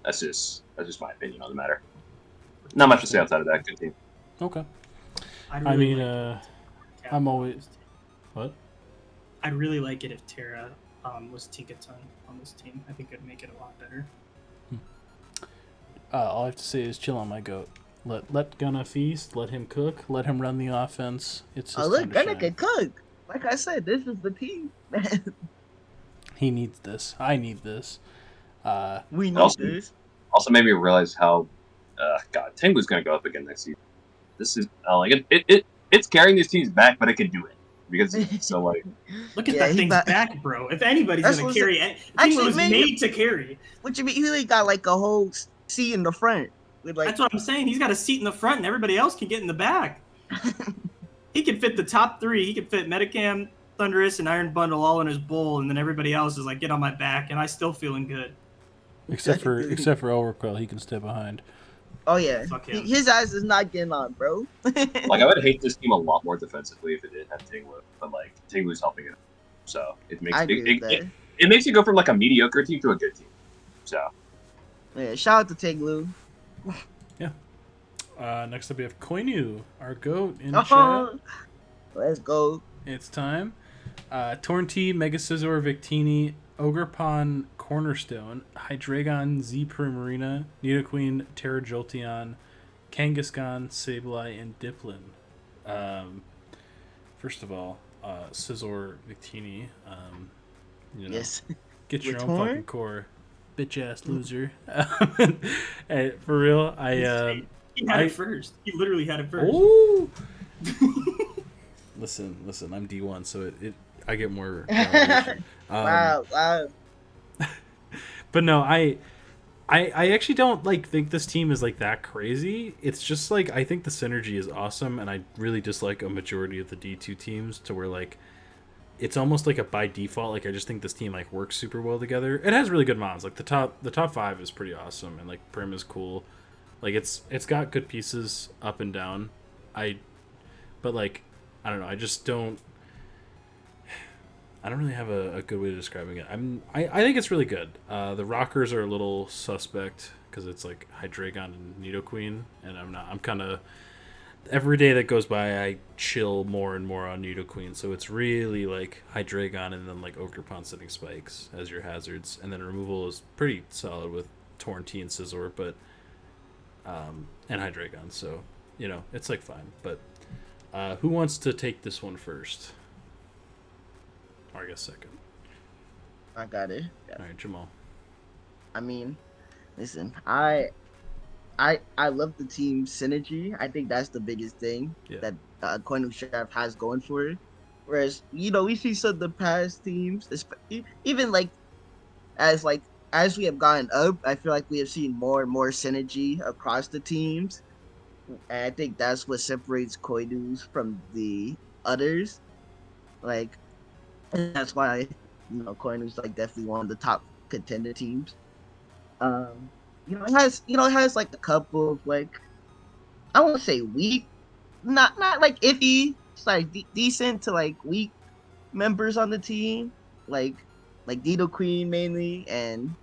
That's just my opinion on the matter. Not much to say outside of that. Good team. Okay. I mean, I'm always what? I'd really like it if Terra was Tinkaton on this team. I think it'd make it a lot better. All I have to say is chill on my goat. Let Gunna feast. Let him cook. Let him run the offense. It's his Oh, time look, to Gunna shine. can cook. Like I said, this is the team. He needs this. I need this. We It need this. also made me realize how, God, Tengu's going to go up again next season. This is it's carrying these teams back, but it can do it because so like Look at Yeah, that he thing's got- back, bro. If anybody's That's gonna what carry, Tingler Actually, was man, made to carry. what you mean? He really got like a whole seat in the front with like. That's what I'm saying. He's got a seat in the front, and everybody else can get in the back. He could fit the top three. He could fit Metacam, Thunderous, and Iron Bundle all in his bowl, and then everybody else is like, get on my back, and I still feeling good. except for Overquill, he can stay behind. Oh yeah, Fuck him. his ass is not getting on, bro. I would hate this team a lot more defensively if it didn't have Tinglu, but like Tinglu's helping it, so it makes I agree with that. it makes you go from like a mediocre team to a good team. So Yeah, shout out to Tinglu. Next up, we have Koinu, our goat in chat. Oh, let's go. It's time. Tornti, Mega Scizor, Victini, Ogerpon, Cornerstone, Hydreigon, Z Primarina, Nidoqueen, Terra Jolteon, Kangaskhan, Sableye, and Dipplin. First of all, Scizor, Victini, Yes. get your With own Torn? fucking core, bitch ass loser. Hey, for real, He had I- it first. He literally had it first. Ooh. Listen, I'm D1, so I get more validation. Wow. But no, I actually don't think this team is that crazy. It's just I think the synergy is awesome, and I really dislike a majority of the D2 teams to where it's almost a by default. I just think this team works super well together. It has really good mons. The top 5 is pretty awesome, and Prim is cool. It's got good pieces up and down. But I don't know. I just don't. I don't really have a good way of describing it. I think it's really good. The rockers are a little suspect because it's Hydreigon and Nidoqueen, and I'm kind of every day that goes by I chill more and more on Nidoqueen. So it's really Hydreigon and then Ogerpon setting spikes as your hazards, and then removal is pretty solid with Tornti and Scizor, but and Hydreigon. So it's fine. But who wants to take this one first? Or I guess second. I got it. Yeah. All right, Jamal. I mean, listen, I love the team synergy. I think that's the biggest thing that Koinu Chef has going for it. Whereas, we see some of the past teams, even as we have gotten up, I feel like we have seen more and more synergy across the teams. And I think that's what separates Koinu's from the others. And that's why, Koinu's definitely one of the top contender teams. It has a couple of I won't say weak, not iffy. It's decent to weak members on the team, like Nidoqueen mainly, and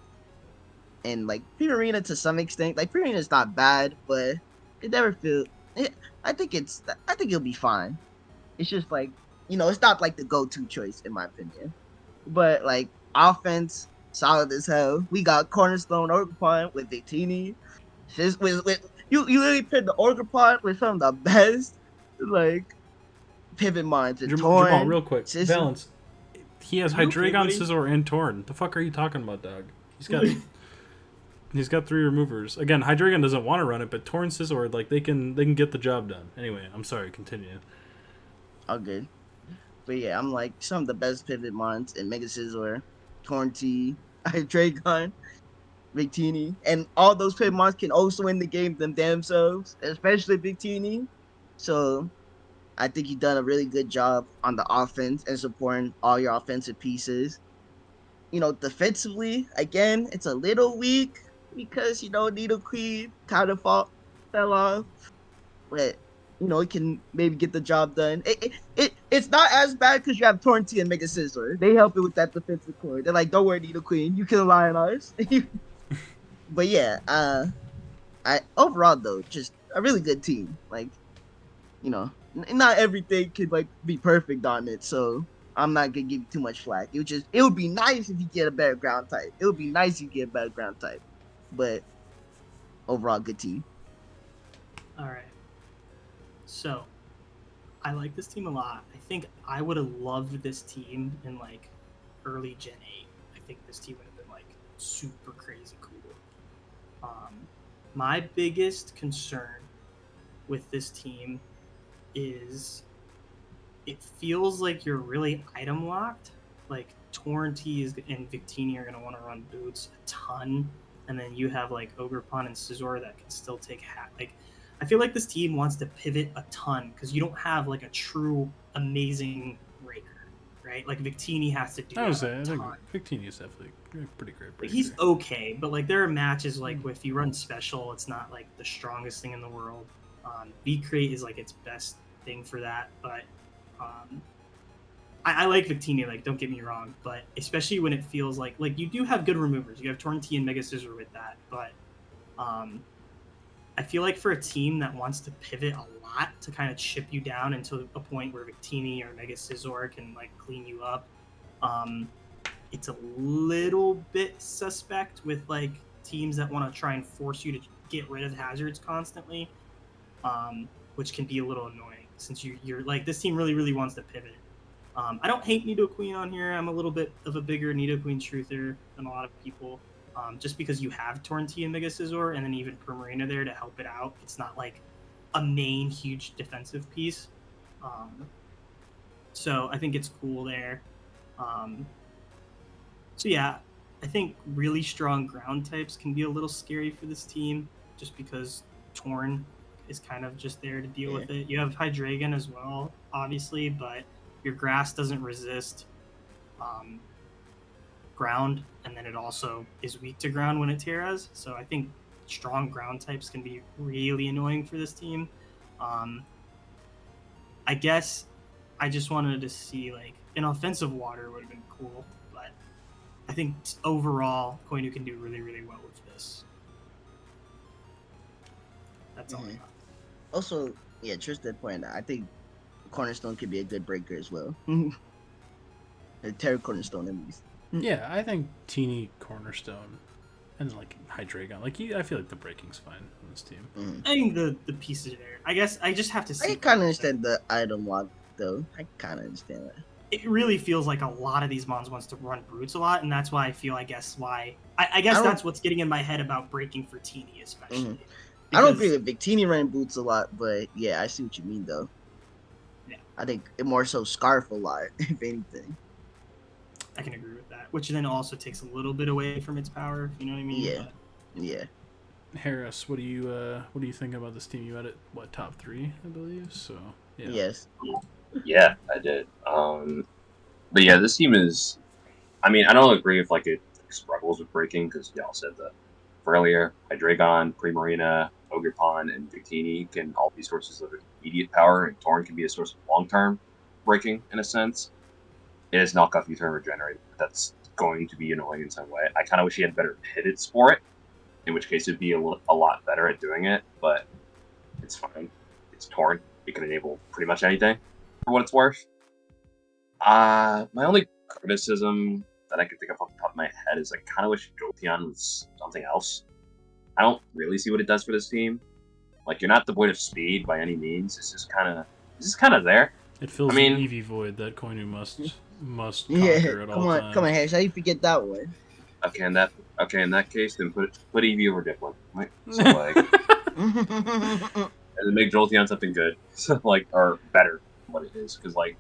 Primarina to some extent. Primarina's not bad, but it never feel. I think it'll be fine. It's just it's not the go-to choice in my opinion. But offense, solid as hell. We got Cornerstone Orgrimmon with Victini. Just with you literally paired the Orgrimmon with some of the best pivot mines and Torn. Jamal, real quick, Scizor. balance. He has You okay, Hydreigon, buddy? Scizor, and Torn. The fuck are you talking about, dog? He's got 3 removers. Again, Hydreigon doesn't want to run it, but Torn, Scizor, they can get the job done. Anyway, I'm sorry. Continue. All good. But yeah, I'm some of the best pivot mons in Mega Scizor, Tornti, Hydreigon, Victini, and all those pivot mons can also win the game themselves, especially Victini. So I think you've done a really good job on the offense and supporting all your offensive pieces. Defensively, again, it's a little weak because Nidoqueen kind of fell off, but it can maybe get the job done. It's not as bad because you have Tornti and Mega Scizor. They help it with that defensive core. They're don't worry, Nidoqueen, you can rely on us. But yeah, I overall though, just a really good team. Not everything could be perfect on it, so I'm not gonna give you too much flack. It would be nice if you get a better ground type. It would be nice if you get a better ground type. But overall, good team. All right. So, I like this team a lot. I think I would have loved this team in like early Gen 8. I think this team would have been like super crazy cool. My biggest concern with this team is it feels like you're really item locked. Like Torrentee and Victini are going to want to run boots a ton, and then you have like Ogrepon and Scizor that can still take like. I feel like this team wants to pivot a ton because you don't have like a true amazing breaker, right? Like Victini has to do I would that say, a I think ton. Victini is definitely a pretty great Like, breaker. he's okay, but like there are matches like if you run special, it's not like the strongest thing in the world. V-Crate is like its best thing for that, but um, I like Victini, like don't get me wrong, but especially when it feels like you do have good removers. You have Torrentee and Mega Scizor with that, but I feel like for a team that wants to pivot a lot to kind of chip you down into a point where Victini or Mega Scizor can like clean you up, it's a little bit suspect with like teams that want to try and force you to get rid of hazards constantly, which can be a little annoying since you're like this team really wants to pivot. I don't hate Nidoqueen on here. I'm a little bit of a bigger Nidoqueen truther than a lot of people. Just because you have Torrentee and Mega Scizor and then even Primarina there to help it out. It's not like a main huge defensive piece. So I think it's cool there. So yeah, I think really strong ground types can be a little scary for this team just because Torn is kind of just there to deal with it. You have Hydreigon as well, obviously, but your grass doesn't resist ground, and then it also is weak to ground when it tears. So I think strong ground types can be really annoying for this team. I guess I just wanted to see like an offensive water would have been cool, but I think overall Koinu can do really well with this. That's all I got. Also, yeah, Tristan pointed out, I think Cornerstone could be a good breaker as well. A Terra Cornerstone at least. Yeah, I think Teeny, Cornerstone, and then like Hydreigon. Like I feel like the breaking's fine on this team. I think the pieces are there. I guess I just have to see. I kind of understand the item lock though. I kind of understand that. It really feels like a lot of these mons wants to run brutes a lot, and that's why I feel. I guess that's what's getting in my head about breaking for Teeny, especially. I don't agree with Victini running boots a lot, but yeah, I see what you mean though. Yeah, I think it more so Scarf a lot, if anything. I can agree with that, which then also takes a little bit away from its power. You know what I mean? Yeah, yeah. Harris, what do you think about this team? You had it top 3, I believe. So yeah. Yes. Yeah, I did. But yeah, this team is. I mean, I don't agree if like it struggles with breaking because y'all said that earlier. Hydreigon, Primarina, Ogrepon, and Victini can all be sources of immediate power, and Torn can be a source of long-term breaking in a sense. It is knockoff U-turn regenerate. That's going to be annoying in some way. I kind of wish he had better pivots for it, in which case it'd be a lot better at doing it, but it's fine. It's Torn. It can enable pretty much anything, for what it's worth. My only criticism that I can think of off the top of my head is I kind of wish Jolteon was something else. I don't really see what it does for this team. Like, you're not devoid of speed by any means. It's just kind of there. It fills the Eevee void that Koinu must conquer at all times. Come on, Harris. How do you forget that one? Okay, in that case, then put Eevee over Dipplin. Right? So like, and then make Jolteon something good, so like, or better than what it is. Because like,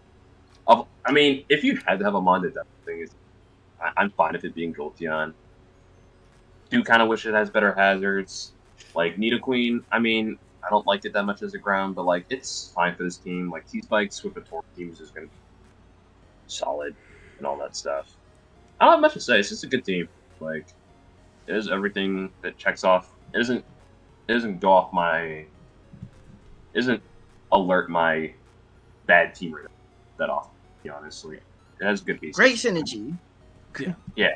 I mean, if you had to have a mon that thing, I'm fine with it being Jolteon. Do kind of wish it has better hazards. Like Nidoqueen, I mean, I don't like it that much as a ground, but like it's fine for this team. Like T-Spikes with the Torque teams is going to be solid and all that stuff. I don't have much to say. It's just a good team. Like it is everything that checks off. It doesn't go off my. Isn't alert my bad team rate that often. Honestly, it has good pieces. Great synergy. Yeah.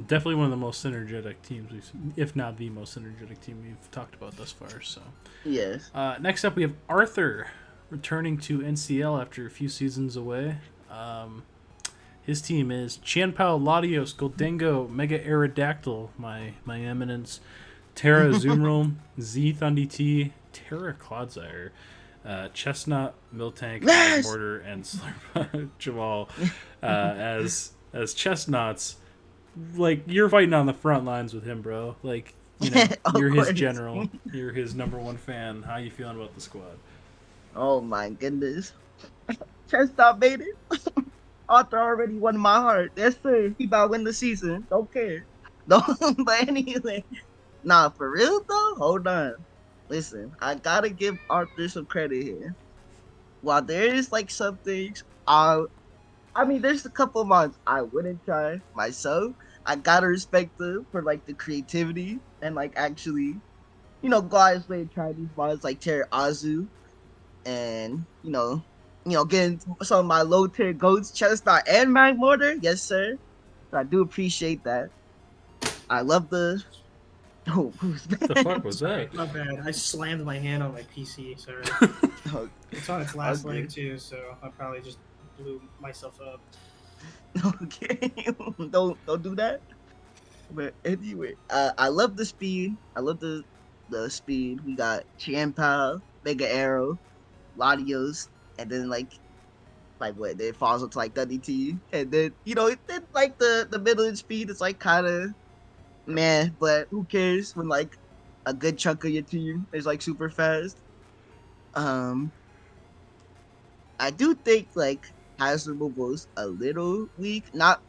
Definitely one of the most synergetic teams if not the most synergetic team we've talked about thus far. So yes. Next up, we have Arthur returning to NCL after a few seasons away. His team is Chanpao, Latios, Goldengo, Mega Aerodactyl, my eminence, Terra Azumarill, Z Thundy T, Terra Clodsire, Chestnut, Miltank, Yes! Mortar, and Slurp Jamal as Chestnuts. Like, you're fighting on the front lines with him, bro. Like, you know, Of you're his course. general. You're his number one fan. How you feeling about the squad? Oh my goodness. Chestnut made it. Arthur already won my heart. Yes, sir. He about to win the season. Don't care. No, but anyway. Nah, for real though? Hold on. Listen, I gotta give Arthur some credit here. While there is like some things I mean, there's a couple of mods I wouldn't try myself. I gotta respect them for like the creativity and like actually, go out his way and try these mods like Terra Azu and getting some of my low tier goats, Chestnut and Mag Mortar. Yes, sir. So I do appreciate that. I love the. Oh, who's The fuck was that? My bad. I slammed my hand on my PC. Sorry. Oh, It's on its last Okay. leg too, so I probably just blew myself up. okay. don't do that. But anyway, I love the speed. I love the speed. We got Chienpao, Mega Arrow, Latios, and then like what then it falls into like WT, and then then like the middle of speed is like kind of meh, but who cares when like a good chunk of your team is like super fast. Um, I do think like Hazard removal's a little weak, not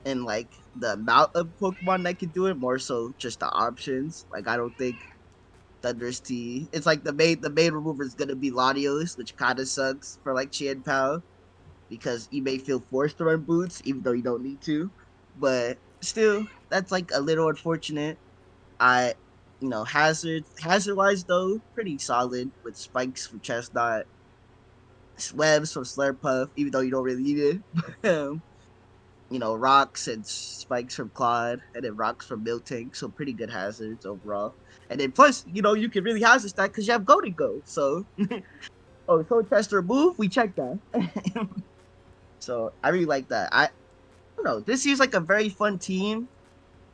in like the amount of Pokemon that can do it, more so just the options. Like I don't think Thunder's T. It's like the main remover is gonna be Latios, which kind of sucks for like Chien Pao because you may feel forced to run boots even though you don't need to. But still, that's like a little unfortunate. I hazard wise though, pretty solid with spikes from Chestnut, webs from Slurpuff, even though you don't really need it. Rocks and spikes from Claude, and then rocks from Miltank. So pretty good hazards overall. And then plus, you can really hazard stack because you have Golden Go. So, Soul Tester move, we check that. So I really like that. I don't know. This seems like a very fun team.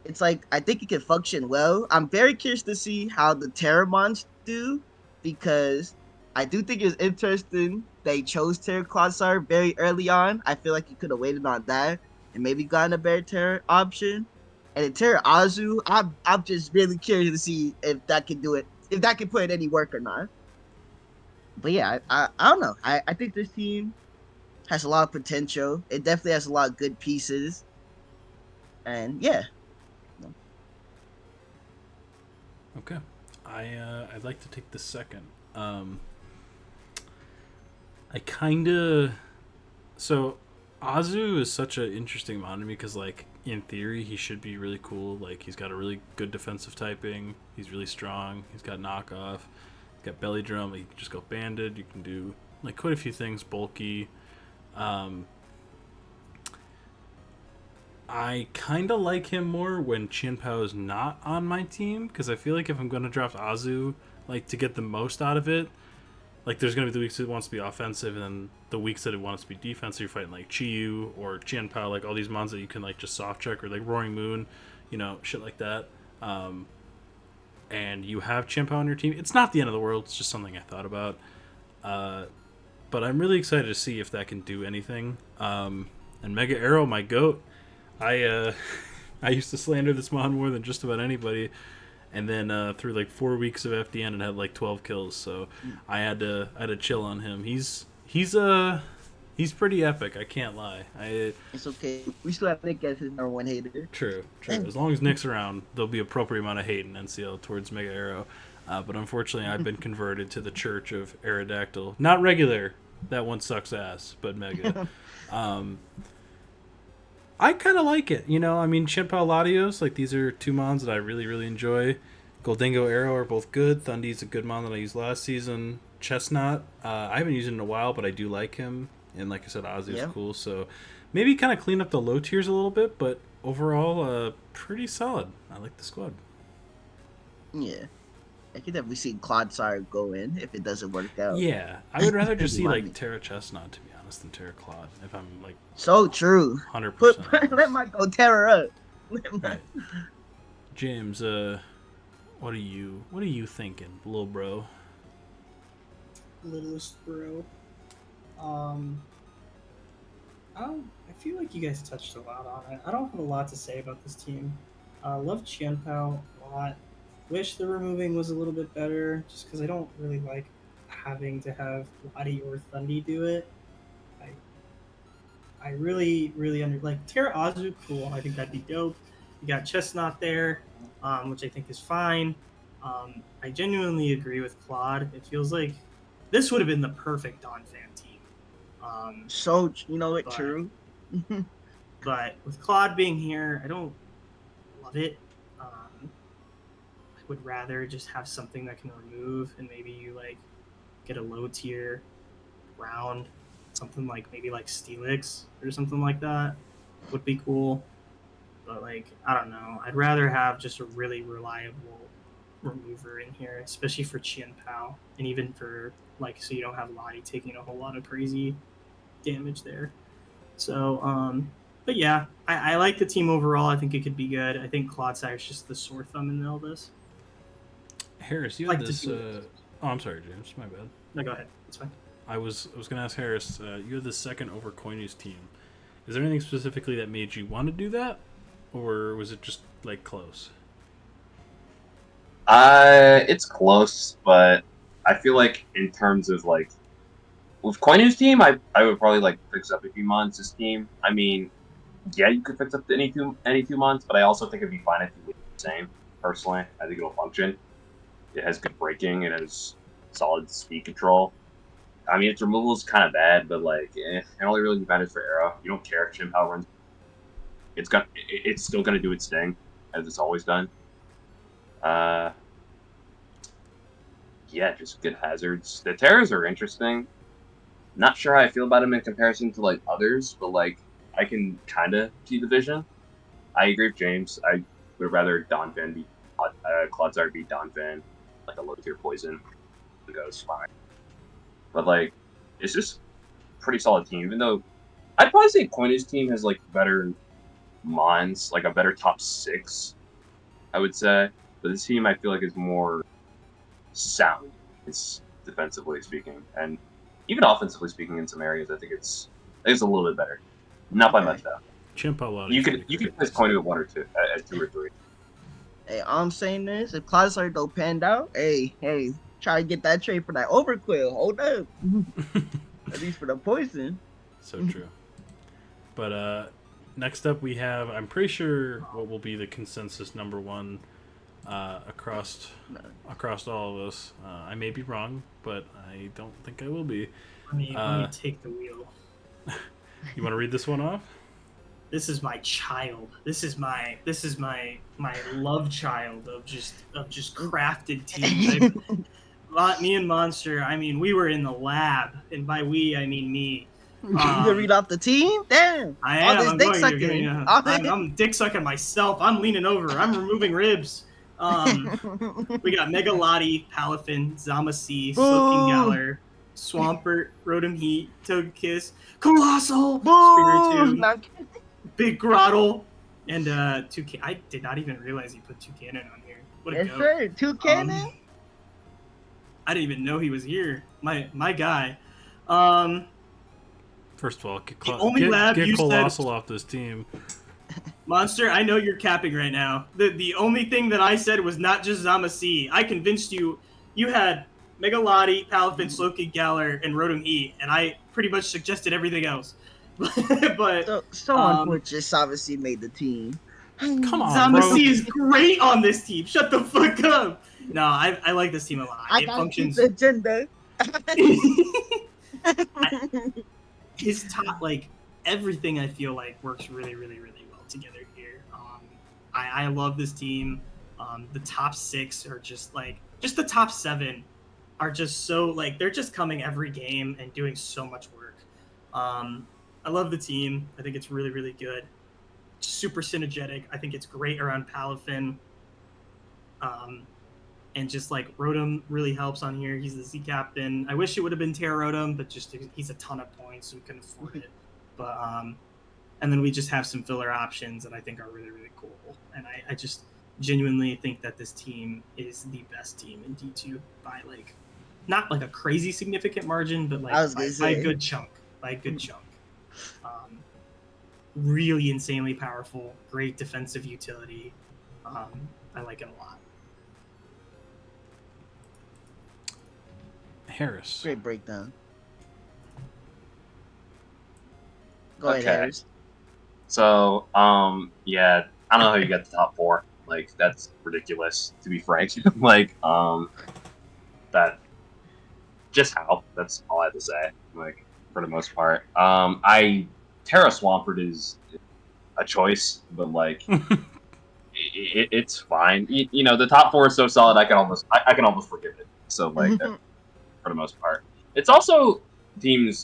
It's like I think it can function well. I'm very curious to see how the Terramons do because I do think it's interesting they chose Terra Clodsire very early on. I feel like you could have waited on that and maybe gotten a better Terra option. And then Terra Azu, I'm just really curious to see if that can do it, if that can put in any work or not. But yeah, I don't know. I think this team has a lot of potential. It definitely has a lot of good pieces. And yeah, Okay. I'd like to take the second. I kind of... So, Azu is such an interesting mod to me because, like, in theory, he should be really cool. Like, he's got a really good defensive typing. He's really strong. He's got knockoff. He's got belly drum. You can just go banded. You can do, like, quite a few things. Bulky. I kind of like him more when Chien-Pao is not on my team because I feel like if I'm going to draft Azu, like, to get the most out of it, like, there's going to be the weeks it wants to be offensive, and then the weeks that it wants to be defensive, you're fighting, like, Chi-Yu or Chien-Pao, like, all these mons that you can, like, just soft check, or, like, Roaring Moon, shit like that. And you have Chien-Pao on your team. It's not the end of the world. It's just something I thought about. But I'm really excited to see if that can do anything. And Mega Arrow, my GOAT, I used to slander this mod more than just about anybody. And then through like 4 weeks of FDN, it had like 12 kills. So I had to chill on him. He's pretty epic. I can't lie. it's okay. We still have Nick as his number one hater. True. As long as Nick's around, there'll be appropriate amount of hate in NCL towards Mega Arrow. But unfortunately, I've been converted to the Church of Aerodactyl. Not regular. That one sucks ass, but Mega. I kind of like it, I mean, Chien-Pao Latios, like, these are two mons that I really, really enjoy. Goldingo Arrow are both good. Thundy's a good mon that I used last season. Chestnut, I haven't used it in a while, but I do like him. And like I said, Ozzy is cool, so maybe kind of clean up the low tiers a little bit, but overall, pretty solid. I like the squad. Yeah. I could definitely see Clodsire go in if it doesn't work out. Yeah, I would rather just see, like, Terra Chestnut, to be honest, than Terra Claude, if I'm, like... So true. 100%. Let my go Terra up. Right. James, What are you thinking, little bro? Littlest bro. I feel like you guys touched a lot on it. I don't have a lot to say about this team. Love Qianpao a lot. Wish the removing was a little bit better, just because I don't really like having to have Lottie or Thundy do it. I I really like Terra Azu. Cool. I think that'd be dope. You got Chestnut there, which I think is fine. I genuinely agree with Claude. It feels like this would have been the perfect Don fan team. So you know what? But- True. But with Claude being here, I don't love it. I would rather just have something that can remove, and maybe you like get a low tier round, something like maybe like Steelix or something like that would be cool. But like I don't know, I'd rather have just a really reliable remover in here, especially for Qian Pao, and even for like so you don't have Lottie taking a whole lot of crazy damage there. So, but yeah, I like the team overall. I think it could be good. I think Clodsire is just the sore thumb in all this. Harris, you Like had to this. do it. Oh, I'm sorry, James. My bad. No, go ahead. It's fine. I was gonna ask Harris. You had the second over Coiney's team. Is there anything specifically that made you want to do that, or was it just like close? It's close, but I feel like in terms of like with Koinu's team, I would probably like fix up a few months' team. I mean, yeah, you could fix up any two months, but I also think it'd be fine if you leave it the same. Personally, I think it'll function. It has good braking. It has solid speed control. I mean, its removal is kind of bad, but like, it only really matters for Arrow. You don't care if Chimpow runs. It's still gonna do its thing, as it's always done. Yeah, just good hazards. The Terrors are interesting. Not sure how I feel about them in comparison to like others, but like I can kind of see the vision. I agree with James. I would rather Donphan be Clodsire be Donphan, like a low tier poison. It goes fine. But like, it's just pretty solid team. Even though I'd probably say Koinu's team has like better mons, like a better top 6. I would say, but this team I feel like is more sound. It's defensively speaking, and even offensively speaking in some areas. I think it's a little bit better. Not by Okay. much though. Chimpa You could place Koinu at 1 or 2, at 2 or 3. Hey, I'm saying this. If Clodsire don't pan out, hey, try to get that trade for that overquill. Hold up. At least for the poison. So true. But next up we have, I'm pretty sure what will be the consensus number one across all of us. I may be wrong, but I don't think I will be. Let me take the wheel. You want to read this one off? This is my child. This is my love child of just crafted teams. Me and Monster. I mean, we were in the lab, and by we I mean me. You gonna read off the team? Damn. I All am. this I'm dick going sucking. I'm dick sucking myself. I'm leaning over. I'm removing ribs. We got Mega Lottie, Palafin, Zamacy, Slipking Galler, Swampert, Rotom Heat, Togekiss, Colossal, Spiritomb, Not- Big Grottle, and Toucan. I did not even realize you put Toucan on here. What a Yes, goat. sir. 2 cannon. I didn't even know he was here. My guy. First of all, get only lab you said- Colossal off this team. Monster, I know you're capping right now. The only thing that I said was not just Zamacy. I convinced you. You had Mega Lottie, Palafin, Slowking Galler, and Rotom Heat, and I pretty much suggested everything else. But So unfortunate Zamacy made the team. Come on, bro. Zamacy is great on this team. Shut the fuck up. No, I like this team a lot. I It gotta keep functions. the agenda. His top, like everything, I feel like works really well together here. I love this team. The top 6 are just the top 7 are just so like they're just coming every game and doing so much work. I love the team. I think it's really good. Super synergetic. I think it's great around Palafin. And just like Rotom really helps on here. He's the Z captain. I wish it would have been Terra Rotom, but just he's a ton of points, so we couldn't afford it. But and then we just have some filler options that I think are really cool. And I just genuinely think that this team is the best team in D2 by like, not like a crazy significant margin, but like by a good chunk. Really insanely powerful, great defensive utility. I like it a lot. Harris. Great breakdown. Go ahead, Harris. So, yeah, I don't know how you got the top 4. Like, that's ridiculous, to be frank. Like, that, just how, that's all I have to say, like, for the most part. Terra Swampert is a choice, but, like, it's fine. You know, the top 4 is so solid, I can almost forgive it. So, like, for the most part. It's also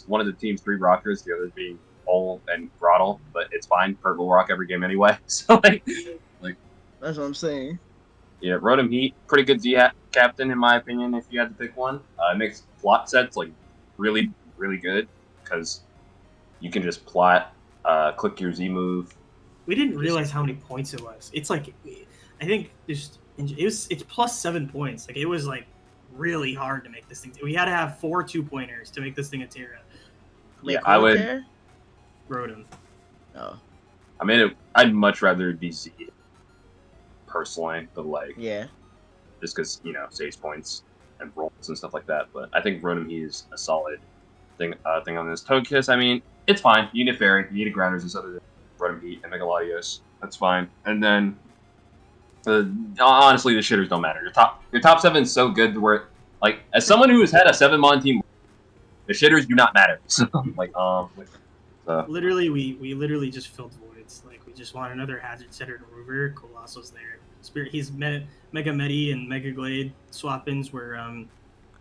one of the team's 3 rockers, the other being Hole and Throttle, but it's fine. Pert will rock every game anyway. So like that's what I'm saying. Yeah, Rotom Heat, pretty good Z captain in my opinion. If you had to pick one, it makes plot sets like really, really good because you can just plot, click your Z move. We didn't realize how many points it was. It's like, I think it's plus 7 points. Like it was like really hard to make this thing. We had to have 4 2-pointers to make this thing a Terra. Yeah, I would. Rotom. Oh. I mean, I'd much rather it be Z, personally, but like, yeah, just because saves points and rolls and stuff like that. But I think Rotom Heat is a solid thing on this. Togekiss, I mean, it's fine. You need a Fairy, you need a Grounders instead of Rotom Heat and Megalodios. That's fine. And then, honestly, the shitters don't matter. Your top 7 is so good where, like, as someone who has had a 7-mon team, the shitters do not matter. So, like, literally, we literally just filled voids. Like, we just want another Hazard Setter to Rover. Colosso's there. Spirit, he's Mega Medi and Mega Glade swap-ins were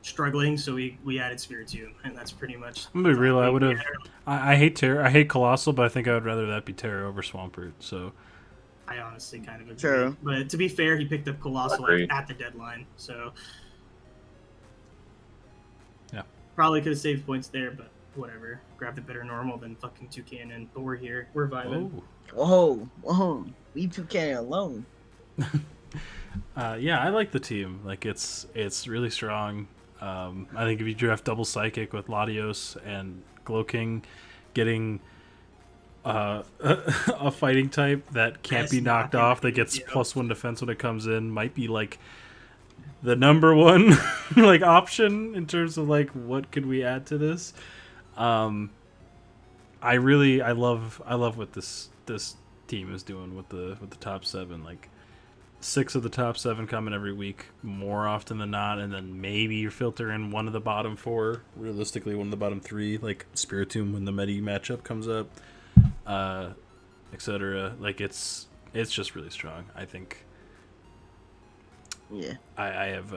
struggling, so we added Spiritomb, and that's pretty much. I'm gonna be real. I would have. I hate Terra. I hate Colossal, but I think I would rather that be Terra over Swampert. So. I honestly kind of agree. True. But to be fair, he picked up Colossal like, at the deadline, so. Yeah. Probably could have saved points there, but whatever. Grab the better normal than fucking Toucan, but we're here. We're vibing. Whoa. Leave Toucan alone. Yeah, I like the team. Like it's really strong. I think if you draft double Psychic with Latios and Glowking, getting a fighting type that can't be knocked off, that gets +1 defense when it comes in, might be like the number one like option in terms of like what could we add to this. I love what this team is doing with the top 7. Like 6 of the top 7 coming every week more often than not, and then maybe you filter in one of the bottom 4, realistically one of the bottom 3, like Spiritomb when the Medi matchup comes up, etc. Like it's just really strong. I think. Yeah, I have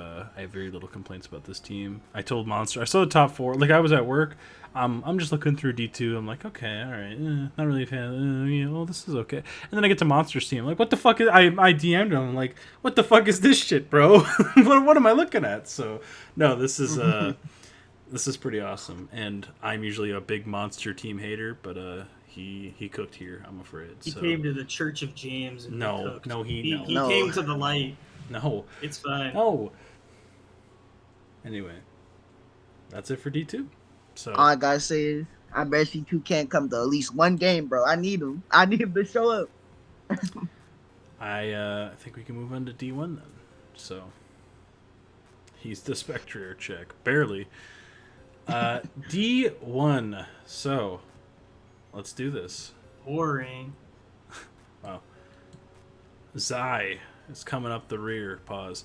very little complaints about this team. I told Monster, I saw the top 4. Like I was at work, I'm just looking through D2. I'm like, okay, all right, not really a fan. Well, this is okay. And then I get to Monster's team. I'm like, what the fuck is? I DM'd him. I'm like, what the fuck is this shit, bro? what am I looking at? So no, this is pretty awesome. And I'm usually a big Monster team hater, but he cooked here. I'm afraid. He came to the Church of James. And he came to the light. No. It's fine. No. Anyway, that's it for D2. So all I gotta say is I bet C2 can't come to at least one game, bro. I need him. I need him to show up. I think we can move on to D1 then. So he's the Spectre check. Barely. D1. So let's do this. Boring. Wow. Zai is coming up the rear. Pause.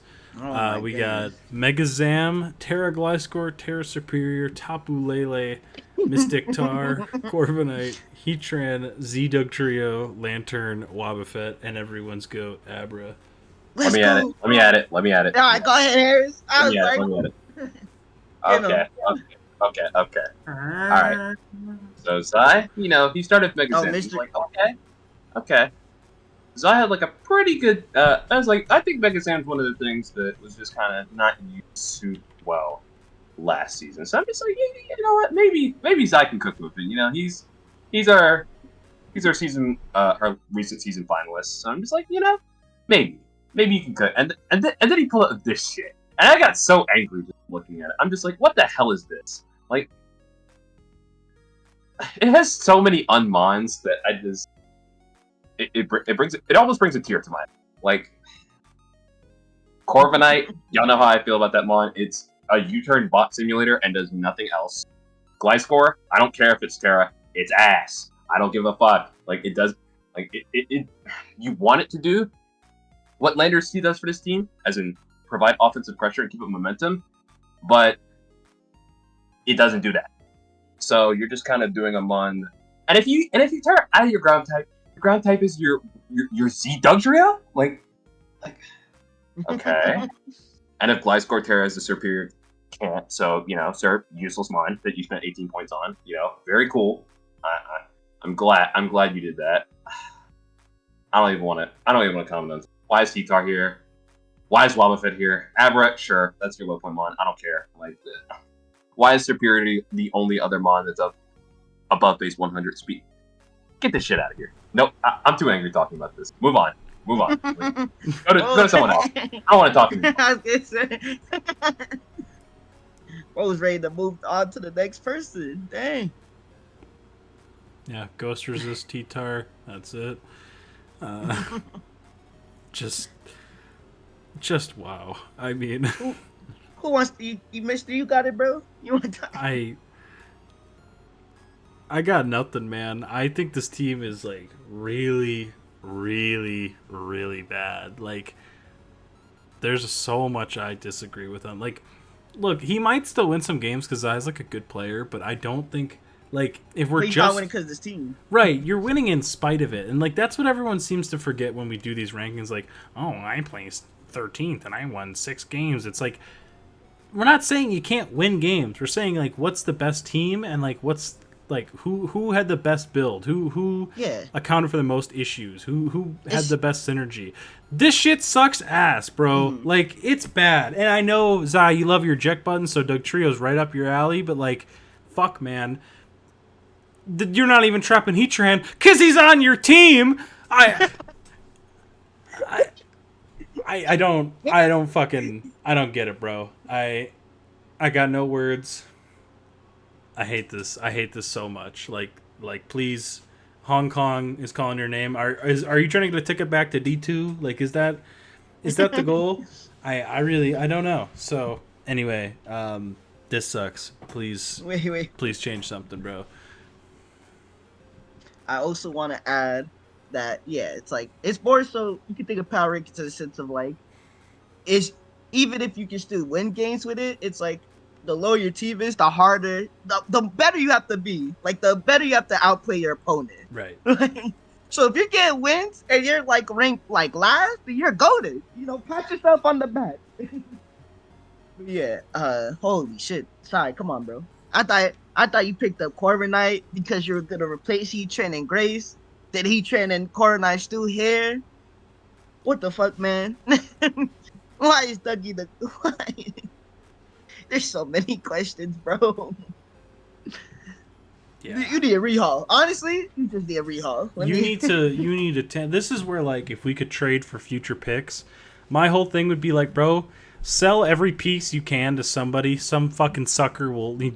We got Megazam, Terra Gliscor, Terra Superior, Tapu Lele, Mystic Tar, Corviknight, Heatran, Z-Dug Trio, Lantern, Wobbuffet, and everyone's goat, Abra. Let me at it. All right, go ahead, Harris. Let me at it. Okay. All right. So Zai, he started with Megazam. He's like, okay. Zai had like a pretty good. I think Megazam's one of the things that was just kind of not used too well last season. So I'm just like, you know what? Maybe Zai can cook with it. He's our season, our recent season finalist. So I'm just like, maybe. maybe you can cut. And then he pulled up this shit. And I got so angry just looking at it. I'm just like, what the hell is this? Like, it has so many unmons that I just... It almost brings a tear to my eye. Like, Corviknight, y'all know how I feel about that mon. It's a U-turn bot simulator and does nothing else. Gliscor, I don't care if it's Terra. It's ass. I don't give a fuck. Like, it does... Like, you want it to do what Landers C does for this team, as in provide offensive pressure and keep up momentum, but it doesn't do that. So you're just kind of doing a mon. And if you turn out of your ground type is your Z Dugtrio? Like okay. And if Gliscor Terra is the superior can't, so sir, useless mon that you spent 18 points on, very cool. I'm glad you did that. I don't even want to comment on. Why is T-Tar here? Why is Wobbuffet here? Abra, sure, that's your low point mon. I don't care. Like, why is Superiority the only other mon that's up above base 100 speed? Get this shit out of here. Nope, I'm too angry talking about this. Move on. Go to someone else. I don't want to talk anymore. I was gonna say. I was ready to move on to the next person. Dang. Yeah, Ghost Resist T-Tar. That's it. Just wow. I mean, who wants to? You Mister, you got it, bro. You want to talk? I got nothing, man. I think this team is like really, really, really bad. Like, there's so much I disagree with him. Like, look, he might still win some games because Zai's like a good player, but I don't think. Like, if we're just not winning because of this team, right? You're winning in spite of it, and like that's what everyone seems to forget when we do these rankings. Like, oh, I placed 13th and I won 6 games. It's like we're not saying you can't win games. We're saying like what's the best team and like what's like who had the best build, who accounted for the most issues, who had the best synergy. This shit sucks ass, bro. Mm-hmm. Like, it's bad, and I know Zai, you love your eject button, so Dugtrio's right up your alley. But like, fuck, man. You're not even trapping Heatran because he's on your team. I don't get it, bro. I got no words. I hate this. I hate this so much. Like please, Hong Kong is calling your name. Are you trying to get a ticket back to D2? Like, is that the goal? I don't know. So anyway, this sucks. Please, please change something, bro. I also want to add that, it's like, it's more so you can think of power rankings in the sense of like, it's even if you can still win games with it, it's like the lower your team is, the harder, the better you have to be. Like, the better you have to outplay your opponent. Right. So if you're getting wins and you're like ranked like last, then you're goated. Pat yourself on the back. Holy shit. Sorry, come on, bro. I thought you picked up Corviknight because you were gonna replace Heatran and Grace. Did Heatran and Corviknight still here? What the fuck, man? Why is Dougie the? Why? There's so many questions, bro. Yeah. You need a rehaul. Honestly, you just need a rehaul. You need to. This is where, like, if we could trade for future picks, my whole thing would be like, bro, sell every piece you can to somebody. Some fucking sucker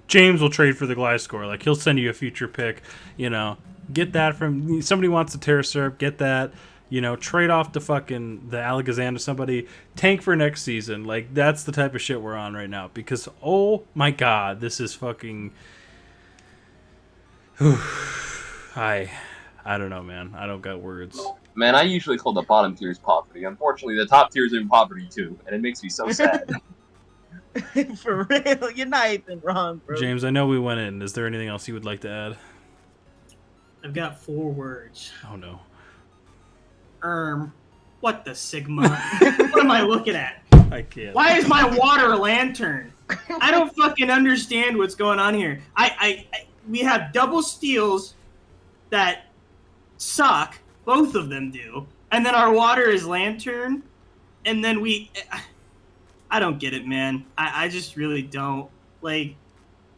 James will trade for the Gliscor. Like, he'll send you a future pick. Get that from somebody wants the Terra Syrup. Get that. Trade off the Alakazam to somebody. Tank for next season. Like, that's the type of shit we're on right now. Because, oh my god, this is fucking... I don't know, man. I don't got words. Man, I usually call the bottom tiers poverty. Unfortunately, the top tiers are in poverty too, and it makes me so sad. For real, you're not even wrong, bro. James, I know we went in. Is there anything else you would like to add? I've got 4 words. Oh no. What the Sigma? What am I looking at? I can't. Why is my water a lantern? I don't fucking understand what's going on here. We have double steals that suck. Both of them do. And then our water is lantern. And then I don't get it, man. I just really don't. Like,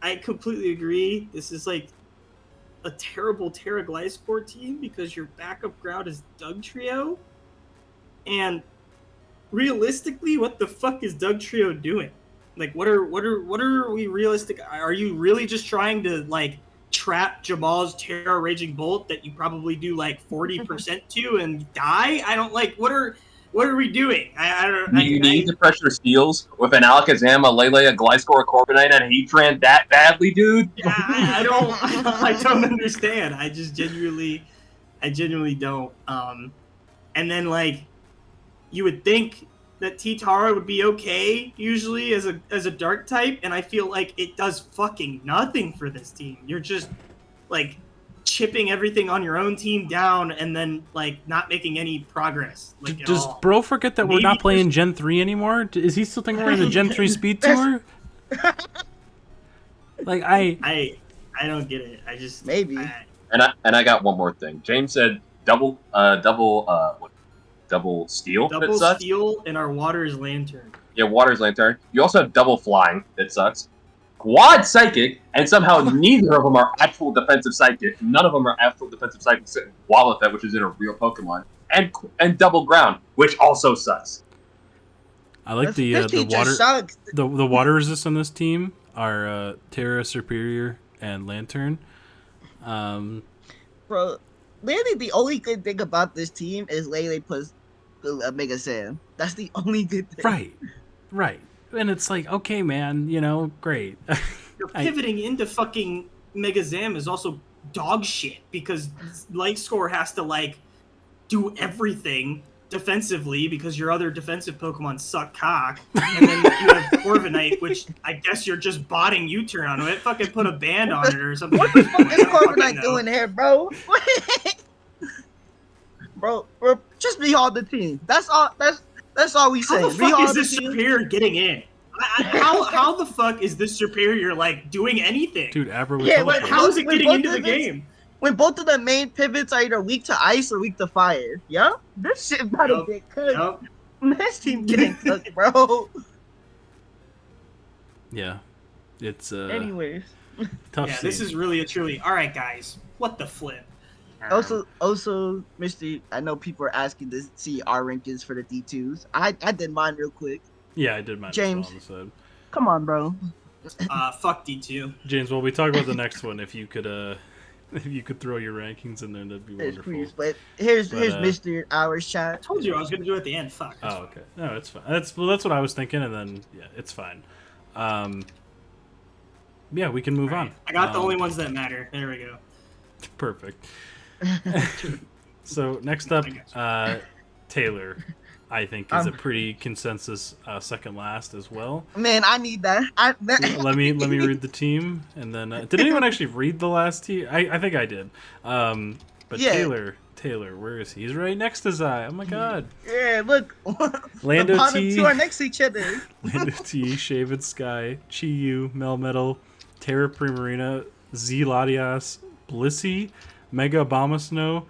I completely agree. This is like a terrible Terra Gliscor team because your backup ground is Dugtrio. And realistically, what the fuck is Doug Trio doing? Like, what are we realistic? Are you really just trying to like trap Jamal's Terra Raging Bolt that you probably do like 40% to and die? I don't like. What are we doing? I don't. You need to pressure steals with an Alakazam, a Lele, a Gliscor, a Corviknight, and a Heatran that badly, dude? Yeah, I don't understand. I genuinely don't. And then like, you would think that T-Tara would be okay usually as a dark type, and I feel like it does fucking nothing for this team. You're just like chipping everything on your own team down and then like not making any progress. Like, Does Bro forget that we're not playing Gen 3 anymore? Is he still thinking we're in the Gen 3 Speed Tour? Like I don't get it. I just Maybe. And I got one more thing. James said double steal. double that sucks. steal in our Water's Lantern. Yeah, Water's Lantern. You also have double flying. That sucks. Quad Psychic, and somehow neither of them are actual defensive Psychic. None of them are actual defensive Psychic. Wallopet, which is in a real Pokemon, and double ground, which also sucks. I like the water resist on this team are Terra, Superior, and Lantern. Bro, literally the only good thing about this team is Lele plus Mega Sam. That's the only good thing. Right. And it's like, okay, man, great. You're pivoting into fucking Mega Zam is also dog shit because Light Score has to like do everything defensively because your other defensive Pokemon suck cock. And then you have Corviknight, which I guess you're just botting U-turn onto it. Fucking put a band on it or something. What the fuck is Corviknight doing here, bro? bro, just be on the team. That's all we say. How the fuck is this Superior getting in? How the fuck is this Superior like doing anything? Dude, Abra was but how is it getting into the game? When both of the main pivots are either weak to ice or weak to fire. Yup. This shit about to get cooked. This team getting cooked, bro. Yeah. It's anyways. Tough Yeah, scene. this is really a truly alright guys. What the flip? Also, Mr. I know people are asking to see our rankings for the D2s. I did mine real quick. Yeah, I did mine James, as well on the side. Come on, bro. Fuck D2. James, while we talk about the next one, if you could throw your rankings in there, that'd be wonderful. Please, but here's Mr. Hours chat. I told you I was gonna do it at the end. Fuck. Oh, okay. No, it's fine. That's what I was thinking, and then yeah, it's fine. Yeah, we can move on. I got the only ones that matter. There we go. Perfect. So next up, Taylor, I think is a pretty consensus second last as well. Man, I need that. Let me read the team, and then did anyone actually read the last team? I think I did. But yeah. Taylor, where is he? He's right next to Zai. Oh my god. Yeah, look. Lando the T. two are next to each other. Lando T. Shaven Sky, Chi-Yu, Melmetal, Terra Primarina, Z Latias, Blissey, Mega Abomasnow,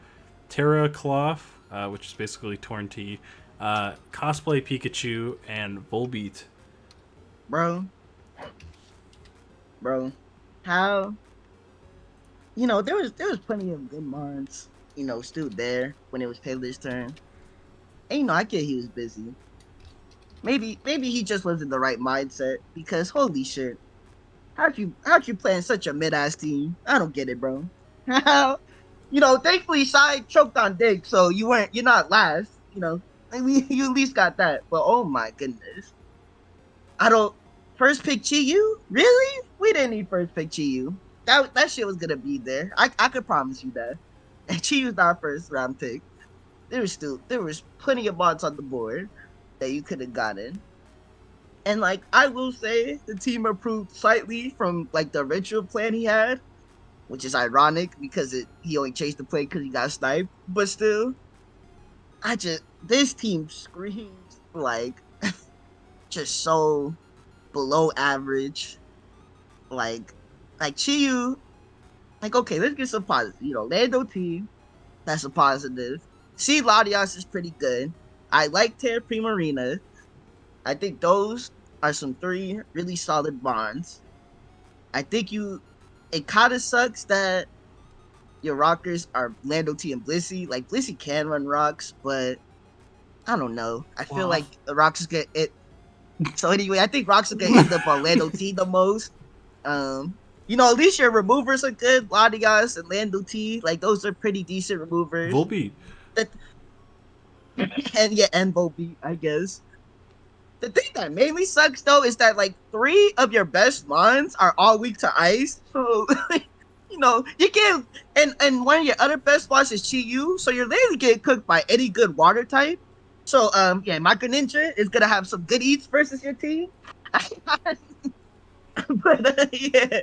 Terra Cloth, which is basically Torn T, Cosplay Pikachu, and Volbeat. Bro, how? There was plenty of good Mons, still there when it was Taylor's turn. And I get he was busy. Maybe he just wasn't the right mindset because holy shit, how'd you play in such a mid-ass team? I don't get it, bro. How? Thankfully Sai choked on Dig, so you're not last. You at least got that. But oh my goodness, first pick Chi-Yu? Really? We didn't need first pick Chi-Yu. That shit was gonna be there. I could promise you that. And Chi-Yu's not first round pick. There was plenty of mods on the board that you could have gotten. And I will say the team improved slightly from the original plan he had, which is ironic because he only changed the play because he got sniped. But still, this team screams just so below average. Chi-Yu, okay, let's get some positive. Lando team, that's a positive. C Latias is pretty good. I like Terra Primarina. I think those are some 3 really solid bonds. I think it kind of sucks that your rockers are Lando T and Blissey. Blissey can run rocks, but I don't know. I feel Wow. like Rocks is gonna it. So anyway, I think Rocks is gonna end up on Lando T the most. At least your removers are good. Latias and Lando T, like those are pretty decent removers. Volbeat. That, and yeah, and Volbeat, I guess. The thing that mainly sucks though is that like 3 of your best mons are all weak to ice. So you can't and one of your other best spots is Chi Yu, so you're literally getting cooked by any good water type. So yeah, Micro Ninja is gonna have some good eats versus your team. But yeah,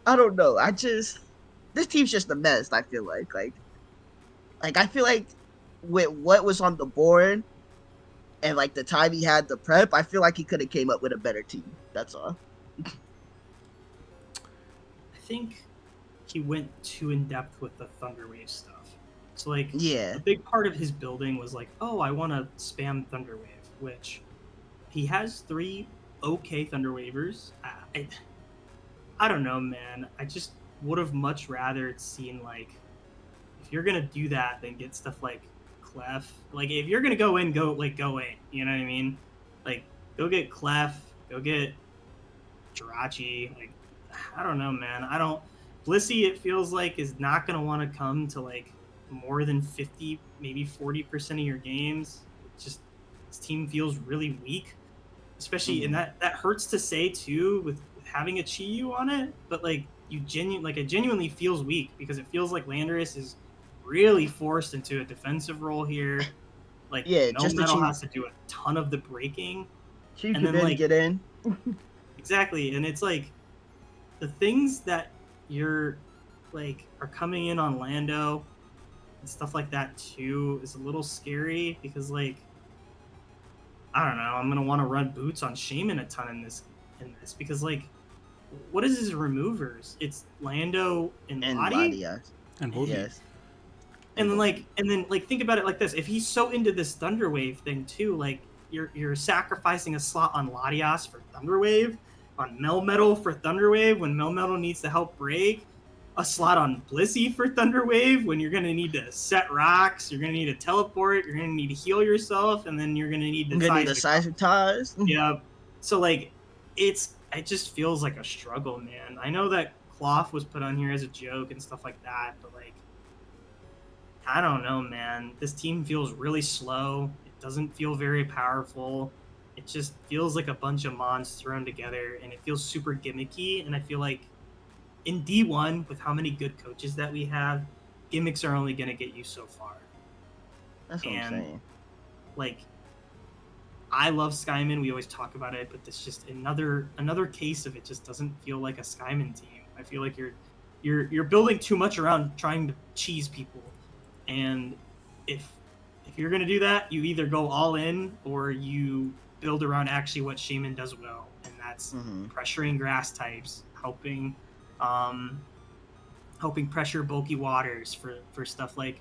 I don't know. This team's just a mess. I feel like I feel like with what was on the board and like the time he had to prep, I feel like he could have came up with a better team. That's all. I think he went too in depth with the Thunderwave stuff. So like Yeah. a big part of his building was like, oh, I want to spam Thunderwave, which he has 3 okay Thunderwavers. I don't know, man. I just would have much rather seen like if you're gonna do that, then get stuff like Clef. Like if you're gonna go in. Go in. You know what I mean? Like go get Clef. Go get Jirachi. Like I don't know, man. I don't. Blissey, it feels like, is not gonna want to come to like more than 50, maybe 40% of your games. It just his team feels really weak, especially and that hurts to say too with having a Chi-Yu on it. But like it genuinely feels weak because it feels like Landorus is really forced into a defensive role here. Like Yeah, no just the metal Chi has to do a ton of the breaking, Chi and could then barely like get in. exactly, and it's like the things that you're like are coming in on Lando and stuff like that too is a little scary because like I don't know, I'm gonna want to run boots on Shaman a ton in this because like what is his removers? It's Lando and And Lottie? Latias. And Volbeat. Yes. And then think about it like this: if he's so into this Thunderwave thing too, like you're sacrificing a slot on Latias for Thunderwave, on Melmetal for Thunderwave when Melmetal needs to help break, a slot on Blissey for Thunderwave when you're gonna need to set rocks, you're gonna need to teleport, you're gonna need to heal yourself, and then you're gonna need I'm the gonna need a seismic. size ties. Yeah. So like it just feels like a struggle, man. I know that Cloth was put on here as a joke and stuff like that, but like I don't know, man. This team feels really slow. It doesn't feel very powerful. It just feels like a bunch of mons thrown together, and it feels super gimmicky. And I feel like in D1, with how many good coaches that we have, gimmicks are only going to get you so far. That's what I'm saying. Like, I love Skyman. We always talk about it, but it's just another case of it just doesn't feel like a Skyman team. I feel like you're building too much around trying to cheese people. And if you're going to do that, you either go all in or you build around actually what Shaman does well, and that's pressuring grass types, helping pressure bulky waters for stuff like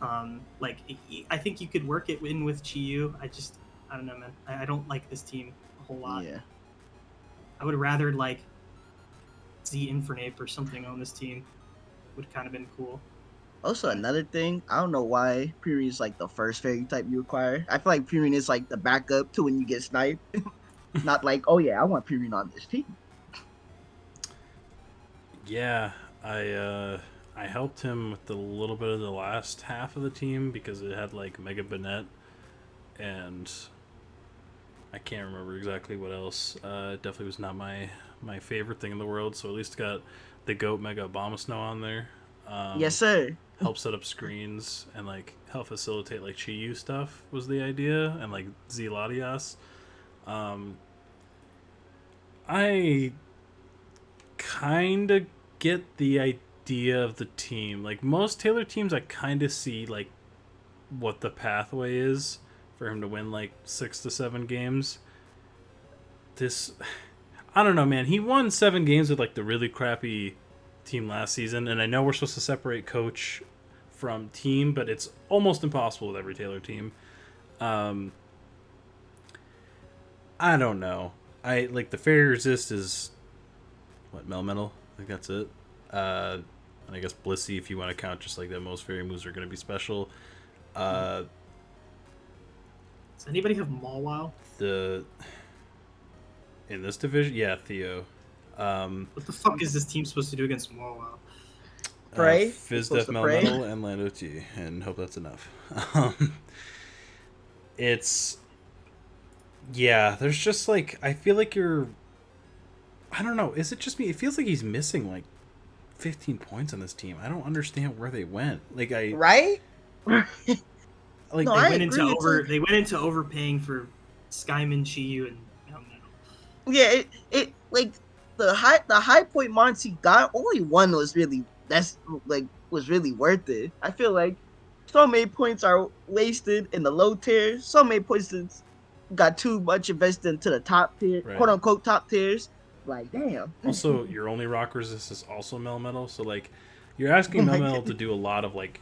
I think you could work it in with Chi-Yu. I don't know, man. I don't like this team a whole lot. Yeah. I would rather like Z Infernape or something on this team. Would kind of been cool. Also, another thing, I don't know why Pyrian is like the first fairy type you acquire. I feel like Pyrian is like the backup to when you get sniped. Not like, oh yeah, I want Pyrian on this team. Yeah, I helped him with a little bit of the last half of the team because it had like Mega Banette and I can't remember exactly what else. It definitely was not my favorite thing in the world, so at least got the GOAT Mega Abomasnow on there. Yes, sir. Help set up screens and like help facilitate like Chi-Yu stuff was the idea, and like Z Latias. I kind of get the idea of the team. Like most Taylor teams, I kind of see like what the pathway is for him to win like 6 to 7 games. I don't know, man. He won 7 games with like the really crappy team last season, and I know we're supposed to separate coach from team, but it's almost impossible with every Taylor team. I don't know. I like the Fairy Resist is what, Melmetal? I think that's it. And I guess Blissey, if you want to count just like that, most fairy moves are going to be special. Does anybody have Mawile? In this division, yeah, Theo. What the fuck is this team supposed to do against Mawile? Pray. Fizz Supposed Def to pray. Melmetal and Lando T, and hope that's enough. It's yeah. There's just like I feel like you're. I don't know. Is it just me? It feels like he's missing like 15 points on this team. I don't understand where they went. Like Right? like No, They I went agree, into it's over. like- They went into overpaying for Skyman, Chiyu, and Melmetal. Yeah, it like the high point mons he got, only one was really was really worth it. I feel like so many points are wasted in the low tiers. So many points got too much invested into the top tier, Right. quote unquote top tiers. Like, damn. also your only rock resist is also Melmetal, so like you're asking Oh my Melmetal God. to do a lot of like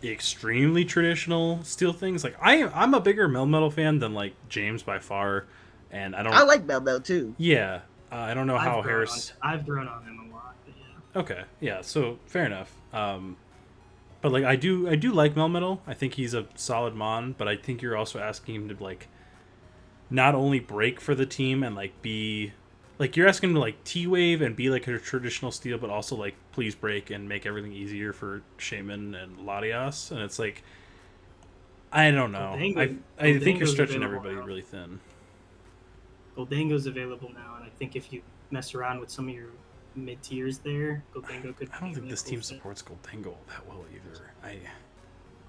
extremely traditional steel things. Like I'm a bigger Melmetal fan than like James by far, and I don't. I like Bell too. Yeah, I don't know how I've grown Harris. I've grown on him a lot, but yeah. Okay, yeah, so fair enough. But like I do like Melmetal. I think he's a solid mon, but I think you're also asking him to like not only break for the team and like be like you're asking him to like T-wave and be like a traditional steel, but also like please break and make everything easier for Shaman and Latias, and it's like I don't know. I think you're Goldango's stretching available everybody now. really thin. Goldango's available now, and I think if you mess around with some of your mid tiers there, Goldango could. I don't be think a this cool team fit. supports Goldango that well either. I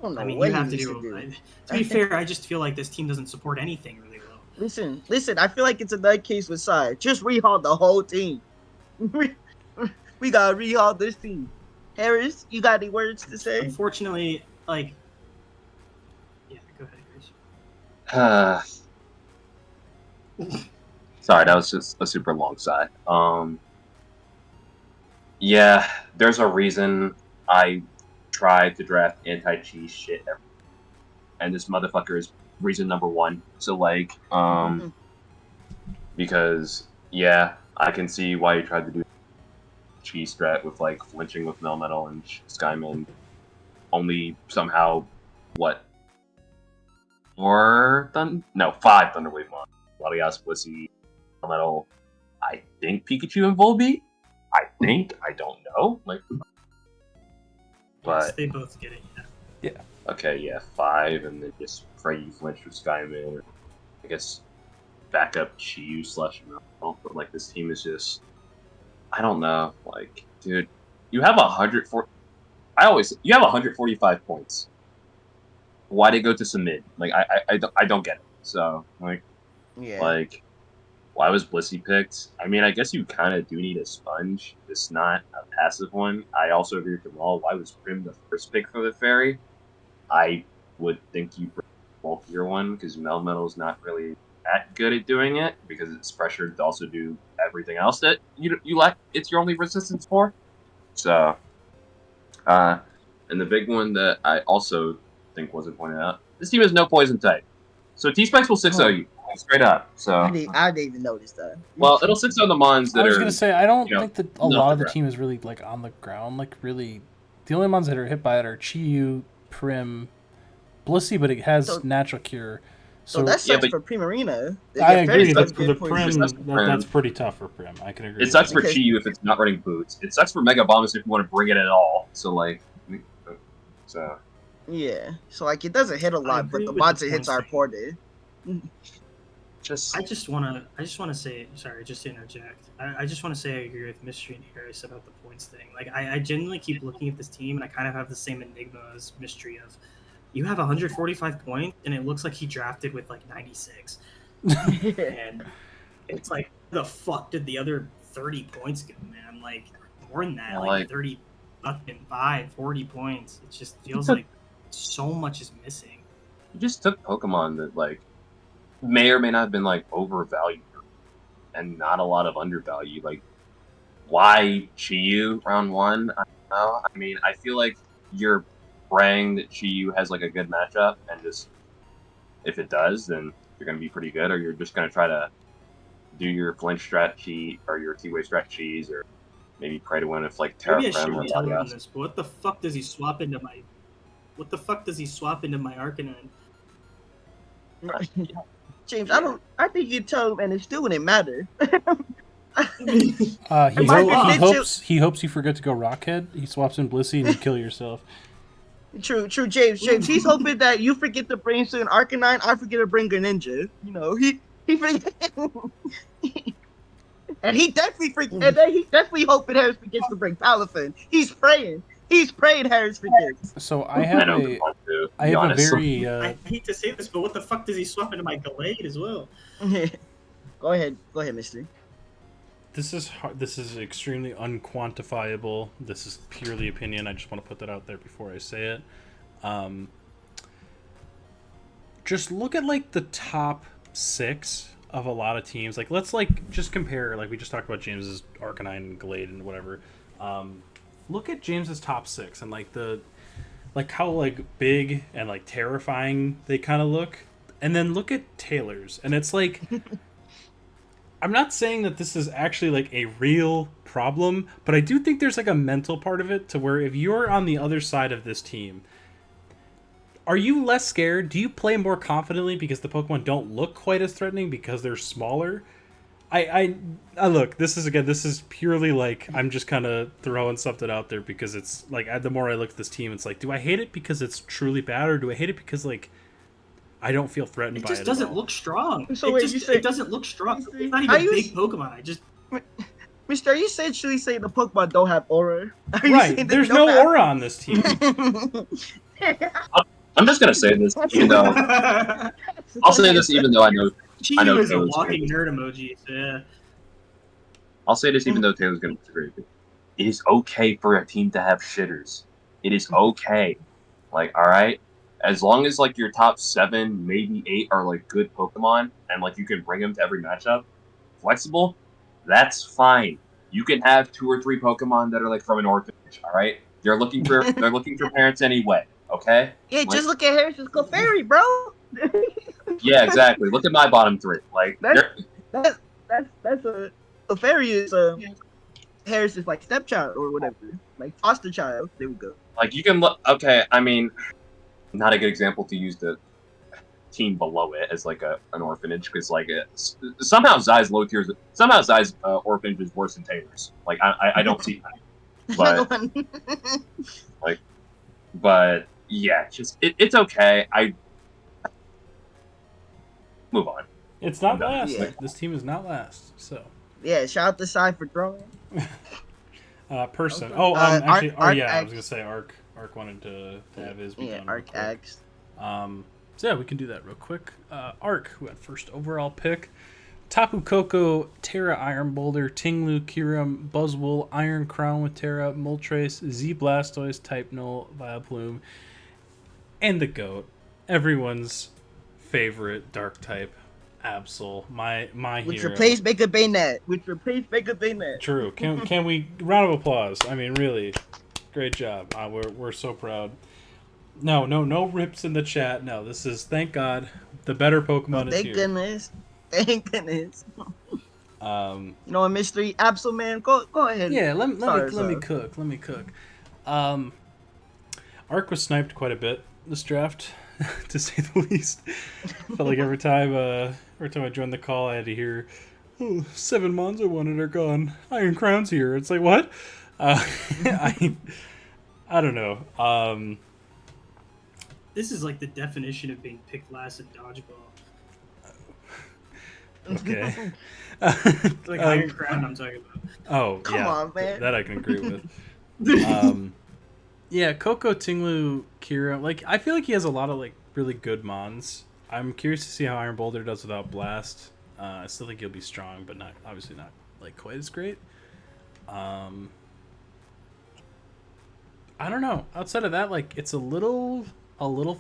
don't know I mean, what you he have to needs do. To be fair, I just feel like this team doesn't support anything really well. Listen. I feel like it's another case with Sai. Just rehaul the whole team. We gotta rehaul this team. Harris, you got any words to say? Unfortunately, like, yeah, go ahead, Chris. Sorry, that was just a super long sigh. Yeah, there's a reason I tried to draft anti-cheese shit, and this motherfucker is reason number one. So like, because yeah, I can see why you tried to do cheese strat with like flinching with Melmetal and Skyman. Only somehow, what? 5 Thunderwave Mon. Latias, Blissey, Melmetal, I think Pikachu and Volbeat. I don't know. Like, Yes, but they both get it. Yeah. okay, yeah, 5, and then just pray you flinch with Skyman, or I guess backup Chiyu / Melmetal. But like, this team is just, I don't know. Like, dude, you have 145 points. Why did it go to submit? Like, I don't get it. So like, Yeah. like, why was Blissey picked? I mean, I guess you kind of do need a sponge, just not a passive one. I also agree with Jamal. Why was Prim the first pick for the fairy? I would think you bring a bulkier one because Melmetal's not really that good at doing it because it's pressured to also do everything else that you lack. It's your only resistance for. So, and the big one that I also think wasn't pointed out: this team has no poison type, so T-Spikes will 6-0 you straight up. So I didn't even notice that. well, it'll 6-0 the Mons that I was are. gonna say I don't you know, think that a lot of the team is really like on the ground. Like really, the only ones that are hit by it are Chiyu, Prim, Blissey, but it has So- natural cure. So So that Yeah, sucks but- for Primarina. I agree. Fairy's That's got for good the points. Prim. It sucks for Prim. That's pretty tough for Prim. I can agree. It with sucks that. for Because- Chiyu if it's not running boots. It sucks for Mega Bombus if you want to bring it at all. So like, so Yeah. So like it doesn't hit a lot, but agree the with mods the it hits points are thing. ported. just I just want to say, sorry, just to interject. I just want to say I agree with Mystery and Harris about the points thing. Like, I genuinely keep looking at this team, and I kind of have the same enigma as Mystery of, you have 145 points, and it looks like he drafted with like 96, and it's like, the fuck did the other 30 points go, man? Like more than that, Yeah, like like- 30 fucking 40 points. It just feels took- like so much is missing. you just took Pokemon that like may or may not have been like overvalued and not a lot of undervalue. Like, why Chiyu round 1? I don't know. I mean, I feel like you're praying that Chiyu has like a good matchup, and just if it does, then you're gonna be pretty good, or you're just gonna try to do your flinch strat cheat or your T-Wave strat cheese, or maybe pray to win if like Terra Maybe I Prem or shouldn't tell him Latias. this, but what the fuck does he swap into my Arcanine? James, I think you tell him, and it still wouldn't matter. He My he hopes you forget to go Rockhead. He swaps in Blissey and you kill yourself. True, James. He's hoping that you forget to bring an Arcanine, I forget to bring a Ninja. You know, he forget. And he definitely hoping Harris forgets to bring Palafin. He's praying Harris forgets. So I have a very I hate to say this, but what the fuck does he swap into my Gallade as well? Go ahead, Mister. This is extremely unquantifiable. This is purely opinion. I just want to put that out there before I say it. Just look at like the top 6 of a lot of teams. Like let's like just compare. Like we just talked about James's Arcanine and Glade and whatever. Look at James's top 6 and like how like big and like terrifying they kind of look, and then look at Taylor's, and it's like. I'm not saying that this is actually like a real problem, but I do think there's like a mental part of it to where if you're on the other side of this team, are you less scared? Do you play more confidently because the Pokemon don't look quite as threatening because they're smaller? I look, this is purely like I'm just kind of throwing something out there because it's like the more I look at this team, it's like, do I hate it because it's truly bad, or do I hate it because like I don't feel threatened by it. It just doesn't look strong. So it doesn't look strong. It's not even a big Pokemon. Mister, are you essentially saying the Pokemon don't have aura? Right. There's no aura on this team. I'm just gonna say this, even though I'll say this, even though I know is a Taylor's walking nerd emoji. So yeah. I'll say this, even though Taylor's gonna disagree with me. It is okay for a team to have shitters. It is okay. Like, all right. As long as like your top 7, maybe 8 are like good Pokemon, and like you can bring them to every matchup, flexible, that's fine. You can have 2 or 3 Pokemon that are like from an orphanage. All right, they're looking for parents anyway. Okay. Yeah, like, just look at Harris's Clefairy, bro. Yeah, exactly. Look at my bottom 3. Like that's a Clefairy is Harris's like stepchild or whatever, like foster child. There we go. Like you can look. Okay, I mean. Not a good example to use the team below it as like an orphanage, because like somehow Zai's orphanage is worse than Taylor's. Like I don't see that. But yeah, just it's okay. I move on. It's not last. Yeah. This team is not last. So yeah, shout out to Sai for throwing. Person. Okay. Actually, Arc I X. was gonna say Arc wanted to have his. Yeah, Arc X. So yeah, we can do that real quick. Arc, who had first overall pick. Tapu Koko, Terra Iron Boulder, Tinglu, Kyurem, Buzzwole, Iron Crown with Terra, Moltres, Z Blastoise, Type Null, Vileplume, and the GOAT. Everyone's favorite Dark type, Absol. My Which hero. Replaced Baker Baynet. True. Can we round of applause? I mean, really, great job. We're so proud. No rips in the chat. No, this is, thank God, the better Pokemon is here. Thank goodness. You know what, Mystery Absol man, go ahead. Yeah, let me cook. Arc was sniped quite a bit this draft, to say the least. Felt like every time I joined the call, I had to hear, 7 Mons I wanted are gone. Iron Crown's here. It's like, what? I don't know. This is like the definition of being picked last in dodgeball. Okay. Like Iron Crown, I'm talking about. Oh, come on, man. That I can agree with. Yeah, Koko, Tinglu, Kira. Like, I feel like he has a lot of like really good Mons. I'm curious to see how Iron Boulder does without Blast. I still think he'll be strong, but obviously not like quite as great. I don't know. Outside of that, like it's a little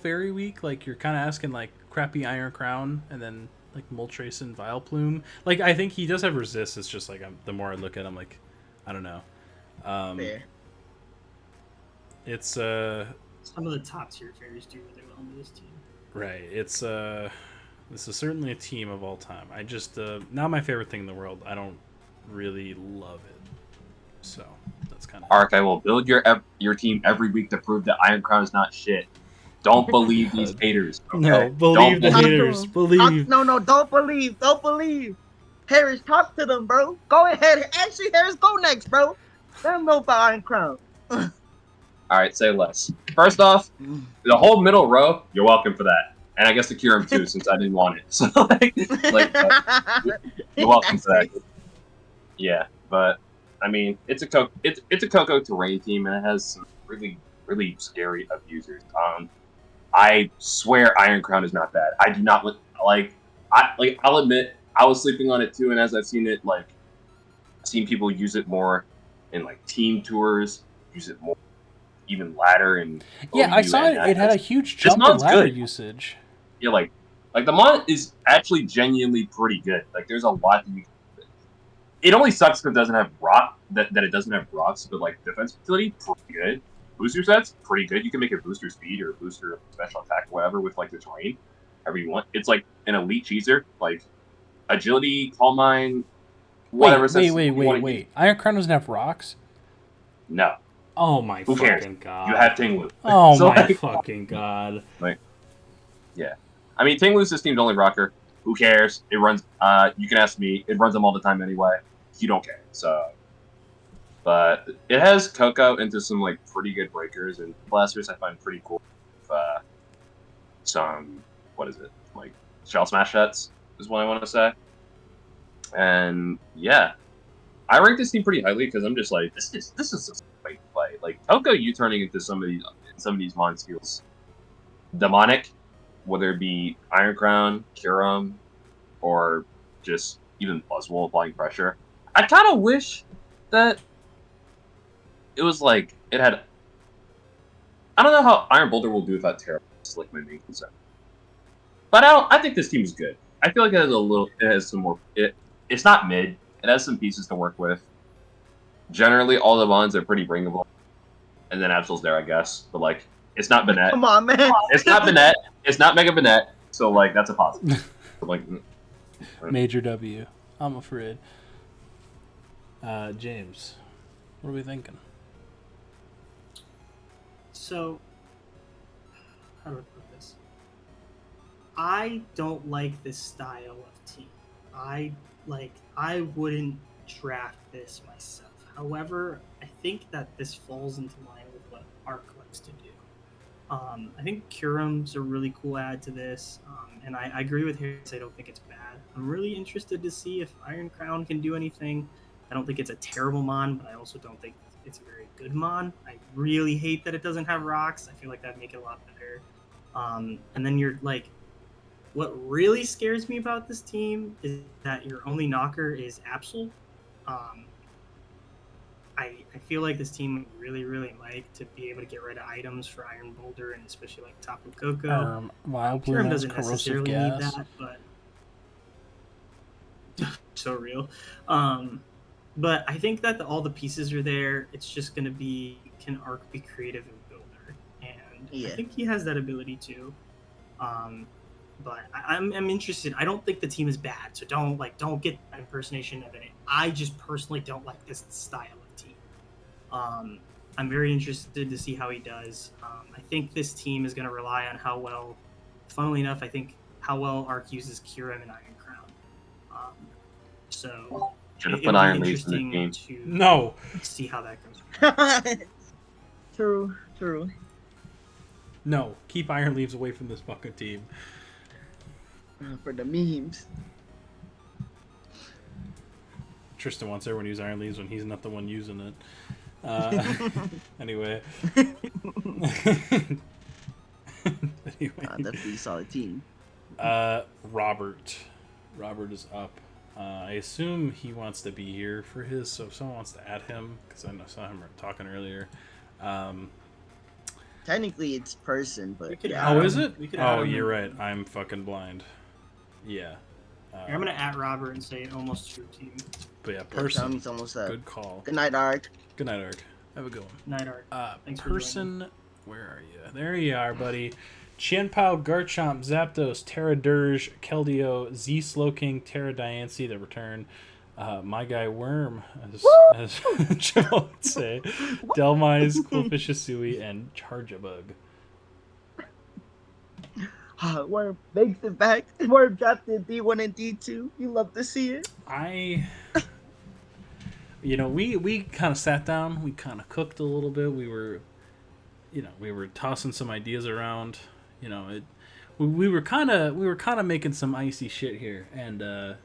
fairy weak. Like you're kind of asking like crappy Iron Crown and then like Moltres and Vileplume. Like I think he does have resist. It's just like the more I look at him, like I don't know. Fair. It's some of the top tier fairies do really well in this team. Right. It's this is certainly a team of all time. I just not my favorite thing in the world. I don't really love it. So that's kind of Arc. I will build your team every week to prove that Iron Crown is not shit. Don't believe these haters. Okay? No, believe the Don't believe- haters. Believe. No, don't believe. Don't believe. Harris, talk to them, bro. Go ahead. Actually, Harris, go next, bro. Let them know about Iron Crown. All right, say less. First off, the whole middle row, you're welcome for that. And I guess the Curum too, since I didn't want it. So you're welcome for that. Yeah, but I mean, it's a Coco Terrain team, and it has some really, really scary abusers. I swear Iron Crown is not bad. I do not I'll admit I was sleeping on it too, and as I've seen it, like, seen people use it more in like team tours, use it more, even ladder and Yeah, I saw it. It had a huge jump in mod's ladder good. usage. Yeah, like the mod is actually genuinely pretty good. Like, there's a lot that you can do. It only sucks because it doesn't have rock that it doesn't have rocks, but like defense utility, pretty good. Booster sets, pretty good. You can make a booster speed or a booster special attack, whatever, with like the terrain, however you want. It's like an elite cheeser, like agility, calm mind, whatever. Wait. Iron Crown doesn't have rocks? No. Oh my Who cares? fucking god. You have Tinglu. Oh So, my like, fucking god. yeah. I mean, Tinglu's this team's only rocker. Who cares? It runs. You can ask me. It runs them all the time anyway. You don't care. So, but it has Coco into some like pretty good breakers, and blasters I find pretty cool. Some, what is it, like shell smash sets is what I want to say. And yeah, I rank this team pretty highly because I'm just like, this is a great play. Like Coco, you turning into some of these mons feels demonic, whether it be Iron Crown, Curum, or just even Buzzwole applying pressure. I kind of wish that it was like it had. I don't know how Iron Boulder will do without Terra. It's like my main concern. But I think this team is good. I feel like it has some more. It's not mid. It has some pieces to work with. Generally, all the mons are pretty bringable, and then Absol's there, I guess. But like, it's not Bennett. Come on, man. It's not Bennett. It's not Mega Bennett. So like, that's a positive. So, like, Major W. I'm afraid. James, what are we thinking? So, how do I put this? I don't like this style of team. I wouldn't draft this myself. However, I think that this falls into line with what Arc likes to do. I think Curum's a really cool add to this, and I agree with Harris. I don't think it's bad. I'm really interested to see if Iron Crown can do anything. I don't think it's a terrible mon, but I also don't think it's a very good mon. I really hate that it doesn't have rocks. I feel like that'd make it a lot better. And then you're like, what really scares me about this team is that your only knocker is Absol. I feel like this team would really, really like to be able to get rid of items for Iron Boulder and especially like Tapu Koko. Wild Curum Blue doesn't corrosive necessarily gas. need that, but so real. But I think that all the pieces are there. It's just going to be, can Arc be creative and builder? And Yeah. I think he has that ability too. But I'm interested. I don't think the team is bad, so don't get that impersonation of it. I just personally don't like this style of team. I'm very interested to see how he does. I think this team is going to rely on how well, funnily enough, how well Arc uses Curum and Iron Crown. So should have it'll put be Iron Leaves in the game. to No. see how that goes. True. No. Keep Iron Leaves away from this fucking team. For the memes. Tristan wants everyone to use Iron Leaves when he's not the one using it. Anyway. Definitely a solid team. Robert. Robert is up. I assume he wants to be here for his, so if someone wants to add him, because I saw him talking earlier. Technically, it's person, but We could yeah. add Oh, him. is it? We could add Oh, him. you're right. I'm fucking blind. Yeah. Here, I'm gonna at Robert and say almost your team. But yeah, Tell person. me it's almost up. Good call. Good night, Ark. Good night, Ark. Have a good one. Night Art. Thanks for Person, where are you? There you are, buddy. Qianpao, Garchomp, Zapdos, Terra Dirge, Keldeo, Z Slowking, Terra Diancie, the return. My guy Worm, as Joe would say. Delmise, Qwilfish Hisui, and Charjabug. Worm makes it back. Worm drafted D1 and D2. You love to see it. We kind of sat down. We kind of cooked a little bit. We were tossing some ideas around. We were kind of making some icy shit here, and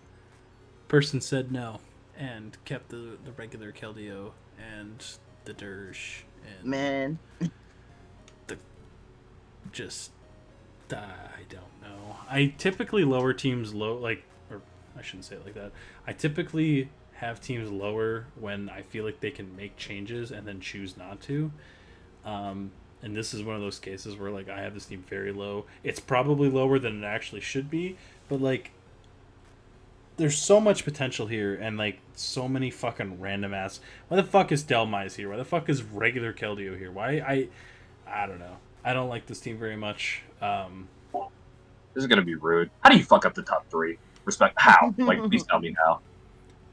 person said no and kept the regular Keldeo and the Dirge and Man, the just I don't know. I typically lower teams or I shouldn't say it like that. I typically have teams lower when I feel like they can make changes and then choose not to. And this is one of those cases where like I have this team very low. It's probably lower than it actually should be, but like there's so much potential here and like so many fucking random ass. Why the fuck is Delmise here? Why the fuck is regular Keldeo here? Why I don't know. I don't like this team very much. This is gonna be rude. How do you fuck up the top 3? Respect how? Like, please tell me how.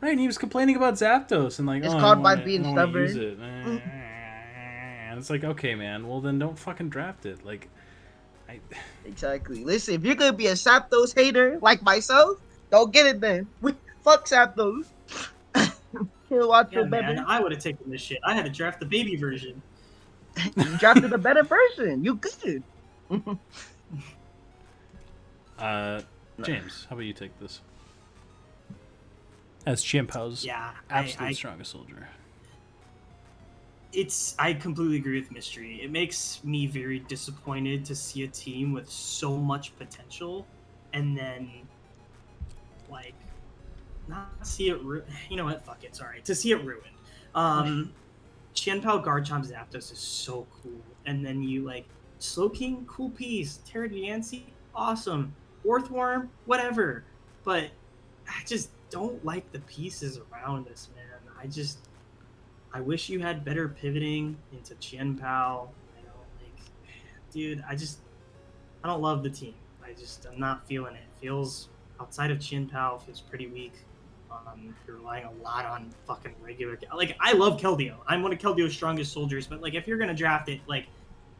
Right, and he was complaining about Zapdos and like, it's I called don't by wanna- being I don't wanna stubborn. use it. And it's like, okay, man. Well, then don't fucking draft it. Like, Exactly. Listen, if you're gonna be a Zapdos hater like myself, don't get it then. Fuck Zapdos. He'll watch Yeah, your better. man, I would have taken this shit. I had to draft the baby version. You drafted a better version. You good. James, how about you take this? As Chiampao's Yeah, absolute I strongest soldier. I completely agree with Mystery. It makes me very disappointed to see a team with so much potential and then like not see it you know what, fuck it, sorry, to see it ruined. Qianpao Garchomp Zapdos is so cool, and then you like Slowking, cool piece, Terra Yancy, awesome, Orthworm, whatever, but I just don't like the pieces around this, man. I wish you had better pivoting into Qianpao. Dude, I don't love the team. I'm not feeling it. It feels, outside of Qianpao, feels pretty weak. You're relying a lot on fucking regular. Like, I love Keldeo. I'm one of Keldeo's strongest soldiers, but like, if you're gonna draft it, like,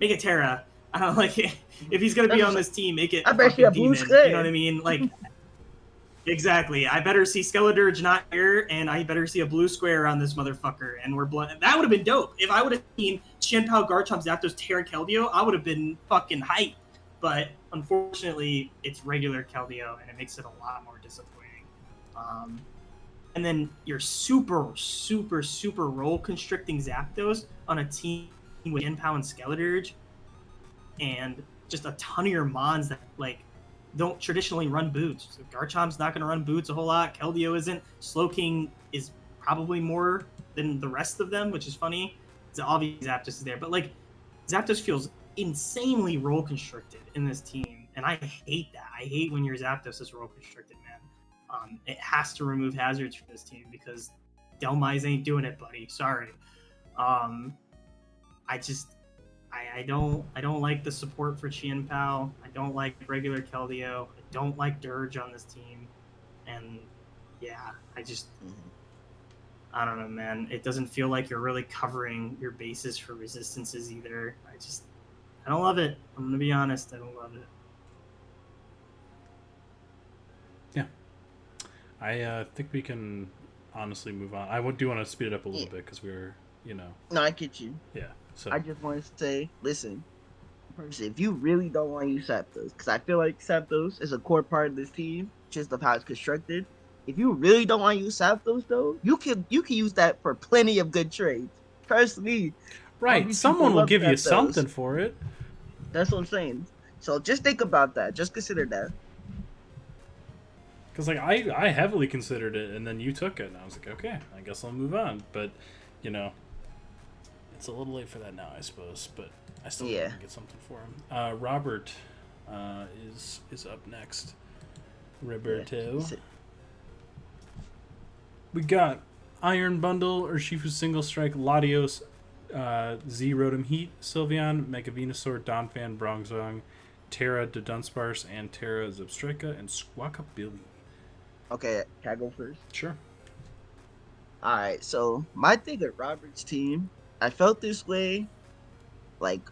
make it Terra. I don't like it. If he's gonna be on this team, make it I a bet you fucking a blue demon. square. You know what I mean? Like. Exactly. I better see Skeledirge not here, and I better see a blue square on this motherfucker, and we're blood. That would have been dope. If I would have seen Qianpao, Garchomp, Zapdos, Terra, Keldeo, I would have been fucking hyped. But unfortunately, it's regular Keldeo, and it makes it a lot more disappointing. And then your super, super, super role constricting Zapdos on a team with Qianpao and Skeledirge, and just a ton of your Mons that like don't traditionally run boots. So Garchomp's not going to run boots a whole lot. Keldeo isn't. Slowking is probably more than the rest of them, which is funny. It's obvious Zapdos is there, but like Zapdos feels insanely role constricted in this team, and I hate that. I hate when your Zapdos is role constricted, man. It has to remove hazards from this team because Delmise ain't doing it, buddy. Sorry. I don't like the support for Qianpao. I don't like regular Keldeo. I don't like Dirge on this team. And yeah, I don't know, man. It doesn't feel like you're really covering your bases for resistances either. I don't love it. I'm gonna be honest, I don't love it. Yeah. I think we can honestly move on. I do want to speed it up a little bit because we're, No, I get you. Yeah. So I just want to say, listen, if you really don't want to use Zapdos, because I feel like Zapdos is a core part of this team, just of how it's constructed. If you really don't want to use Zapdos, though, you can use that for plenty of good trades. Trust me. Right, someone will give you something for it. That's what I'm saying. So just think about that. Just consider that. Because like I heavily considered it, and then you took it, and I was like, okay, I guess I'll move on. But it's a little late for that now, I suppose. But I still want to get something for him. Robert is up next. Roberto. Yeah, we got Iron Bundle, Urshifu Single Strike, Latios, Z Rotom Heat, Sylveon, Mega Venusaur, Donphan, Bronzong, Terra Dunsparce, and Terra Zebstrika, and Squawkabilly. Okay, can I go first? Sure. Alright, so my thing at Robert's team, I felt this way, like,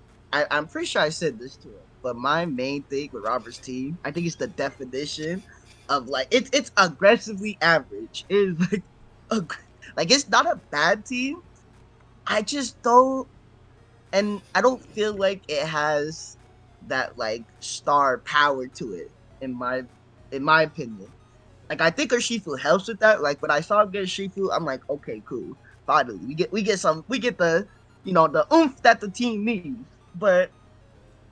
I'm pretty sure I said this to him, but my main thing with Robert's team, I think it's the definition of like it's aggressively average. It's like like it's not a bad team. I just don't, and I don't feel like it has that like star power to it in my opinion. Like I think Urshifu helps with that. Like when I saw him get Shifu, I'm like, okay, cool. Finally, we get the the oomph that the team needs. But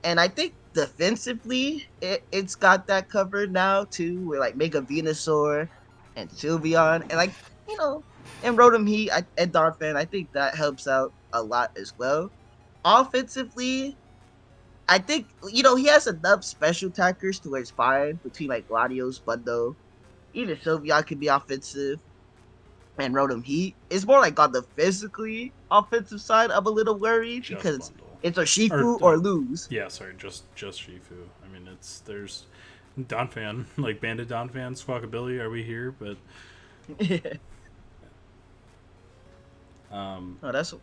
and I think defensively, it's got that covered now too, with like Mega Venusaur and Sylveon, and like and Rotom Heat and Darfan. I think that helps out a lot as well. Offensively, I think he has enough special attackers to where it's fine between like Gladios, Bundo, even Sylveon can be offensive, and Rotom Heat. It's more like on the physically offensive side, I'm a little worried Just because bundle. it's a Shifu or lose. Yeah, sorry, just Shifu. I mean, there's Donphan, like Bandit Donphan, Squawkabilly. Are we here? But Oh, that's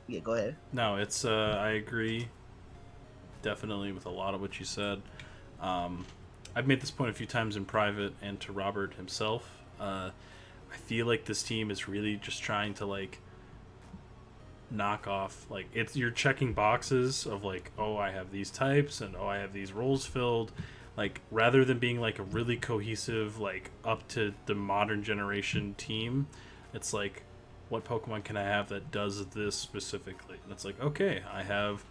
yeah. Go ahead. no, it's I agree definitely with a lot of what you said. I've made this point a few times in private and to Robert himself. I feel like this team is really just trying to like knock off, like you're checking boxes of like, oh, I have these types and oh, I have these roles filled, like rather than being like a really cohesive, like up to the modern generation team. It's like, what Pokemon can I have that does this specifically? And it's like, okay, I have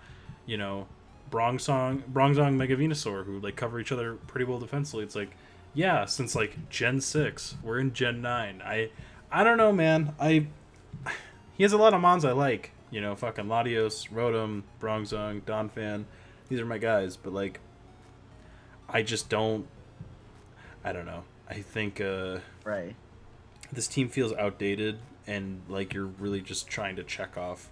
Bronzong Mega Venusaur who like cover each other pretty well defensively. It's like, yeah, since like Gen 6, we're in Gen 9. I don't know, man. He has a lot of mons I like. Fucking Latios, Rotom, Bronzong, Donphan. These are my guys, but like I just don't I don't know. I think Right. this team feels outdated and like you're really just trying to check off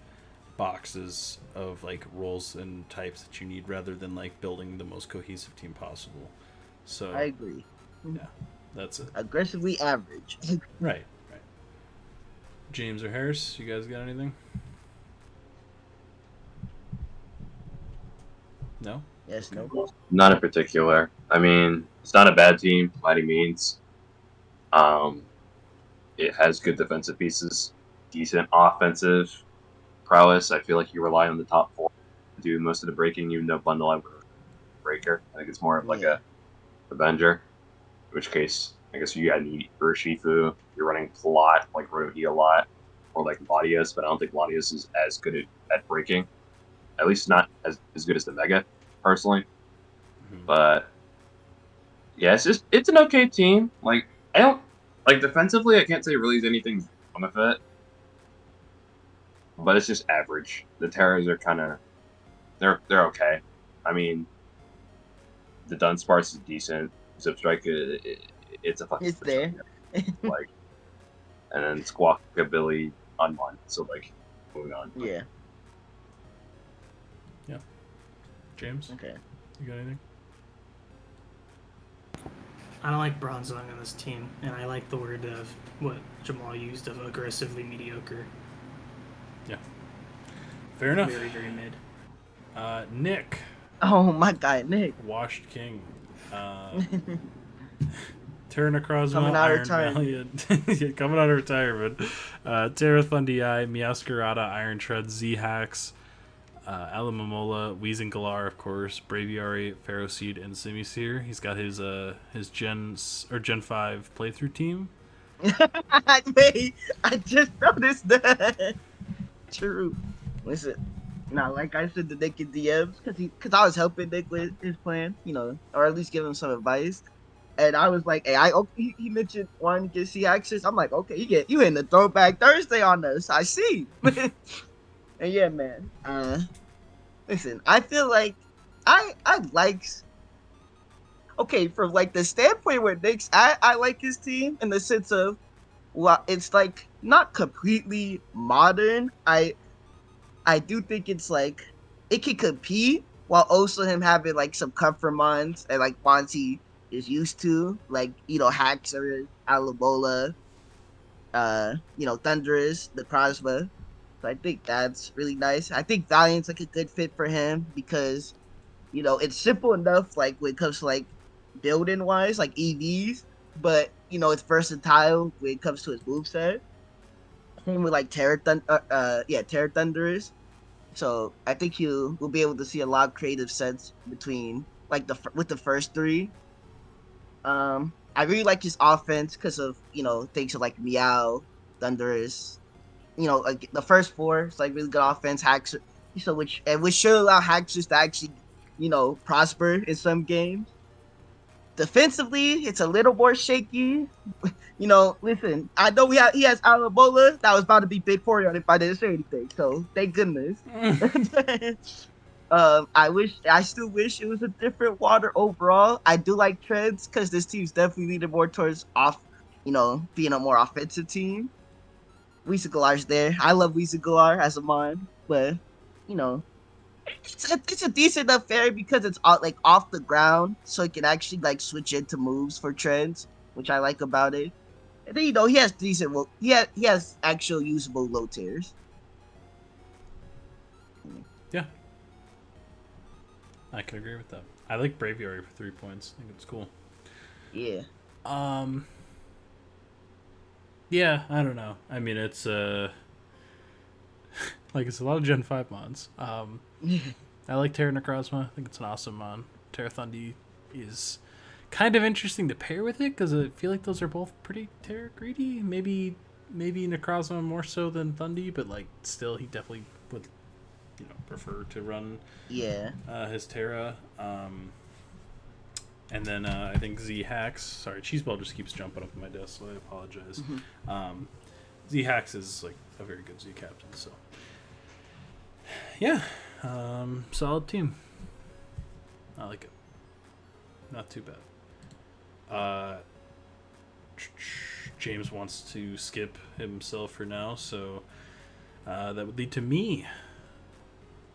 boxes of like roles and types that you need rather than like building the most cohesive team possible. So I agree. yeah, that's it. Aggressively average. Right. James or Harris, you guys got anything? No? Yes. No. Not in particular. I mean, it's not a bad team by any means. It has good defensive pieces, decent offensive prowess. I feel like you rely on the top four to do most of the breaking, even though Bundle I would breaker. I think it's more of like a Avenger. In which case, I guess you gotta need Urshifu. You're running Plot, like Rohi a lot, or like Latios, but I don't think Latios is as good at breaking. At least not as good as the Mega, personally. Mm-hmm. But yeah, it's an okay team. Like I don't like defensively. I can't say really anything wrong with it, but it's just average. The Terras are kind of they're okay. I mean, the Dunsparce is decent. Zipstrike, it's a fucking. It's there. Like, and then Squawkabilly on one. So like, moving on. Yeah. James, Okay. you got anything? I don't like Bronzong on this team, and I like the word of what Jamal used of aggressively mediocre. Yeah. Fair enough. Very, very mid. Nick. Oh my God, Nick. Washed King. Terranacrozma, Coming out of Iron retirement. Valiant. Yeah, coming out of retirement. Terra Thundii, Meowscarada, Iron Tread, Z-Hax, Alamamola, Weezing Galar, of course, Braviary, Ferroseed, and Simisear. He's got his Gen 5 playthrough team. Wait, I just noticed that. True. Listen, now, like I said to Nick in DMs, because I was helping Nick with his plan, or at least giving him some advice. And I was like, hey, he mentioned wanting to get C access. I'm like, okay, you in the throwback Thursday on us. I see. And yeah, man. Listen, I feel like I like. Okay, from like the standpoint where Nick's, I like his team in the sense of, well, it's like not completely modern. I do think it's like it can compete while also him having like some comfort mons and like Fonzie is used to, like Haxor, Alabola, Thunderous, the Crosma. So I think that's really nice. I think Valiant's like a good fit for him because it's simple enough like when it comes to like building wise, like EVs, but it's versatile when it comes to his moveset. Same with like Terra Thunderers. So I think you will be able to see a lot of creative sets between like with the first three. I really like his offense because of things like Meow, Thunderous. Like the first four, it's like really good offense. Hacks, so which should allow Haxers to actually prosper in some games. Defensively, it's a little more shaky. Listen, I know he has Alabola that was about to be big for you if I didn't say anything. So thank goodness. I still wish it was a different water overall. I do like trends because this team's definitely leaning more towards being a more offensive team. Weezy Galar's there. I love Weezy Galar as a mon, but you know, it's a decent enough fairy because it's like off the ground, so it can actually like switch into moves for trends, which I like about it. And then he has decent. Well, he has actual usable low tiers. Yeah, I can agree with that. I like Braviary for 3 points. I think it's cool. Yeah. Yeah, I don't know. I mean, it's like it's a lot of Gen 5 mons. I like Terra Necrozma. I think it's an awesome mon. Terra Thundi is kind of interesting to pair with it because I feel like those are both pretty Terra greedy. Maybe Necrozma more so than Thundi, but like still, he definitely would prefer to run his Terra. And then I think Z-Hax. Sorry, Cheeseball just keeps jumping up on my desk, so I apologize. Mm-hmm. Z-Hax is like a very good Z captain, so yeah, solid team. I like it. Not too bad. James wants to skip himself for now, so that would lead to me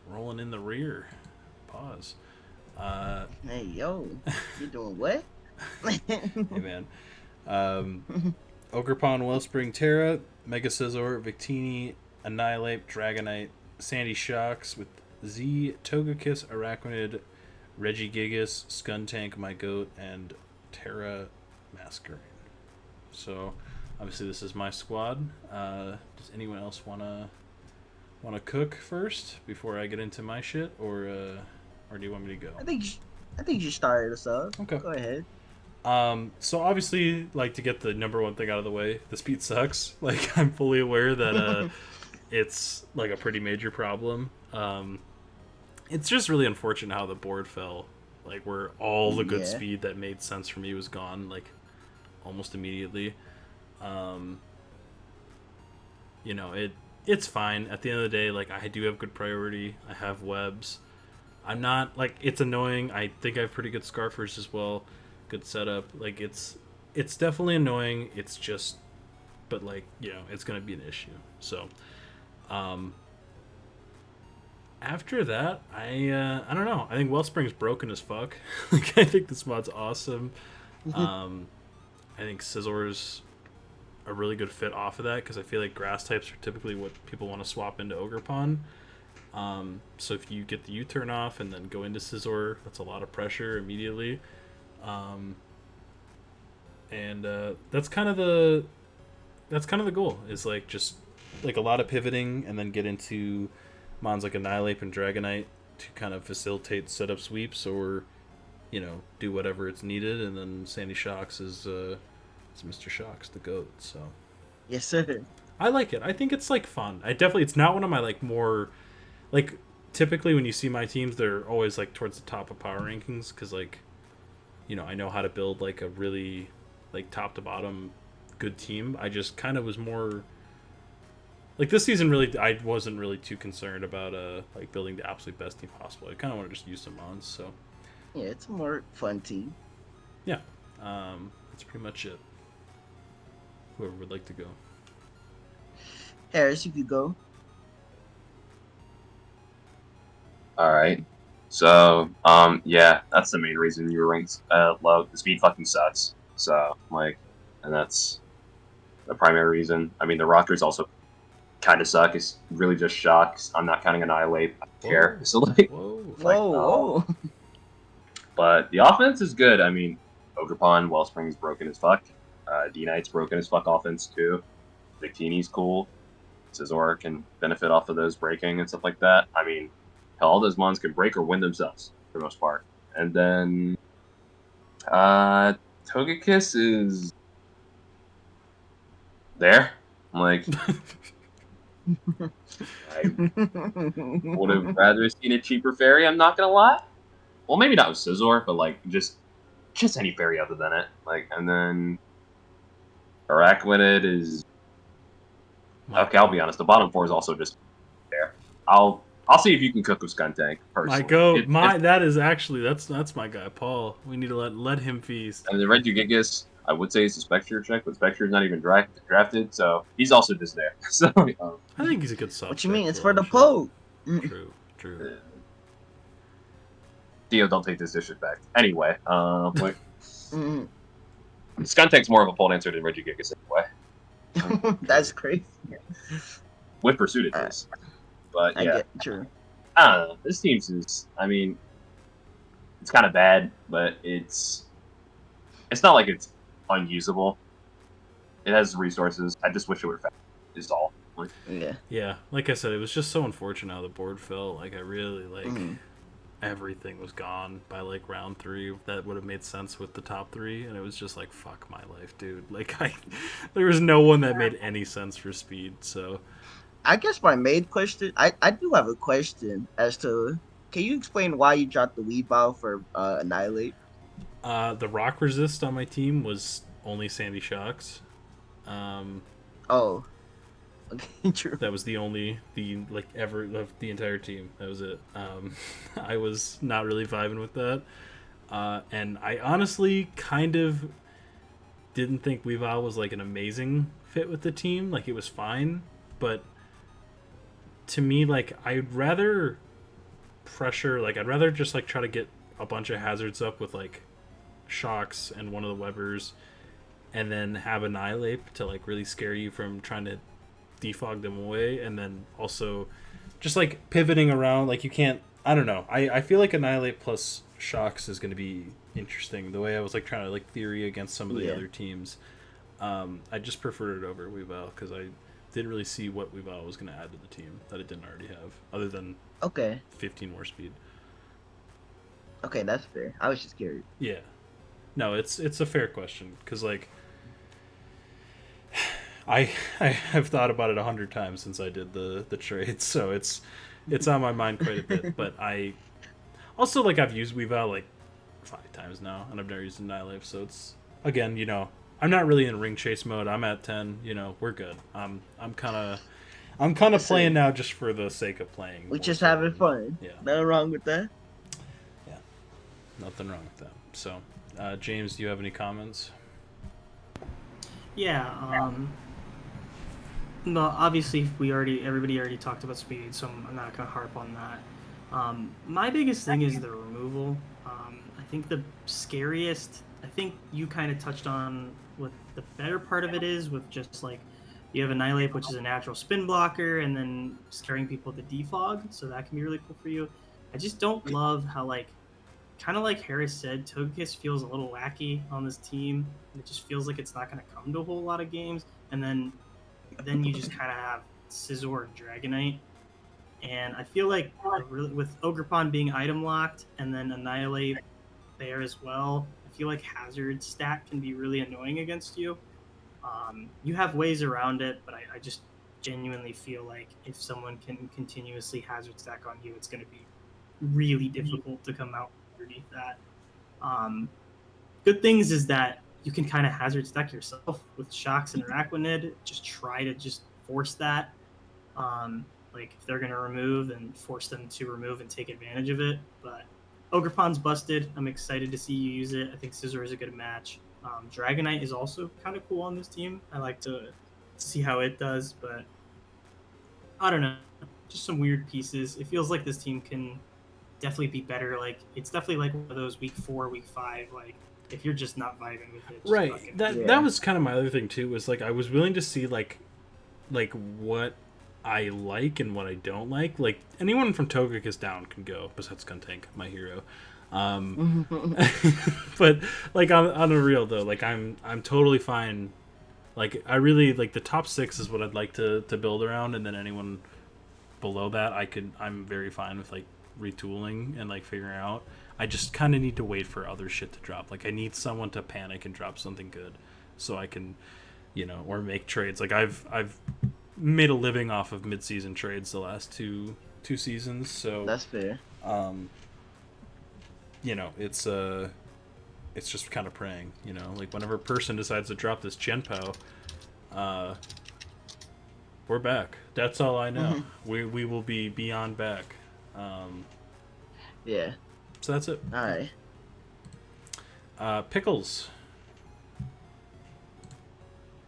rolling in the rear. Pause. Hey yo, you doing what? Hey man. Ogrepon, Wellspring, Terra, Mega Scizor, Victini, Annihilate, Dragonite, Sandy Shocks with Z, Togekiss, Araquanid, Regigigas, Skuntank, My Goat, and Terra Masquerain. So obviously this is my squad. Does anyone else wanna cook first before I get into my shit, or do you want me to go? I think you started us off. Okay. Go ahead. So obviously, like, to get the number one thing out of the way, the speed sucks. Like, I'm fully aware that it's like a pretty major problem. It's just really unfortunate how the board fell. Like, where all the good speed that made sense for me was gone, like, almost immediately. It's fine. At the end of the day, like, I do have good priority. I have webs. I'm not, like, it's annoying. I think I have pretty good Scarfers as well. Good setup. Like, it's definitely annoying. It's just, but, like, it's going to be an issue. So, after that, I don't know. I think Wellspring's broken as fuck. Like, I think this mod's awesome. I think Scizor's a really good fit off of that because I feel like grass types are typically what people want to swap into Ogrepon. So if you get the U-turn off and then go into Scizor, that's a lot of pressure immediately. And that's kind of the goal, is like just like a lot of pivoting and then get into mons like Annihilate and Dragonite to kind of facilitate setup sweeps or do whatever it's needed, and then Sandy Shocks is Mr. Shocks, the GOAT. So yes sir, I like it. I think it's like fun. It's not one of my like more like, typically when you see my teams, they're always like towards the top of power rankings because like I know how to build like a really like top to bottom good team. I just kind of was more like this season really I wasn't really too concerned about like building the absolute best team possible. I kind of want to just use some mons. So yeah, it's a more fun team. Yeah, that's pretty much it. Whoever would like to go. Harris, you could go. All right. So, yeah, that's the main reason you were ranked low. The speed fucking sucks. So, like, and that's the primary reason. I mean, the rocker's also kind of suck. It's really just shocks. I'm not counting Annihilate. I don't care. So like, Whoa. Whoa. but the offense is good. I mean, Ogrepon, Wellspring's broken as fuck. D-Knight's broken as fuck offense too. Victini's cool. Scizor can benefit off of those breaking and stuff like that. I mean, hell, all those mons can break or win themselves for the most part. And then Togekiss is there. I'm like, I would have rather seen a cheaper fairy, I'm not gonna lie. Well, maybe not with Scizor, but like just any fairy other than it. Like, and then Araquanid is okay. I'll be honest. The bottom four is also just there. I'll see if you can cook with Skuntank personally. That is actually that's my guy, Paul. We need to let him feast. And the Regigigas, I would say it's a Spectre check, but Spectre's not even drafted, so he's also just there. So I think he's a good sub. What you mean? It's for the poke. True. Dio, don't take this disrespect. Anyway, Skuntank's more of a pole dancer than Regigigas anyway. That's crazy. With Pursuit it is. But yeah. I get true. I don't know. This team's just, I mean, it's kind of bad, but it's not like it's unusable. It has resources. I just wish it would have is all. Like, yeah. Like I said, it was just so unfortunate how the board fell. Like I really everything was gone by like round 3. That would have made sense with the top 3, and it was just like fuck my life, dude. Like there was no one that made any sense for speed. So I guess my main question, I do have a question as to, can you explain why you dropped the Weavile for Annihilate? The rock resist on my team was only Sandy Shocks. Oh, okay, true. That was the ever of the entire team. That was it. I was not really vibing with that, and I honestly kind of didn't think Weavile was like an amazing fit with the team. Like it was fine, but to me, like I'd rather just like try to get a bunch of hazards up with like Shocks and one of the Webbers, and then have Annihilate to like really scare you from trying to defog them away, and then also just like pivoting around. Like you can't, I don't know, I feel like Annihilate plus Shocks is going to be interesting, the way I was like trying to like theory against some of the other teams. I just preferred it over Weavile because I didn't really see what Weavile was going to add to the team that it didn't already have, other than 15 more speed. Okay, that's fair. I was just curious. Yeah, no, it's a fair question because like I have thought about it 100 times since I did the trade, so it's on my mind quite a bit. But I also like I've used Weavile like 5 times now, and I've never used Annihilate, so it's again, you know, I'm not really in ring chase mode. I'm at 10. You know, we're good. I'm kind of playing now just for the sake of playing. We're just having fun. Yeah, nothing wrong with that. Yeah, nothing wrong with that. So, James, do you have any comments? Yeah. No, obviously everybody already talked about speed, so I'm not gonna harp on that. My biggest thing is the removal. I think the scariest. I think you kind of touched on what the better part of it is, with just like you have Annihilate, which is a natural spin blocker, and then scaring people with the defog, so that can be really cool for you. I just don't love how kind of like Harris said, Togekiss feels a little wacky on this team. It just feels like it's not going to come to a whole lot of games, and then you just kind of have Scizor and Dragonite. And I feel like with Ogrepon being item locked and then Annihilate there as well, I feel like Hazard stat can be really annoying against you. You have ways around it, but I just genuinely feel like if someone can continuously Hazard stack on you, it's going to be really difficult to come out underneath that. Good things is that you can kind of Hazard stack yourself with Shocks and Araquanid. Just try to just force that. Like if they're going to remove, and force them to remove and take advantage of it. But Ogrepon's busted. I'm excited to see you use it. I think Scizor is a good match. Dragonite is also kind of cool on this team. I like to see how it does, but I don't know. Just some weird pieces. It feels like this team can definitely be better. Like it's definitely like one of those week 4, week 5. Like if you're just not vibing with it, right? That was kind of my other thing too. Was like I was willing to see like what I like and what I don't like. Like, anyone from Togekiss is down can go, besides Skuntank, my hero. But, like, on a real, though, like, I'm totally fine. Like, I really, like, the top 6 is what I'd like to build around, and then anyone below that, I'm very fine with, like, retooling and, like, figuring out. I just kind of need to wait for other shit to drop. Like, I need someone to panic and drop something good so I can, or make trades. Like, I've made a living off of mid-season trades the last two seasons, so That's fair. It's just kind of praying, like whenever a person decides to drop this Genpao, we're back. That's all I know. Mm-hmm. We will be beyond back. Yeah. So that's it. All right. Pickles.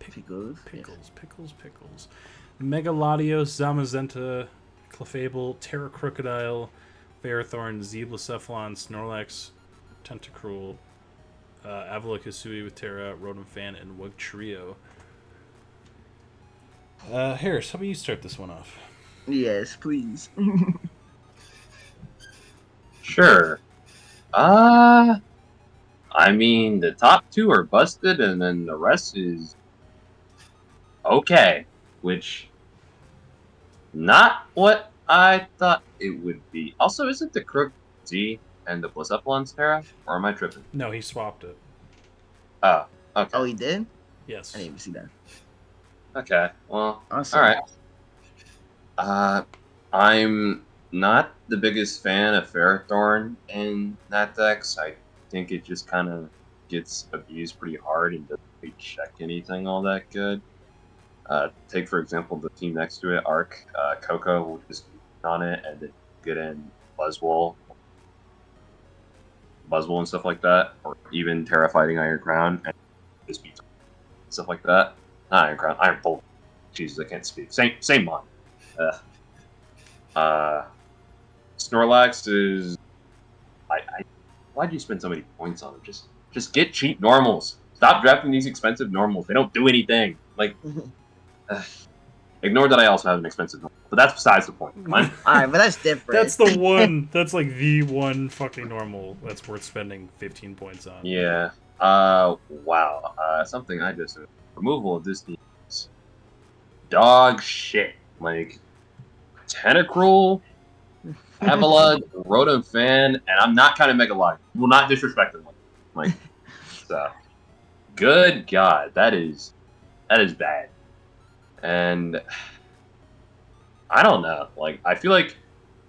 Pickles. Pickles. Megalodios, Zamazenta, Clefable, Terra Crocodile, Ferrothorn, Zeblacephalon, Snorlax, Tentacruel, Avalokhisui with Terra, Rotom Fan, and Wug Trio. Harris, how about you start this one off? Yes, please. Sure. I mean, the top 2 are busted, and then the rest is okay, which not what I thought it would be. Also, isn't the Crook Z and the Blacephalon's Terra, or am I tripping? No, he swapped it. Oh, okay. Oh, he did? Yes. I didn't even see that. Okay, well, Awesome. alright. I'm not the biggest fan of Ferrothorn in that dex. I think it just kind of gets abused pretty hard and doesn't really check anything all that good. Take, for example, the team next to it, Arc. Coco will just on it and then get in Buzzwole and stuff like that. Or even Terra fighting Iron Crown and just beat stuff like that. Not Iron Crown, Iron Bolt. Jesus, I can't speak. Same mon. Snorlax is... Why'd you spend so many points on him? Just get cheap normals. Stop drafting these expensive normals. They don't do anything. Like... Ignore that I also have an expensive normal, but that's besides the point. Come on. Alright, but that's different. That's the one. That's like the one fucking normal that's worth spending 15 points on. Yeah. Wow. Something I just... Removal of this team is dog shit. Like, Tentacruel, Avalon, Rotom Fan, and I'm not kind of Megalodion. Will not disrespect them. Like, so. Good God. That is bad. And I don't know. Like, I feel like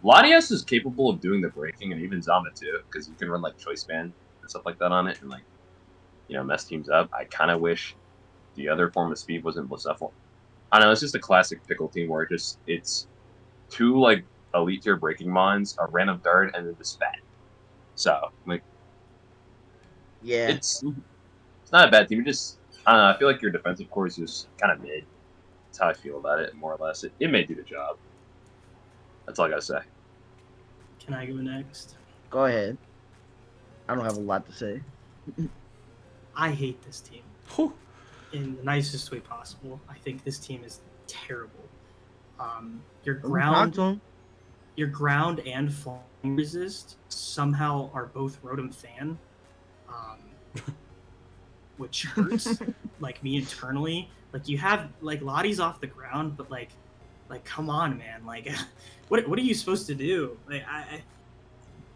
Latias is capable of doing the breaking, and even Zama too, because you can run like Choice Band and stuff like that on it, and like, mess teams up. I kind of wish the other form of speed wasn't Blacephalon. I don't know. It's just a classic pickle team where it's 2 like elite tier breaking mons, a random dart, and then the spat. So like, yeah, it's not a bad team. I don't know. I feel like your defensive core is just kind of mid. That's how I feel about it, more or less. It may do the job. That's all I gotta say. Can I go next? go ahead. I don't have a lot to say. I hate this team Whew. in the nicest way possible. I think this team is terrible. Your Talk ground, to him. your ground and falling resist somehow are both Rotom Fan, which hurts like me internally. Like you have like Lottie's off the ground, but like come on, man. Like, what are you supposed to do? Like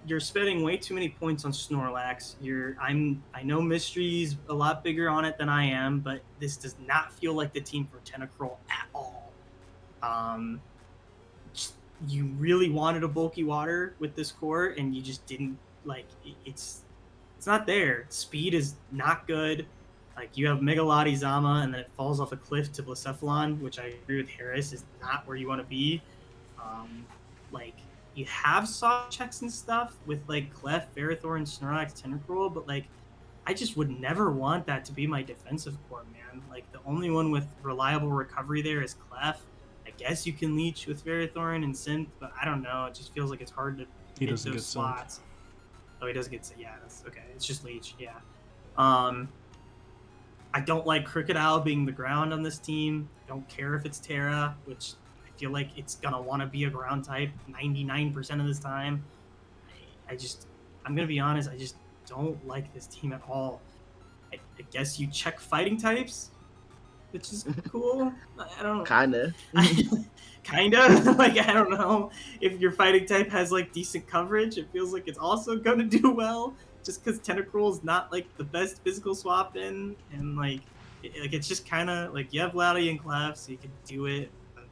you're spending way too many points on Snorlax. I know Mystery's a lot bigger on it than I am, but this does not feel like the team for Tentacruel at all. You really wanted a bulky water with this core, and you just didn't. Like, it's not there. Speed is not good. Like, you have Megalodi Zama, and then it falls off a cliff to Blacephalon, which I agree with Harris is not where you want to be. Like, you have soft checks and stuff with, like, Clef, Ferrothorn, Snorlax, Tentacruel, but, like, I just would never want that to be my defensive core, man. Like, the only one with reliable recovery there is Clef. I guess you can leech with Ferrothorn and Synth, but I don't know. It just feels like it's hard to He hit doesn't those get slots. Oh, he doesn't get... Yeah, that's okay. It's just leech, yeah. I don't like Crocodile being the ground on this team. I don't care if it's Terra, which I feel like it's gonna want to be a ground type 99% of this time. I'm gonna be honest, I just don't like this team at all. I guess you check fighting types, which is cool. I don't Kinda. kind of like, I don't know if your fighting type has like decent coverage. It feels like it's also going to do well, just because Tentacruel is not like the best physical swap in, and like it's just kind of like you have Lowdy and Clef, so you can do it. But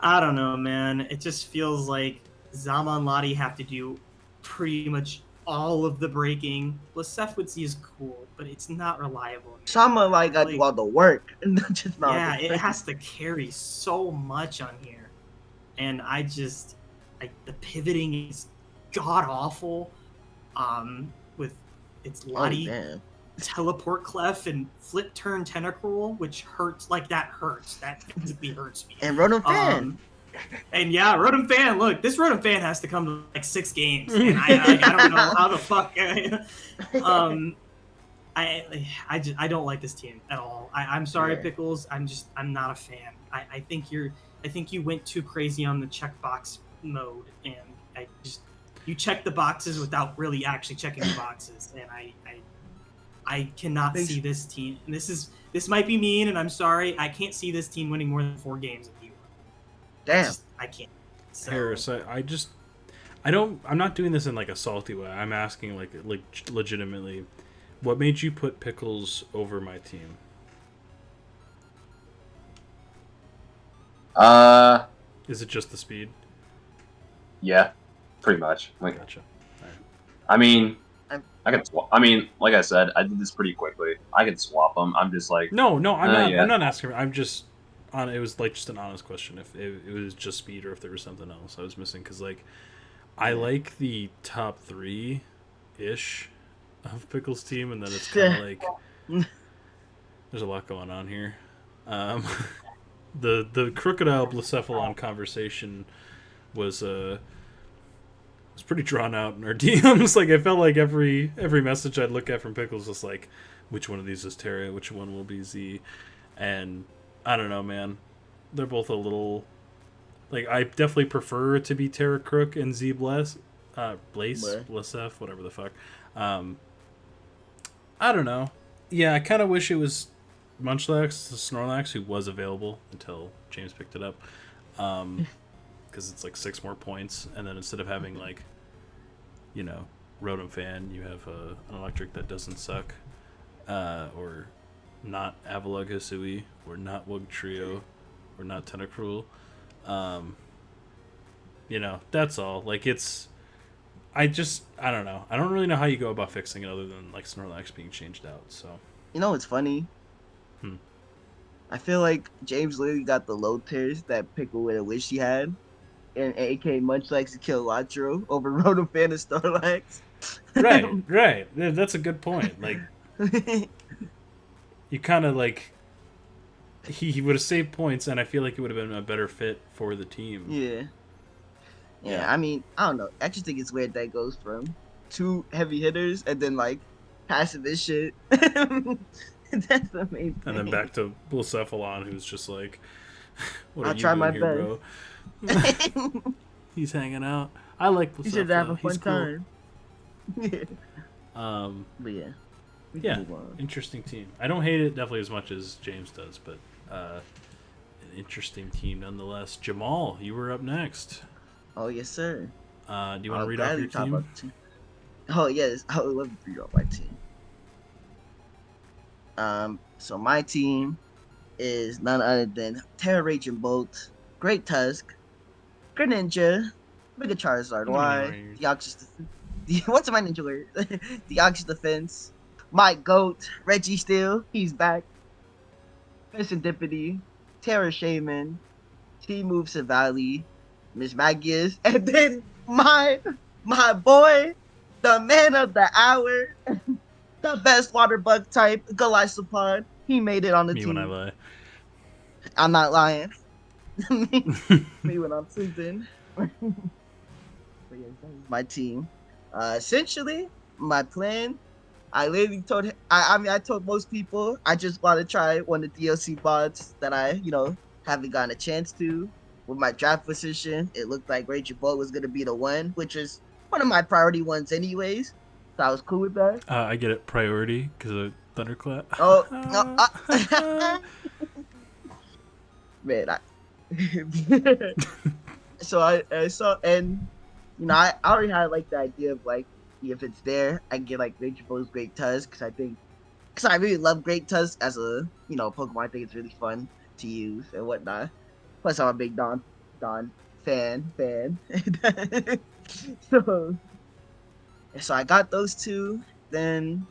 I don't know, man. It just feels like Zama and Lottie have to do pretty much all of the breaking. Lasef would see is cool, but it's not reliable. Someone like got to do all the work, not just not. Yeah, it has to carry so much on here, and the pivoting is god awful. With its Lottie teleport Clef and flip turn Tentacruel, which hurts. Like that hurts. That physically hurts me. And Rotom Fan. And yeah, Rotom Fan. Look, this Rotom Fan has to come to like 6 games, and I don't know how the fuck. I don't like this team at all. I'm sorry, Pickles. I'm not a fan. I think you went too crazy on the checkbox mode, and you check the boxes without really actually checking the boxes, and I cannot see this team. And this might be mean, and I'm sorry. I can't see this team winning more than 4 games in the U. Damn. I can't. So, Harris, I'm not doing this in like a salty way. I'm asking like legitimately, what made you put Pickles over my team? Is it just the speed? Yeah, pretty much. Like, Gotcha. All right. I mean, like I said, I did this pretty quickly. I could swap them. I'm just like, No, I'm not asking. I'm just on. It was like just an honest question. If it was just speed or if there was something else I was missing, because like I like the top 3-ish of Pickles' team, and then it's kind of like there's a lot going on here. The Crocodile Blacephalon conversation was pretty drawn out in our DMs. Like I felt like every message I'd look at from Pickles was like, which one of these is Terra, which one will be Z, and I don't know, man. They're both a little like I definitely prefer it to be Terra Crook and Z Blaze, Blasef, whatever the fuck. I don't know. Yeah, I kind of wish it was Munchlax, the Snorlax, who was available until James picked it up. Because it's like 6 more points, and then instead of having like, Rotom Fan, you have an electric that doesn't suck, or not Avalugg Hisui, or not Wugtrio, or not Tentacruel. That's all. Like I don't know. I don't really know how you go about fixing it other than like Snorlax being changed out. So You know what's funny? I feel like James literally got the low tiers that Pickle would have wished he had. And AK Munchlax to kill Latro over Rotom Fan and Snorlax. Right. Yeah, that's a good point. Like, you kind of like he would have saved points, and I feel like it would have been a better fit for the team. Yeah. I mean, I don't know. I just think it's weird that it goes from 2 heavy hitters and then like passive as shit. That's the main thing. And then back to Blacephalon, who's just like, what I'll try my best. Bro? He's hanging out. I like Blacephalon. You should have a fun He's cool. time. But yeah. Yeah, interesting team. I don't hate it definitely as much as James does, but an interesting team nonetheless. Jamal, you were up next. Oh, yes, sir. Do you want to read off your team? Oh, yes. I would love to read off my team. So my team is none other than Terra Raging Bolt, Great Tusk, Greninja, Mega Charizard Y, what's my ninja word? Deoxys Defense, my GOAT, Reggie Steele, he's back, Serendipity, Terra Shaman, T-Move Savali, Miss Magius, and then my boy, the man of the hour, the best water bug type, Golisopod. He made it on the team. Me when I lie. I'm not lying. me when I'm sleeping. But yeah, that is my team. Essentially, my plan. I literally told. I told most people I just want to try one of the DLC bots that I haven't gotten a chance to. with my draft position, it looked like Raging Bull was gonna be the one, which is one of my priority ones anyways. So I was cool with that. I get it. Priority because of Thunderclap. Oh no, man! So I saw, and I already had like the idea of like if it's there, I can get like Raging Bull's Great Tusk because I really love Great Tusk as a Pokemon. I think it's really fun to use and whatnot. Plus, I'm a big Don fan. so so I got those two. Then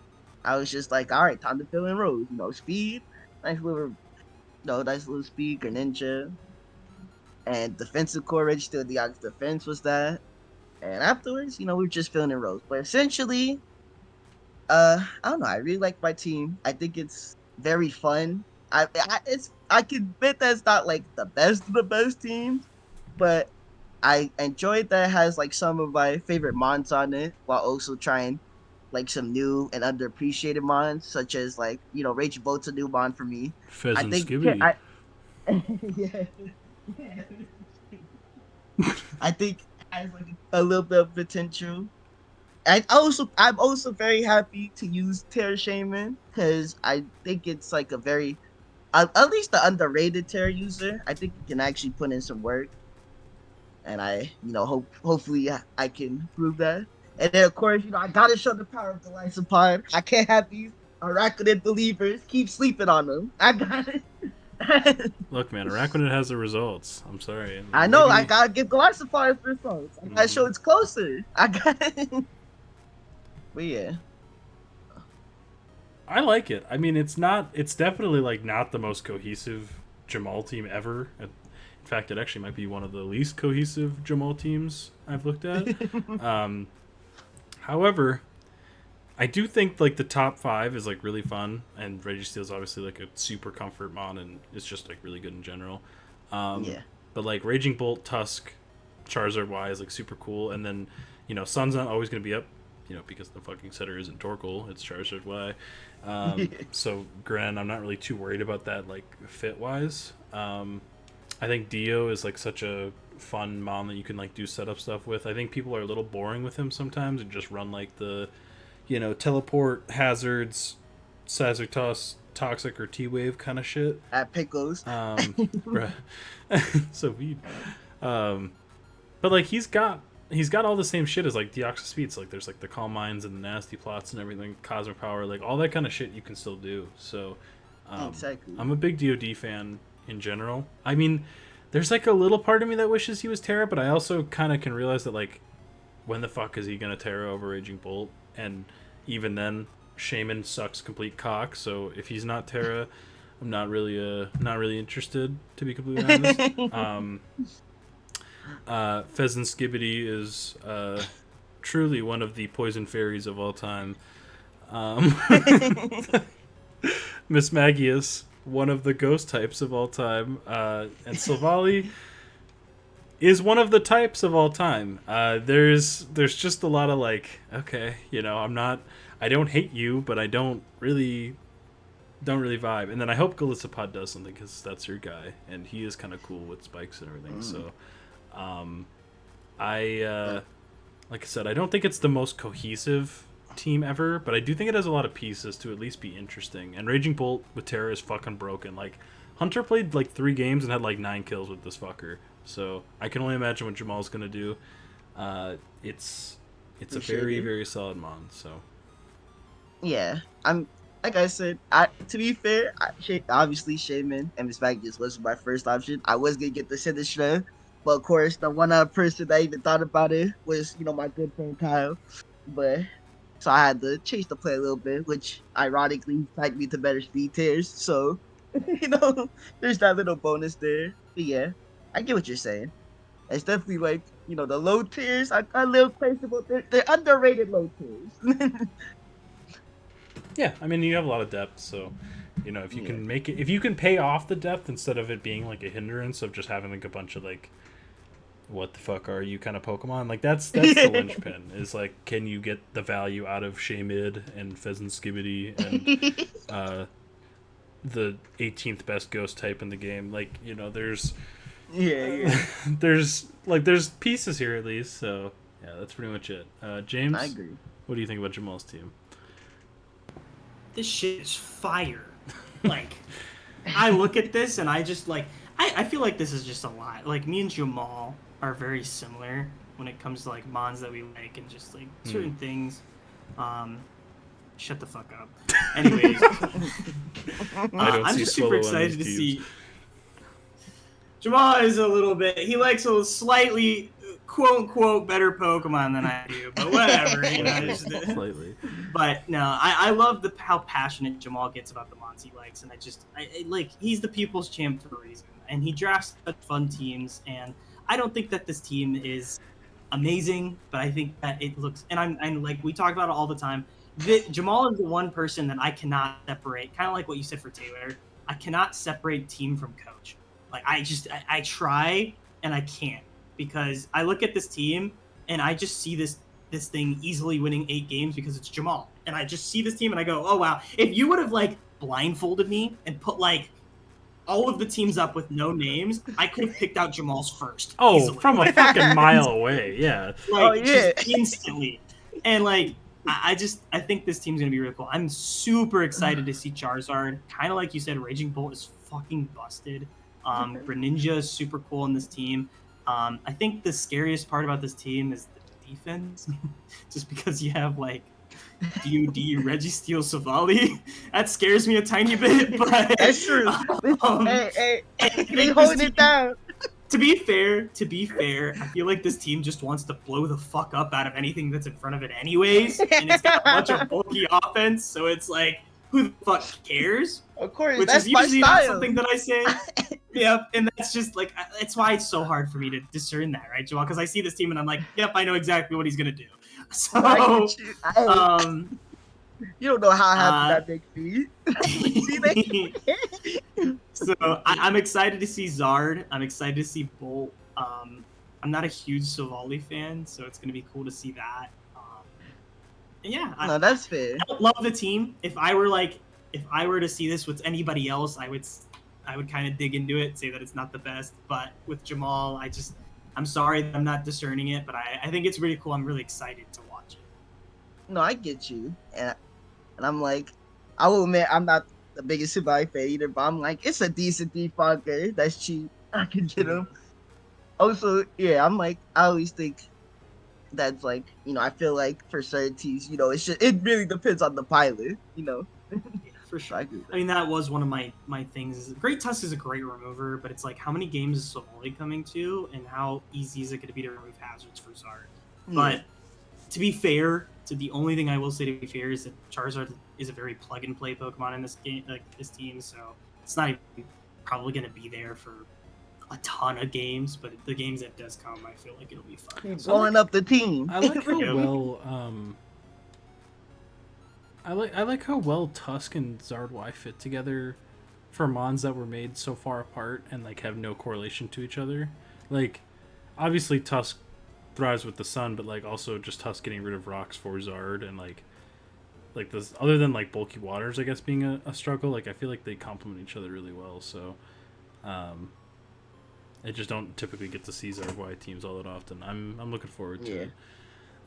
I was just like, all right, time to fill in rows. Speed, nice little, nice little speed, Greninja, and defensive core register. The Ox defense was that, and afterwards, we were just filling in rows. But essentially, I don't know. I really like my team. I think it's very fun. I can admit that it's not like the best of the best teams, but I enjoyed that it has like some of my favorite mons on it, while also trying like some new and underappreciated mons, such as like Raging Bolt's a new mon for me. I Pheasant think Skibidi. yeah. I think it has like a little bit of potential. I'm also very happy to use Terra Shaman because I think it's like a very at least the underrated Terra user. I think he can actually put in some work, and hopefully I can prove that. And then of course I gotta show the power of the Lysopod. I can't have these Araquanid believers keep sleeping on them. I got it. Look, man, Araquanid has the results. I'm sorry. I know. I gotta give Glyphosate results. I gotta show it's closer. I got it. But yeah, I like it. I mean, it's definitely like not the most cohesive Jamal team ever. In fact, it actually might be one of the least cohesive Jamal teams I've looked at. However, I do think like the top 5 is like really fun, and Registeel is obviously like a super comfort mon, and it's just like really good in general. yeah. But like Raging Bolt, Tusk, Charizard Y is like super cool, and then Sun's not always going to be up, because the fucking setter isn't Torkoal, it's Charizard Y. So Gren, I'm not really too worried about that like fit wise. I think Dio is like such a fun mon that you can like do setup stuff with. I think people are a little boring with him sometimes and just run like the teleport, hazards, Scizor Toss, Toxic or T-Wave kind of shit. At Pickles. So weird. But like he's got all the same shit as like Deoxys Speeds. Like there's like the Calm Minds and the Nasty Plots and everything, Cosmic Power, like all that kind of shit you can still do. So Exactly. I'm a big DoD fan in general. I mean, there's like a little part of me that wishes he was Terra, but I also kind of can realize that like when the fuck is he gonna Terra over Raging Bolt? And even then, Shaman sucks complete cock. So if he's not Terra, I'm not really interested, to be completely honest. Pheasant Skibidi is truly one of the poison fairies of all time. Miss Magius, one of the ghost types of all time, and Silvally is one of the types of all time. There's just a lot of like, okay, I don't hate you, but I don't really vibe. And then I hope Galissapod does something because that's your guy, and he is kind of cool with spikes and everything. So, like I said, I don't think it's the most cohesive team ever, but I do think it has a lot of pieces to at least be interesting. And Raging Bolt with Terra is fucking broken. Like Hunter played like 3 games and had like 9 kills with this fucker. So I can only imagine what Jamal's gonna do. It's a very, very solid mon. So yeah, I'm like I said. To be fair, obviously Shaman and Miss Magnus was my first option. I was gonna get the Sinistcha, but of course the one other person that even thought about it was my good friend Kyle. But so I had to change the play a little bit, which ironically tied me to better speed tiers. So there's that little bonus there. But yeah, I get what you're saying. It's definitely like, the low tiers are a little questionable. They're underrated low tiers. yeah, I mean you have a lot of depth, so if you can make it, if you can pay off the depth instead of it being like a hindrance of just having like a bunch of like, what the fuck are you kind of Pokemon, like that's the linchpin is like, can you get the value out of Shaymid and Pheasant Skibidi and the 18th best ghost type in the game? Like there's Yeah. there's pieces here at least. So yeah, that's pretty much it. James, I agree. what do you think about Jamal's team? This shit is fire. Like, I look at this and I just like, I feel like this is just a lot. Like, me and Jamal are very similar when it comes to like mons that we like and just like certain things. Shut the fuck up. Anyways, I'm just super excited to see. Jamal is a little bit. He likes a slightly quote unquote better Pokemon than I do, but whatever. You know, just, Slightly. But no, I love how passionate Jamal gets about the mons he likes, and I like he's the people's champ for a reason, and he drafts such fun teams, and I don't think that this team is amazing, but I think that it looks, and I'm like we talk about it all the time. Jamal is the one person that I cannot separate, kind of like what you said for Taylor. I cannot separate team from coach. Like I try and I can't, because I look at this team and I just see this thing easily winning 8 games because it's Jamal. And I just see this team and I go, oh wow, if you would have like blindfolded me and put like all of the teams up with no names, I could have picked out Jamal's first. Oh, easily. from a fucking mile away, yeah. Like, just instantly. And like I think this team's gonna be really cool. I'm super excited to see Charizard. Kind of like you said, Raging Bolt is fucking busted. Greninja is super cool in this team. I think the scariest part about this team is the defense, just because you have like DUD Registeel Savali. That scares me a tiny bit, but That's true. Hey, they holding it down. To be fair, I feel like this team just wants to blow the fuck up out of anything that's in front of it anyways, and it's got a bunch of bulky offense, so it's like, who the fuck cares? Of course, Which that's is usually my not style. something that I say. Yep, and that's just like, that's why it's so hard for me to discern that, right, Joel? Because I see this team and I'm like, yep, I know exactly what he's gonna do. So, you don't know how happy that makes me. So I'm excited to see Zard. I'm excited to see Bolt. I'm not a huge Savali fan, so it's gonna be cool to see that. Yeah, No, that's fair. I don't love the team. If I were to see this with anybody else, I would kind of dig into it, say that it's not the best. But with Jamal, I'm sorry that I'm not discerning it, but I think it's really cool. I'm really excited to watch it. No, I get you, and I'm like, I will admit I'm not the biggest Subai fan either, but I'm like, it's a decent defogger that's cheap. I can get him. Also, yeah, I'm like, I always think that's like, you know, I feel like for certain teams, you know, it really depends on the pilot, you know. Yeah, for sure. I mean, that was one of my things. Great Tusk is a great remover, but it's like, how many games is Savali coming to, and how easy is it going to be to remove hazards for Zard? But to be fair, the only thing I will say to be fair is that Charizard is a very plug and play Pokemon in this game, like this team, so it's not even probably going to be there for a ton of games, but the games that does come, I feel like it'll be fun. Keep blowing up the team. I like how well I like how well Tusk and Zardwai fit together for mons that were made so far apart and like have no correlation to each other. Like, obviously Tusk thrives with the sun, but like also just Tusk getting rid of rocks for Zard, and like this, other than like bulky waters, I guess, being a struggle, like I feel like they complement each other really well. So I just don't typically get to see Zardwai teams all that often. I'm looking forward to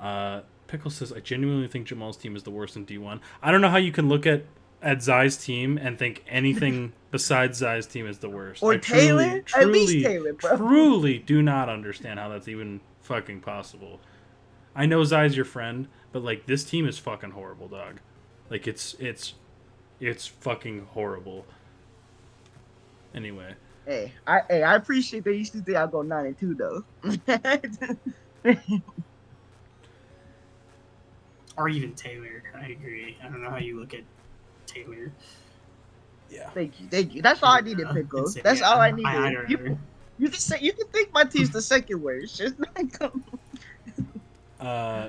it. Pickle says, I genuinely think Jamal's team is the worst in D1. I don't know how you can look at Zai's team and think anything besides Zai's team is the worst. Or Taylor? At least Taylor, bro. Truly do not understand how that's even fucking possible. I know Zai's your friend, but like, this team is fucking horrible, dog. Like, it's fucking horrible. Anyway. Hey, I appreciate that you still think I'll go 9-2 though. Or even Taylor. I agree. I don't know how you look at Taylor. Yeah. Thank you. That's all I needed, Pickle. That's all I needed. I don't know. You can think my team's the second worst. Just not come.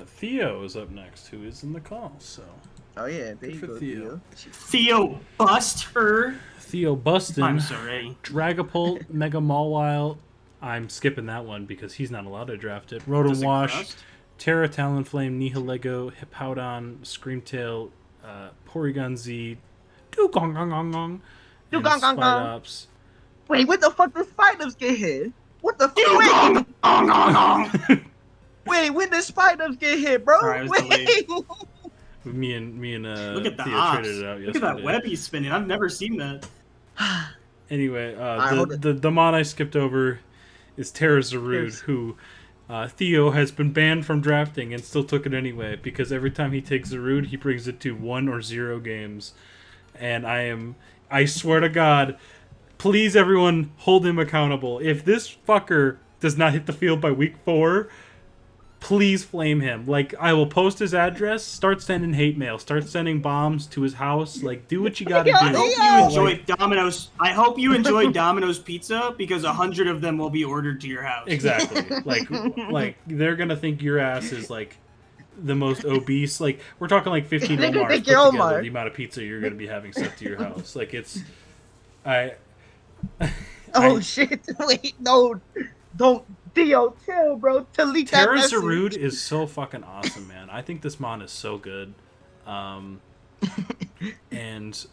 Theo is up next, who is in the call. So. Oh yeah, there you for go, Theo. Theo bust her. Theo Bustin. I'm sorry. Dragapult, Mega Mawile. I'm skipping that one because he's not allowed to draft it. Rotom Wash, Terra Talonflame, Nihilego, Hippowdon, Screamtail, Porygon Z, Dugong, and Spidops. Wait, what the fuck does Spidops get here? What the wait, when did Spiders get hit, bro? Sorry, I was Wait. Me and Look at the Theo ops. traded it out Look at that yesterday. web he's spinning. I've never seen that. Anyway, hold it. the mon I skipped over is Terra Zarud, who Theo has been banned from drafting and still took it anyway because every time he takes Zarud, he brings it to 1 or 0 games. And I swear to God, please everyone hold him accountable. If this fucker does not hit the field by week 4, please flame him. Like, I will post his address, start sending hate mail, start sending bombs to his house. Like, do what you gotta do. I hope you enjoyed Domino's. I hope you enjoyed Domino's pizza because 100 of them will be ordered to your house. Exactly. Like they're gonna think your ass is like the most obese. Like, we're talking like 15 They're gonna Omars think put you're together. Omar. The amount of pizza you're gonna be having sent to your house. Like, it's Shit! Wait, no, don't. Theo, chill, bro. Delete that Terra message. Zarud is so fucking awesome, man. I think this mon is so good. And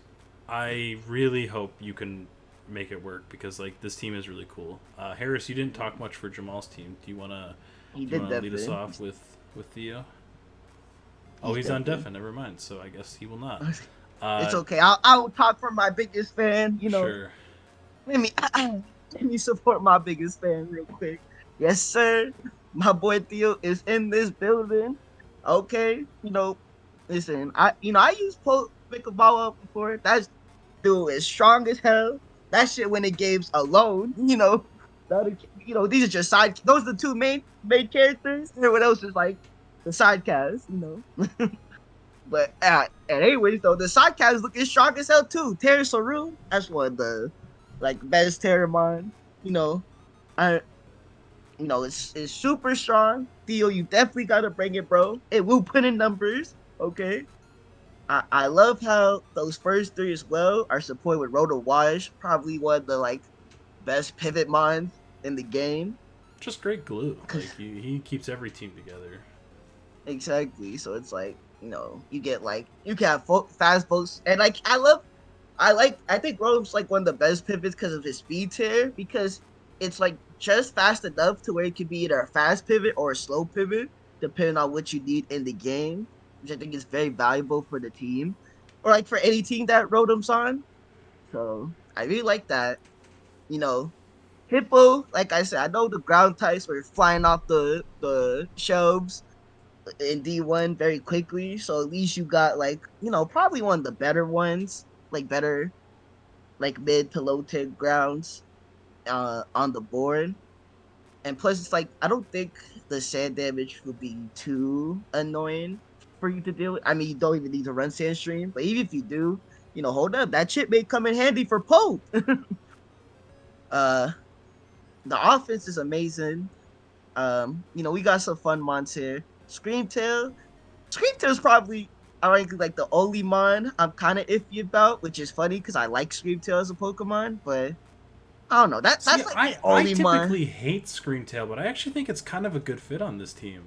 I really hope you can make it work because, like, this team is really cool. Harris, you didn't talk much for Jamal's team. Do you want to lead us off with Theo? Oh, he's on deafen. Never mind. So I guess he will not. It's okay. I'll talk for my biggest fan. You know, Sure. let me support my biggest fan real quick. Yes, sir. My boy Theo is in this building. Okay, listen. I used Pickleball before. That dude is strong as hell. That shit winning games alone. These are just side. Those are the two main characters. Everyone else is like the side cast. But anyways, though, the side cast is looking strong as hell too. Terra Saru, that's one of the best Terramon. It's super strong. Theo, you definitely gotta bring it, bro. It will put in numbers, okay? I love how those first 3 as well are supported with Roto Wash, probably one of the best pivot mons in the game. Just great glue. Like, he keeps every team together. Exactly. So it's you get you can have fast votes, and I think Roto's one of the best pivots because of his speed tier, because it's just fast enough to where it could be either a fast pivot or a slow pivot, depending on what you need in the game, which I think is very valuable for the team, or for any team that Rotom's on. So I really like that. Hippo, like I said, I know the ground types were flying off the shelves in D1 very quickly, so at least you got probably one of the better ones, better mid to low tier grounds on the board. And plus, it's I don't think the sand damage would be too annoying for you to deal with. I mean, you don't even need to run sand stream, but even if you do, hold up, that chip may come in handy for Pope. The offense is amazing. We got some fun mons here. Screamtail is probably ironically the only mon I'm kind of iffy about, which is funny because I like Screamtail as a Pokemon, but I don't know. That's I only typically hate Screamtail, but I actually think it's kind of a good fit on this team.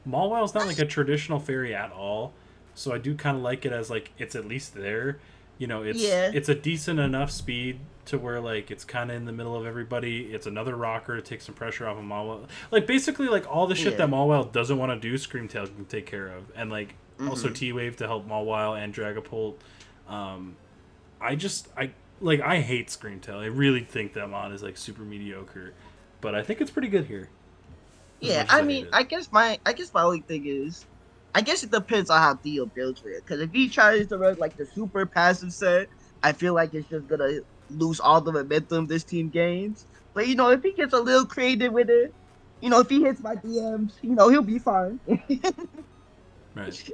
Mawwile's not a traditional fairy at all, so I do kind of like it as it's at least there. It's a decent enough speed to where it's kind of in the middle of everybody. It's another rocker to take some pressure off of Mawwile. Basically all the shit that Mawwile doesn't want to do, Screamtail can take care of, and also T-Wave to help Mawwile and Dragapult. I hate Screamtail. I really think that mon is super mediocre, but I think it's pretty good here. Yeah, I guess my only thing is, I guess it depends on how Theo builds for it. Because if he tries to run the super passive set, I feel it's just gonna lose all the momentum this team gains. But if he gets a little creative with it, if he hits my DMs, he'll be fine. Right.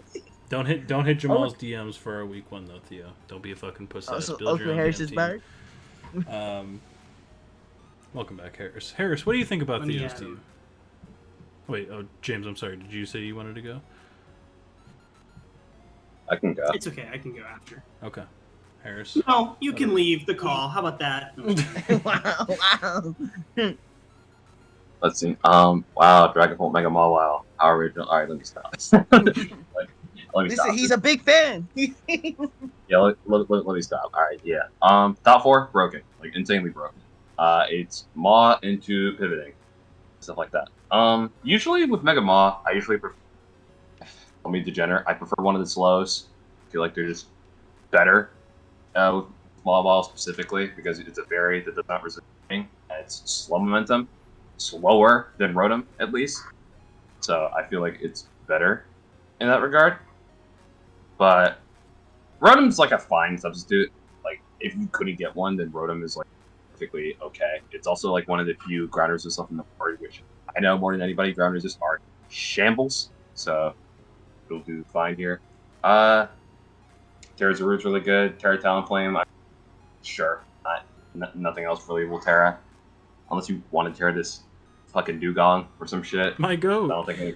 Don't hit Jamal's DMs for our week 1 though, Theo. Don't be a fucking pussy. Build your own Harris damn is team. back. Welcome back, Harris. Harris, what do you think about Let me Theo's add team? Wait, James, I'm sorry. Did you say you wanted to go? I can go. It's okay. I can go after. Okay. Harris? No, you can leave the call. How about that? Wow. Let's see. Wow, Dragapult Mega Mawile. How original. All right, let me stop. let me Listen, stop. he's a big fan. Yeah, let me stop. All right, yeah. Top 4 broken, insanely broken. It's Maw into pivoting, stuff like that. Usually with Mega Maw, I usually prefer. I'll be degenerate. I prefer one of the slows. I feel like they're just better with Maw Ball specifically because it's a fairy that does not resist and it's slow momentum, slower than Rotom at least. So I feel like it's better in that regard. But Rotom's like a fine substitute. Like if you couldn't get one, then Rotom is like perfectly okay. It's also like one of the few ground resist stuff in the party, which I know more than anybody, ground resist are shambles. So it'll do fine here. Terra's Root's really good. Terra Talonflame, sure. Nothing else really will Terra. Unless you want to Terra this fucking Dugong or some shit. My I goat. don't think any.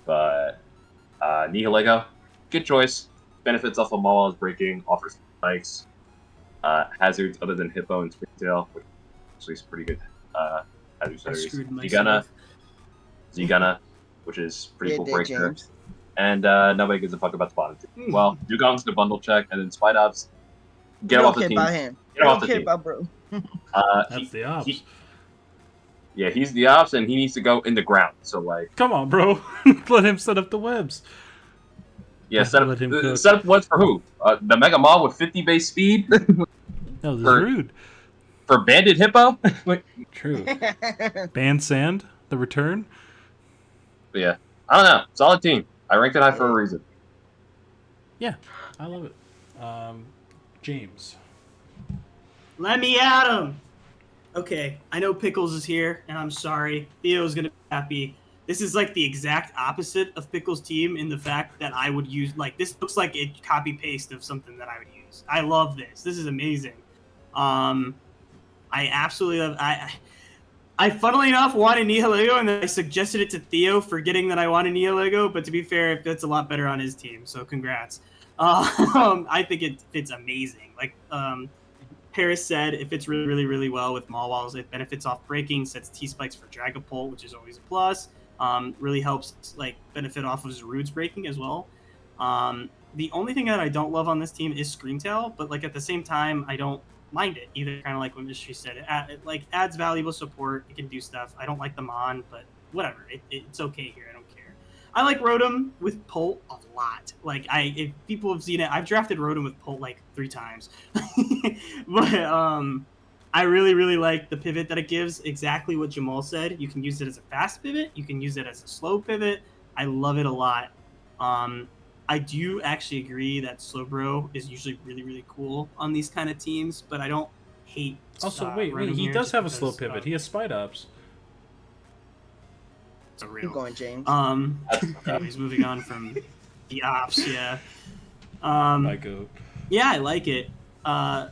But Nihilego, good choice. Benefits off of Maw's breaking, offers spikes, hazards other than Hippo and Springtail, which actually is pretty good. Hazards. Z-Gunna, which is pretty cool breaker. James. And nobody gives a fuck about the bottom two. Well, Dugong's the bundle check, and then Spidops, get him off the team. About him. Get him off the team. About bro. That's the ops. He's the ops, and he needs to go in the ground. So, like... Come on, bro. Let him set up the webs. Yeah, set Let him cook. up webs for who? The Mega Maw with 50 base speed? No, this is rude. For Banded Hippo? True. Band Sand, the return. But yeah, I don't know. Solid team. I ranked it high for a reason. Yeah, I love it. James. Let me at him. Okay, I know Pickles is here, and I'm sorry. Theo's going to be happy. This is like the exact opposite of Pickles' team in the fact that I would use, like, this looks like a copy-paste of something that I would use. I love this. This is amazing. I absolutely love... I funnily enough wanted Nihilego, and then I suggested it to Theo, forgetting that I wanted Nihilego, but to be fair, it fits a lot better on his team, so congrats. I think it fits amazing. Like, Paris said, it fits really, really, really well with Maw Walls. It benefits off breaking, sets T-Spikes for Dragapult, which is always a plus. Really helps, like, benefit off of Zarude's breaking as well. The only thing that I don't love on this team is Screamtail, but, like, at the same time, I don't mind it either. Kind of like what Mystery said, it like adds valuable support. It can do stuff. I don't like the Mon, but whatever. It's okay here. I don't care. I like Rotom with Pult a lot. Like if people have seen it, I've drafted Rotom with Pult like 3 times. But I really, really like the pivot that it gives. Exactly what Jamal said. You can use it as a fast pivot. You can use it as a slow pivot. I love it a lot. I do actually agree that Slowbro is usually really, really cool on these kind of teams, but I don't hate. Also, wait, he does have a slow pivot. He has Spidops. It's a real. Keep going, James. Anyways, moving on from the ops, yeah. My goat. Yeah, I like it. I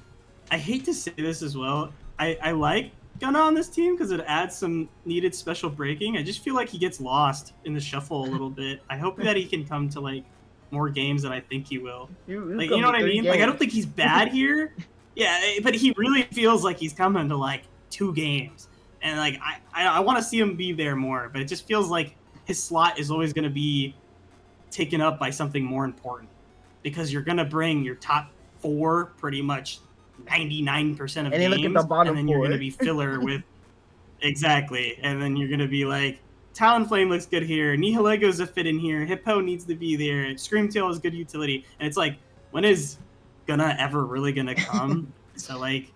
hate to say this as well. I like Gunna on this team because it adds some needed special breaking. I just feel like he gets lost in the shuffle a little bit. I hope that he can come to like more games than I think he will. You know what I mean? Like I don't think he's bad here. Yeah, but he really feels like he's coming to like 2 games. And like I want to see him be there more, but it just feels like his slot is always going to be taken up by something more important because you're going to bring your top 4 pretty much 99% of and games, look at the bottom and then 4. you're going to be filler with exactly, and then you're going to be like Talonflame looks good here, Nihilego's a fit in here, Hippo needs to be there, Screamtail is good utility, and it's like, when is Gunna ever really going to come? So like,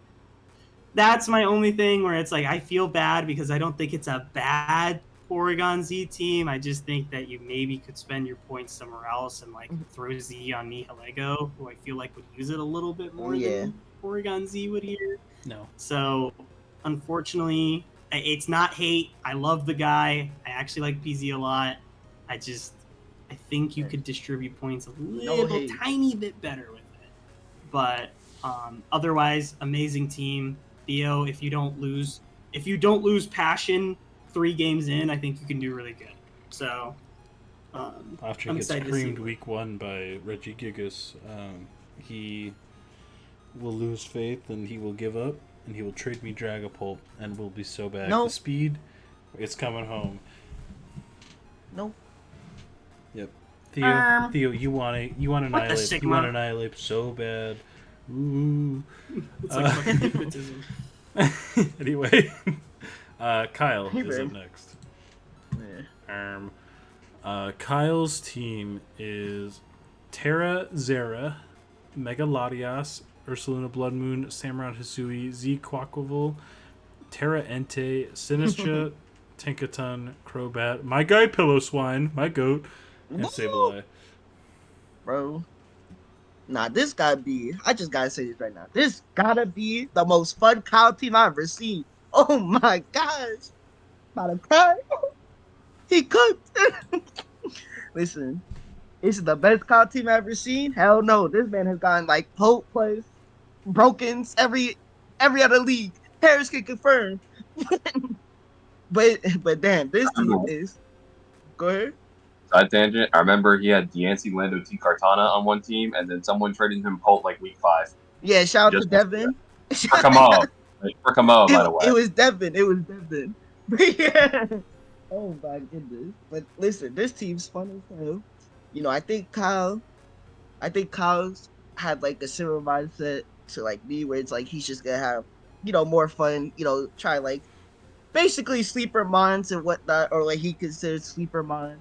that's my only thing where it's like, I feel bad because I don't think it's a bad Porygon Z team. I just think that you maybe could spend your points somewhere else and like throw Z on Nihilego, who I feel like would use it a little bit more than Porygon Z would here. No. So, unfortunately, it's not hate. I love the guy. I actually like PZ a lot. I think you could distribute points a little tiny bit better with it. But otherwise, amazing team. Theo, if you don't lose passion 3 games in, I think you can do really good. So, after he gets creamed week 1 by Reggie Gigas, he will lose faith and he will give up and he will trade me Dragapult and will be so bad. Nope. The speed, it's coming home. Nope. Yep. Theo, you want to annihilate. You want to annihilate so bad. Ooh. It's like fucking hypnotism. Anyway, Kyle Hey, is up man. next. Yeah. Kyle's team is Terra Zera, Megalodios, Ursuluna Bloodmoon, Samurott Hisui, Z Quaquaval, Terra Ente, Sinistra, Tinkaton, Crobat, my guy Pillow Swine, my goat, and Woo! Sableye. Bro. Nah, this gotta be. I just gotta say this right now. This gotta be the most fun cow team I've ever seen. Oh my gosh. About to cry. He cooked. Listen, this is the best cow team I've ever seen. Hell no. This man has gotten like Pope plus Brokens every other league. Harris can confirm. but damn, this I team remember is go ahead. side tangent. I remember he had Deancey, Lando, T. Cartana on one team, and then someone traded him Colt like week 5. Yeah, shout out to Just for Devin. Kamo. For Kamo, by the way. It was Devin. It was Devin. But yeah. Oh my goodness. But listen, this team's fun as hell. You know, I think Kyle's had like a similar mindset to like me, where it's like he's just gonna have, more fun, try like basically sleeper mines and whatnot, or like he considers sleeper mines.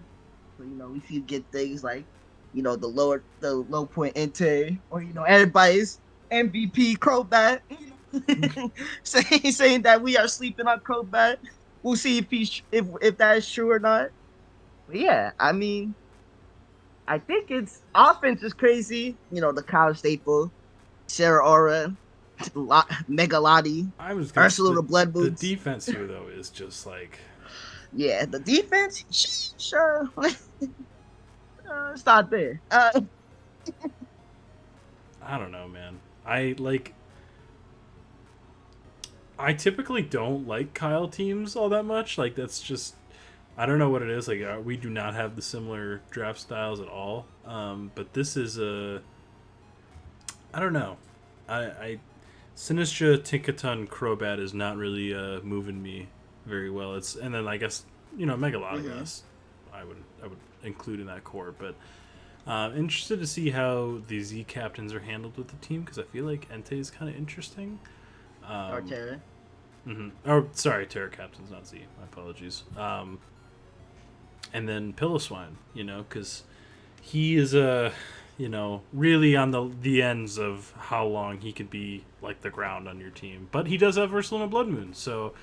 So, if you get things like, the low point Inte, or everybody's MVP Crobat, saying that we are sleeping on Crobat. We'll see if that is true or not. But yeah, I mean, I think it's offense is crazy. The college staple, Sarah Aura, Megalodi, I was gonna Ursula the Blood the Boots. defense here though is just like Yeah, the defense, sure. It's not there. I don't know, man. I typically don't like Kyle teams all that much. Like that's just I don't know what it is. Like we do not have the similar draft styles at all. But this is I don't know. I Sinistra Tinkaton Crobat is not really moving me very well. And then I guess Megalodios I would include in that core, but interested to see how the Z captains are handled with the team because I feel like Entei is kind of interesting. Or Terra. Oh, sorry, Terra captains, not Z. My apologies. And then Pillow Swine, because he is really on the ends of how long he could be like the ground on your team. But he does have Ursuluna Bloodmoon, so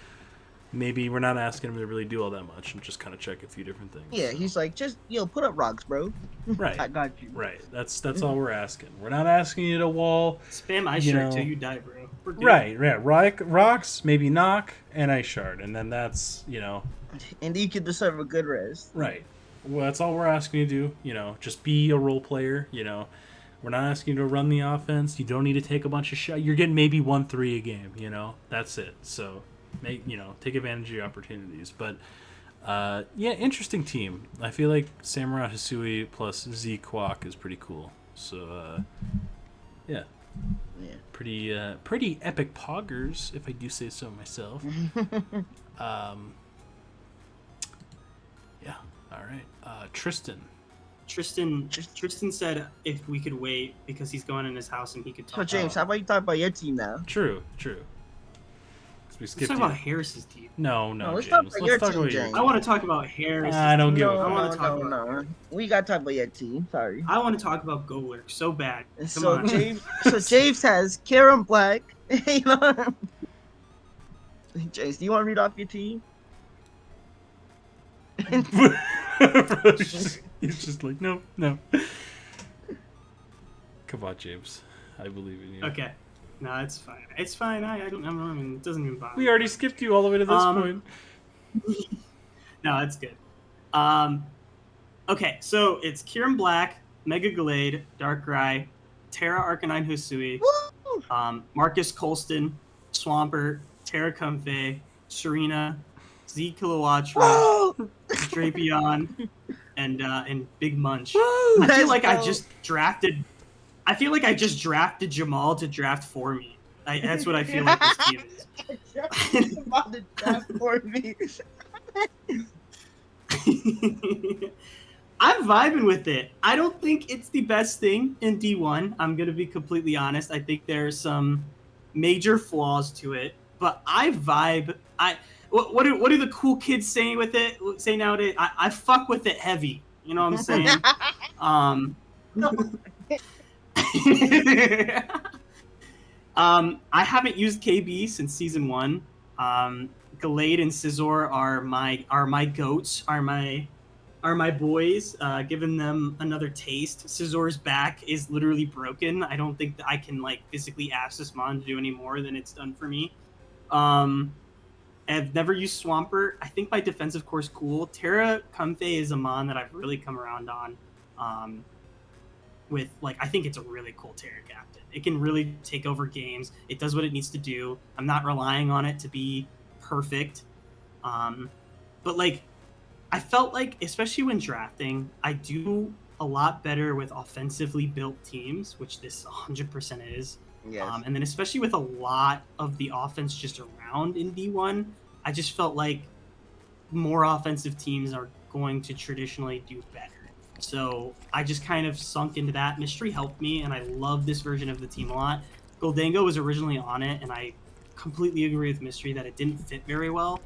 maybe we're not asking him to really do all that much and just kind of check a few different things. Yeah, so. he's like, just put up rocks, bro. Right. I got you. Right. That's all we're asking. We're not asking you to wall. Spam ice shard till you die, bro. We're good. Right. Rocks, maybe knock, and ice shard, and then that's And you can deserve a good rest. Right. Well, that's all we're asking you to do. Just be a role player. We're not asking you to run the offense. You don't need to take a bunch of shots. You're getting maybe 1-3 a game. That's it. So, take advantage of your opportunities. But interesting team. I feel like Samurott Hisui plus Z Quack is pretty cool. So, yeah. Yeah. Pretty epic poggers, if I do say so myself. Yeah. All right. Tristan said if we could wait because he's going in his house and he could talk. So James, how about you talk about your team now? True. We Let's skipped talk you. about Harris's team. No, let's James. talk about your Let's talk team, about your James. I want to talk about Harris. I don't give a I wanna talk about no. We gotta talk about your team. Sorry. I want to talk about Go Lurk so bad. Come So on. James has Karen Black. James, do you want to read off your team? He's just like, no. Come on, James. I believe in you. Okay. No, it's fine. It's fine. I mean, it doesn't even bother me. We already skipped you all the way to this point. No, it's good. Okay, so it's Kieran Black, Mega Glade, Darkrai, Terra Arcanine Hisui, Marcus Colston, Swampert, Terra Comfey, Serena, Z Kilowattree, Drapion, and Big Munch. I feel like I just drafted Jamal to draft for me. That's what I feel like this team is. About to draft for me. I'm vibing with it. I don't think it's the best thing in D1. I'm going to be completely honest. I think there's some major flaws to it. but I vibe. What do the cool kids say with it? Say nowadays, I fuck with it heavy. You know what I'm saying? I haven't used KB since season 1. Gallade and Scizor are my goats, are my boys. Giving them another taste. Scizor's back is literally broken. I don't think that I can like physically ask this mon to do any more than it's done for me. I've never used Swampert. I think my defensive core is cool. Terra Comfey is a mon that I've really come around on. With like, I think it's a really cool Terra captain. It can really take over games. It does what it needs to do. I'm not relying on it to be perfect. But like, I felt like, especially when drafting, I do a lot better with offensively built teams, which this 100% is. Yes. And then especially with a lot of the offense just around in D1, I just felt like more offensive teams are going to traditionally do better. So I just kind of sunk into that. Mystery helped me, and I love this version of the team a lot. Goldango was originally on it, and I completely agree with Mystery that it didn't fit very well.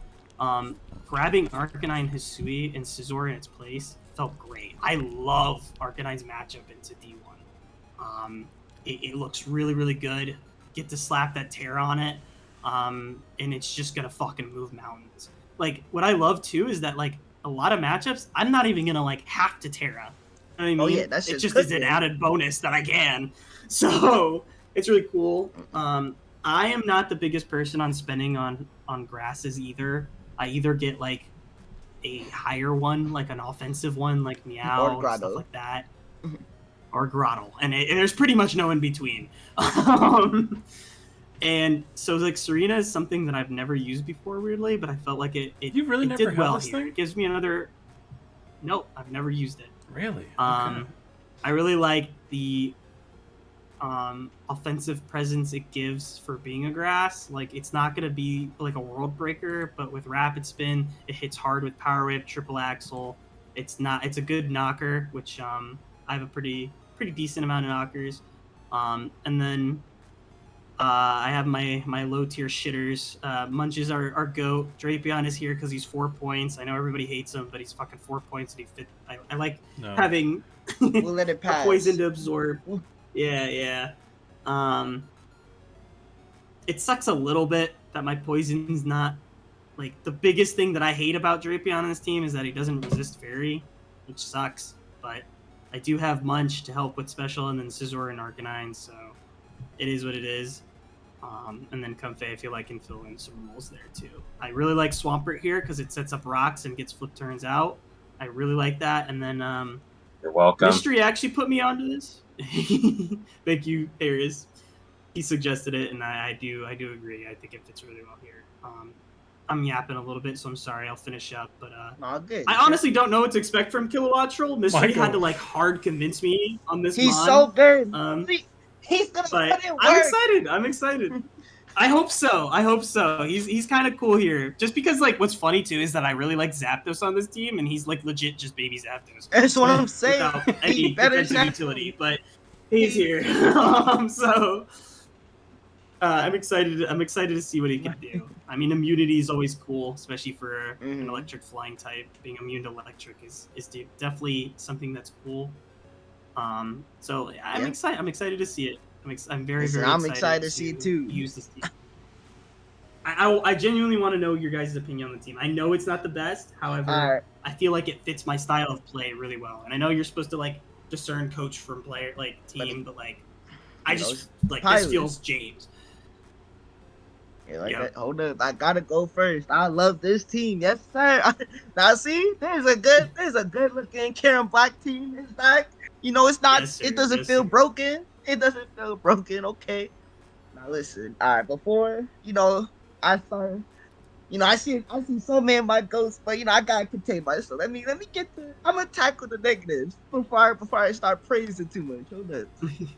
Grabbing Arcanine, Hisui, and Scizor in its place felt great. I love Arcanine's matchup into D1. It looks really, really good. Get to slap that Terra on it, and it's just going to fucking move mountains. Like, what I love, too, is that, like, a lot of matchups, I'm not even going to, like, have to Terra. You know what I mean? Oh, yeah, that's it just is an added bonus that I can. So, it's really cool. I am not the biggest person on spending on grasses either. I either get, like, a higher one, like an offensive one, like Meow and stuff like that. Or Grottle, and there's pretty much no in between. And so like Serena is something that I've never used before, weirdly, but I felt like it You've really never did held well this here. thing? It gives me another. Nope, I've never used it. Really? I really like the offensive presence it gives for being a grass. Like, it's not gonna be like a world breaker, but with rapid spin, it hits hard with power whip, triple axle. It's a good knocker, which I have a pretty decent amount of knockers. And then I have my low tier shitters. Munch is our goat. Drapion is here because he's 4 points. I know everybody hates him, but he's fucking 4 points and he fit. I like having we'll let it pass. a poison to absorb. Yeah. It sucks a little bit that my poison's not like the biggest thing that I hate about Drapion on this team is that he doesn't resist fairy, which sucks. But I do have Munch to help with special, and then Scizor and Arcanine, so it is what it is. And then Comfey, I feel like, can fill in some roles there too. I really like Swampert here because it sets up rocks and gets flip turns out. I really like that. And then you're welcome. Mystery actually put me onto this. Thank you, Harris. He suggested it, and I do agree. I think it fits really well here. I'm yapping a little bit, so I'm sorry. I'll finish up, but good. I honestly don't know what to expect from Kilowatt Troll. Mystery had to like hard convince me on this. He's mon. so good. He's gonna but put in work. I'm excited. I hope so. He's kind of cool here. Just because, like, what's funny too is that I really like Zapdos on this team, and he's like legit just baby Zapdos. That's what I'm saying. Without any defensive utility, but he's here. So I'm excited to see what he can do. I mean, immunity is always cool, especially for an electric flying type. Being immune to electric is definitely something that's cool. So I'm excited. I'm excited to see it. I'm very excited to see it too. Use this team. I genuinely want to know your guys' opinion on the team. I know it's not the best, however, I feel like it fits my style of play really well. And I know you're supposed to like discern coach from player, like team, but like I just like this feels James. Yeah, that. Hold up, I gotta go first. I love this team, yes sir. Now see, there's a good looking Karen Black team. It's back. You know, it's not. Yes, it doesn't feel broken. It doesn't feel broken. Okay. Now listen. All right. Before I start. I see so many of my ghosts, but I gotta contain myself. Let me get to. I'm gonna tackle the negatives before I start praising too much. Hold up.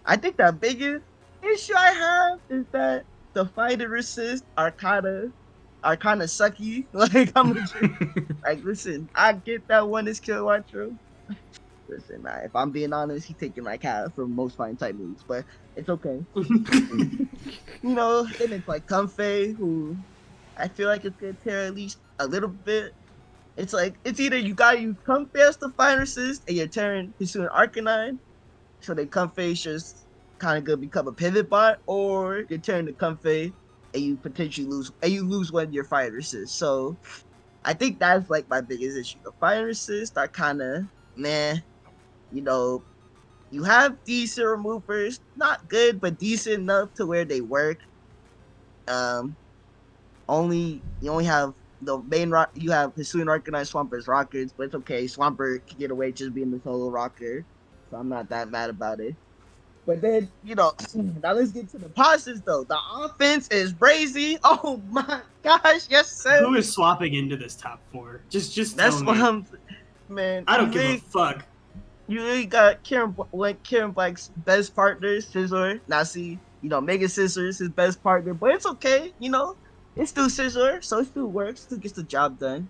I think the biggest issue I have is that the fighter assists are kind of sucky. Like I'm legit. Like listen, I get that one is Kilowatt Troll. Listen, man, if I'm being honest, he's taking like half for most fine type moves, but it's okay. You know, then it's like Comfey, who I feel like it's gonna tear at least a little bit. It's like it's either you gotta use Comfey as the fire assist and you're tearing Hisuian Arcanine, so that Comfey's just kind of gonna become a pivot bot, or you're tearing the Comfey and you potentially lose one of your fire assists. So I think that's like my biggest issue. The fire assists are kind of meh. You know, you have decent removers, not good, but decent enough to where they work. Um, you only have the main rock. You have Hisuian Arcanine, Swampert, Rockets, but it's okay. Swampert can get away just being the solo rocker, so I'm not that mad about it. But then, now let's get to the positives though. The offense is brazy. Oh my gosh, yes sir. Who is swapping into this top 4? Just That's tell me. what I'm, man. I don't give a fuck. You really got Karen Black's best partner, Scissor. Now see, Mega Scissors his best partner, but it's okay. It's still Scissor, so it still works. Still gets the job done.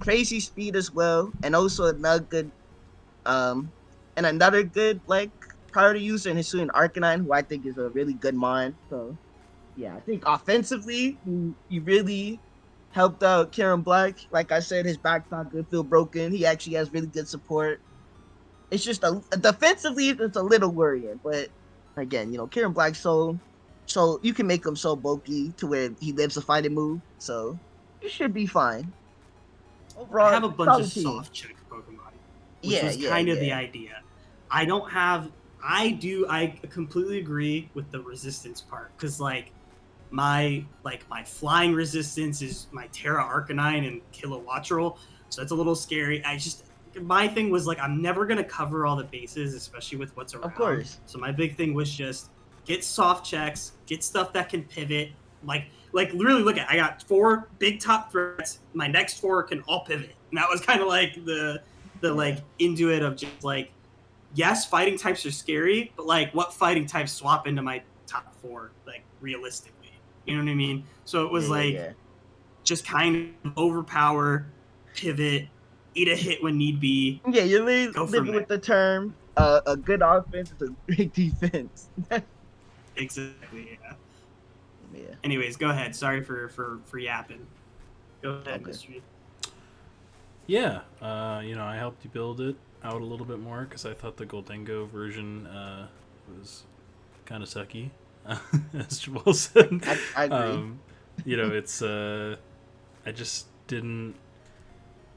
Crazy speed as well, and also another good like priority user in Hisuian Arcanine, who I think is a really good mind. So yeah, I think offensively, you really helped out Karen Black. Like I said, his back's not good, feel broken. He actually has really good support. It's just defensively, it's a little worrying. But again, Karen Black's so you can make him so bulky to where he lives a fighting move. So you should be fine. Overall, I have a bunch of team. soft check Pokemon, which was kind of the idea. I completely agree with the resistance part, because my flying resistance is my Terra Arcanine and Kilowattrel, so that's a little scary. My thing was I'm never gonna cover all the bases, especially with what's around. Of course. So my big thing was just get soft checks, get stuff that can pivot. Literally, look at, I got 4 big top threats. My next 4 can all pivot, and that was kind of the into it of just yes, fighting types are scary, but what fighting types swap into my top 4 realistically? You know what I mean? So it was just kind of overpower, pivot, eat a hit when need be. Yeah, you're living with the term a good offense is a great defense. Exactly. Yeah. Anyways, go ahead. Sorry for yapping. Go ahead, Mystery. Yeah, I helped you build it out a little bit more because I thought the Goldengo version was kind of sucky, as Jamal said. I agree. It's I just didn't.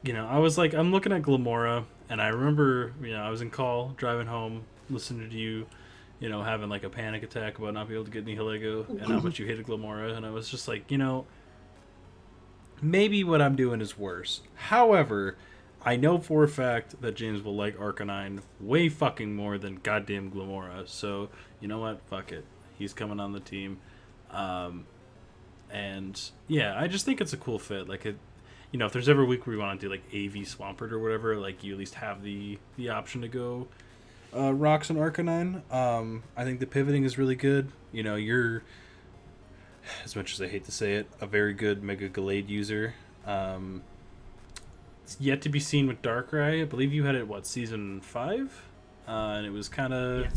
I was I'm looking at Glamora, and I remember, I was in call driving home, listening to you, having a panic attack about not being able to get Nihilego and how much you hated Glamora, and I was just maybe what I'm doing is worse. However, I know for a fact that James will like Arcanine way fucking more than goddamn Glamora, so you know what? Fuck it. He's coming on the team. And yeah, I just think it's a cool fit. If there's ever a week where we want to do AV Swampert or whatever, you at least have the option to go Rocks and Arcanine. I think the pivoting is really good. You're, as much as I hate to say it, a very good Mega Gallade user. It's yet to be seen with Darkrai. I believe you had it season 5, and it was kind of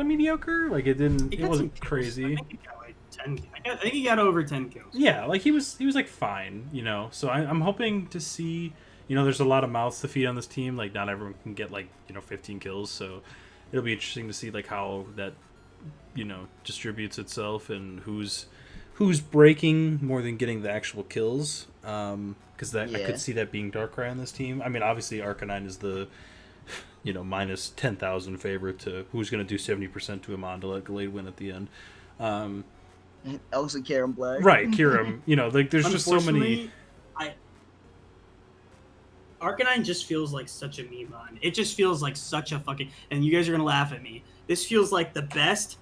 mediocre. It wasn't crazy. I think he got 10. I think he got over 10 kills. Yeah, he was fine. So I'm hoping to see. There's a lot of mouths to feed on this team. Not everyone can get 15 kills. So it'll be interesting to see how that distributes itself and who's breaking more than getting the actual kills. Because I could see that being Darkrai on this team. I mean, obviously Arcanine is the minus 10,000 favorite to who's going to do 70% to Amon to let Gallade win at the end. Also Karen Black. Right, Kieran. There's just so many. Arcanine just feels like such a meme on. It just feels like such a fucking. And you guys are gonna laugh at me. This feels like the best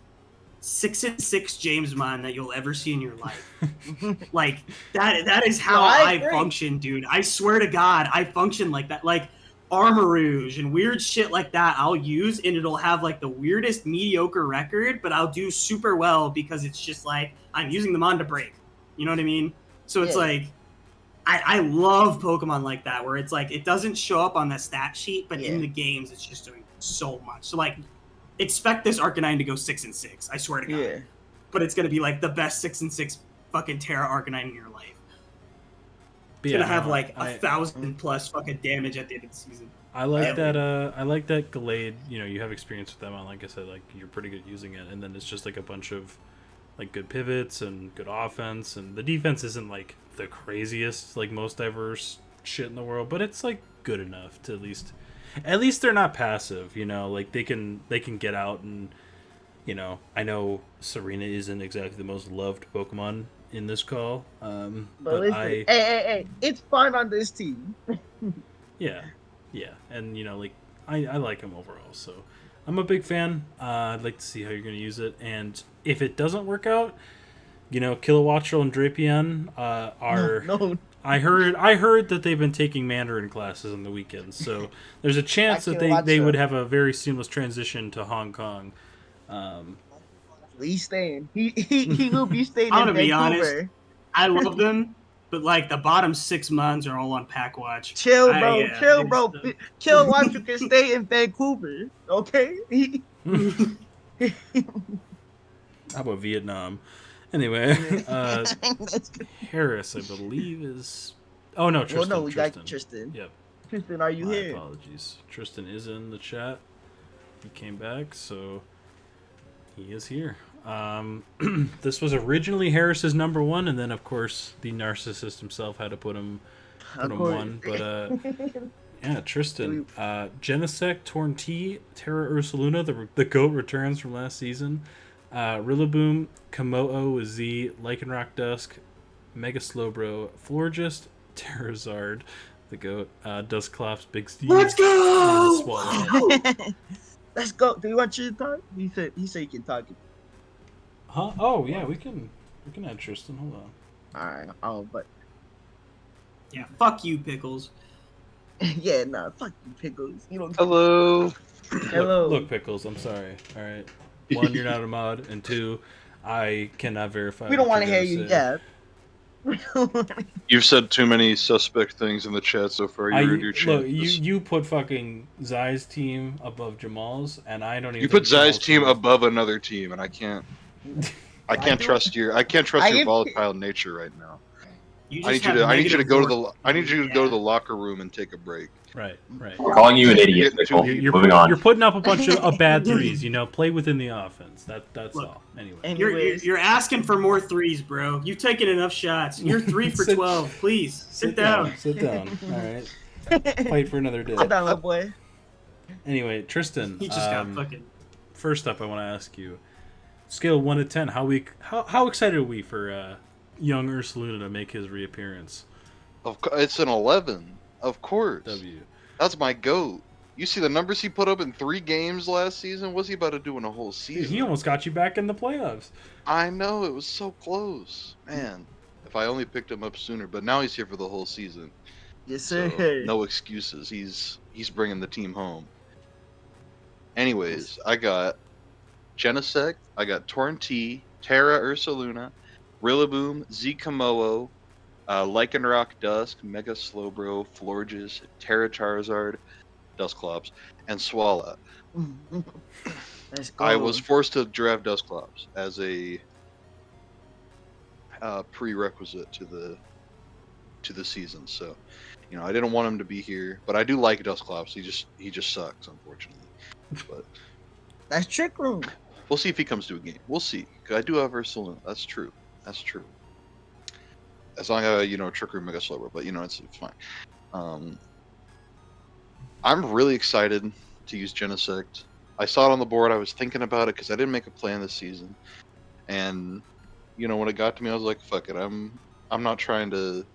6-6 James Mon that you'll ever see in your life. That is how I function, dude. I swear to God, I function like that. Armarouge and weird shit like that I'll use, and it'll have the weirdest mediocre record, but I'll do super well because it's just I'm using them on to break. You know what I mean? So it's I love Pokemon like that, where it's like it doesn't show up on the stat sheet, but Yeah. in the games it's just doing so much. So like, expect this Arcanine to go 6-6. I swear to God. Yeah. But it's gonna be like the best 6-6 fucking Terra Arcanine in your life. But It's yeah, gonna have no, like I- 1,000 plus fucking damage at the end of the season. I like Yeah. that. I like that Gallade. You know, you have experience with them. And like I said, like you're pretty good using it, and then it's just like a bunch of like good pivots and good offense, and the defense isn't like the craziest, like most diverse shit in the world, but it's like good enough to at least they're not passive. You know, like they can get out and. You know, I know Serena isn't exactly the most loved Pokemon in this call, But but listen, hey, it's fun on this team. yeah, and you know, like I like him overall, so I'm a big fan. I'd like to see how you're going to use it, and if it doesn't work out, you know, Kilowattrel and Drapion are. No. I heard that they've been taking Mandarin classes on the weekends, so there's a chance that they would have a very seamless transition to Hong Kong. He's staying. He will be staying I'm in gonna be Vancouver. honest. I love them, but like the bottom 6 mons are all on Pack Watch. Chill, bro. Yeah, Chill, bro. it's, Chill. Watch you can stay in Vancouver. Okay. How about Vietnam? Anyway, That's good. Harris, I believe, is. Oh no, Tristan. Well, no, we Tristan. got Tristan. Yep. Tristan, are you My here? apologies. Tristan is in the chat. He came back, so he is here. This was originally Harris's number one, and then of course the narcissist himself had to put him one. But yeah, Tristan, Genesect, Torn T, Terra Ursaluna, the GOAT returns from last season. Rillaboom, Komodo, Z, Lycanroc Dusk, Mega Slowbro, Florgist, Terrazard, the GOAT, Dusclops, Big Steve. Let's go! and Swallow. Let's go. Do you want you to talk? He said you can talk. Huh? Oh yeah, we can add Tristan. Hold on. All right. Oh, but Yeah, fuck you, Pickles. yeah, nah. Fuck you, Pickles. You don't. Hello. Hello. Look, Pickles. I'm sorry. All right. One, you're not a mod, and two, I cannot verify. We don't what want to you're hear gonna you say. yet. You've said too many suspect things in the chat so far. You heard your Look, chances. you put fucking Zai's team above Jamal's, and I don't even. You put think Jamal's Zai's team above another team, and I can't trust your volatile nature right now. You I just need you to have go to negative the locker room and take a break. Right. We're calling you an idiot, You're- Pickle. You're Moving on. you're putting up a bunch of bad threes. You know, play within the offense. That's Look, all. Anyway. Anyways, You're asking for more threes, bro. You've taken enough shots. You're 3 for Sit- 12. Please sit down. Sit down. All right. Fight for another day. sit down, little boy. Anyway, Tristan. He just got fucking. First up, I want to ask you, scale 1 to 10, how excited are we for young Ursaluna to make his reappearance? It's an 11, of course. W. That's my goat. You see the numbers he put up in 3 games last season? What's he about to do in a whole season? He almost got you back in the playoffs. I know, it was so close. Man, if I only picked him up sooner. But now he's here for the whole season. Yes, So, sir. no excuses. He's bringing the team home. Anyways, I got Genesect, I got Torn T, Terra Ursaluna, Rillaboom, Zcamoo, Lycanroc Dusk, Mega Slowbro, Florges, Terra Charizard, Dusclops, and Swallow. Let's go. I was forced to draft Dusclops as a prerequisite to the season. So, you know, I didn't want him to be here, but I do like Dusclops. He just sucks, unfortunately. But That's Trick Room. we'll see if he comes to a game. We'll see. 'Cause I do have Ursaluna. That's true. As long as Trick Room Mega Slowbro, but it's fine. I'm really excited to use Genesect. I saw it on the board. I was thinking about it because I didn't make a plan this season, and when it got to me, I was like, "Fuck it." I'm not trying to.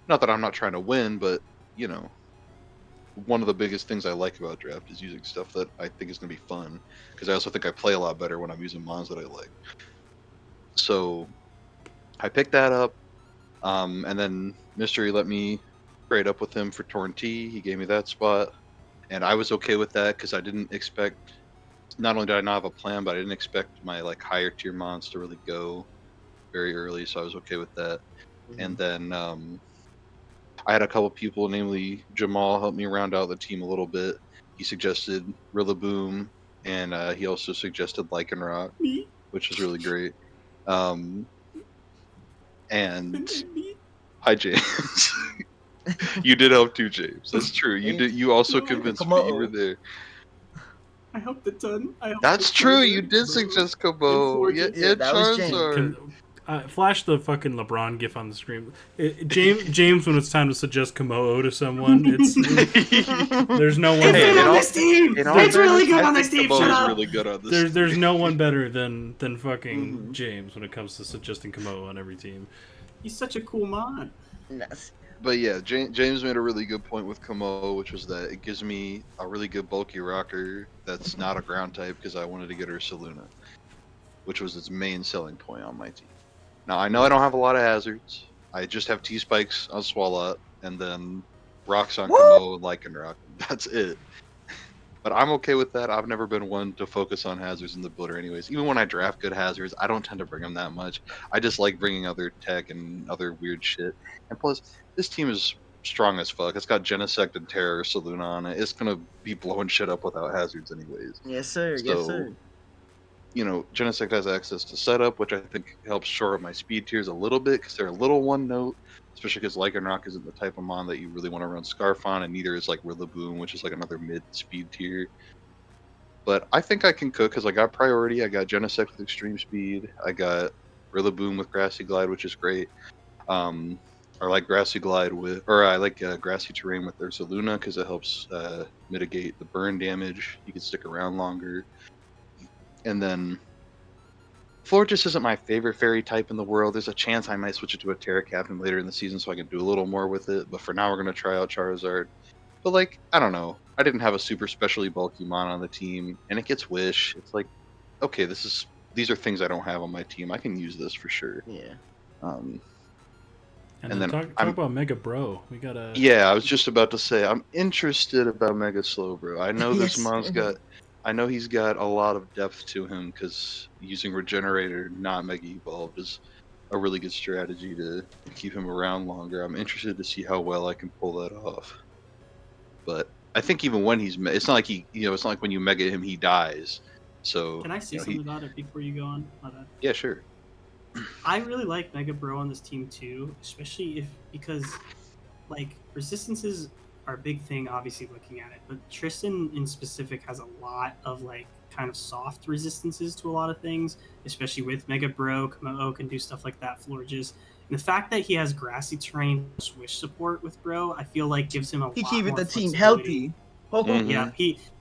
Not that I'm not trying to win, but one of the biggest things I like about draft is using stuff that I think is going to be fun, because I also think I play a lot better when I'm using mons that I like. So I picked that up, and then Mystery let me trade up with him for Torn T. He gave me that spot, and I was okay with that because I didn't expect. Not only did I not have a plan, but I didn't expect my higher tier mons to really go very early, so I was okay with that. And then I had a couple people, namely Jamal, help me round out the team a little bit. He suggested Rillaboom, and he also suggested Lycanroc, Me? which was really great. And Me? hi, James. You did help too, James. That's true. You did. You also No, I didn't. convinced me. You were there. I helped a ton. That's true. You did suggest Kobo. Yeah, Yeah, that was James. Charizard. Flash the fucking LeBron gif on the screen. James, when it's time to suggest Komodo to someone, there's no one. It's good on this team. It's really good on this team. Shut up. Really good on this. There's no one better than fucking James when it comes to suggesting Komodo on every team. He's such a cool mod. Yes. But yeah, James made a really good point with Komo, which was that it gives me a really good bulky rocker that's not a ground type because I wanted to get her Saluna, which was its main selling point on my team. Now, I know I don't have a lot of hazards. I just have T-Spikes on Swalot, and then Rocks on Komo and Lycanroc. That's it. But I'm okay with that. I've never been one to focus on hazards in the builder anyways. Even when I draft good hazards, I don't tend to bring them that much. I just like bringing other tech and other weird shit. And plus, this team is strong as fuck. It's got Genesect and Terror Saluna on it. It's going to be blowing shit up without hazards anyways. Yes, sir. So, Yes, sir. You know, Genesect has access to setup, which I think helps shore up my speed tiers a little bit because they're a little one note, especially because Lycanroc isn't the type of mon that you really want to run Scarf on, and neither is like Rillaboom, which is like another mid speed tier. But I think I can cook because I got priority. I got Genesect with extreme speed. I got Rillaboom with Grassy Glide, which is great. I like Grassy Glide with, or I like Grassy Terrain with Ursa Luna because it helps mitigate the burn damage. You can stick around longer. And then Florges isn't my favorite fairy type in the world. There's a chance I might switch it to a Terra Captain later in the season so I can do a little more with it. But for now, we're going to try out Charizard. But, like, I don't know. I didn't have a super specially bulky mon on the team, and it gets Wish. It's like, okay, these are things I don't have on my team. I can use this for sure. Yeah. And then talk about Mega Bro. We gotta. Yeah, I was just about to say I'm interested about Mega Slowbro. I know this mon's got. I know he's got a lot of depth to him because using Regenerator, not Mega Evolved, is a really good strategy to keep him around longer. I'm interested to see how well I can pull that off. But I think even when it's not like it's not like when you Mega him, he dies. So can I say something about it before you go on? Yeah, sure. I really like Mega Bro on this team too, especially because like resistances are a big thing, obviously looking at it, but Tristan in specific has a lot of like kind of soft resistances to a lot of things, especially with Mega Bro. Komo can do stuff like that, Florges. And the fact that he has Grassy Terrain Swish support with Bro, I feel like gives him a lot more keeping the team flexibility. healthy. Yeah,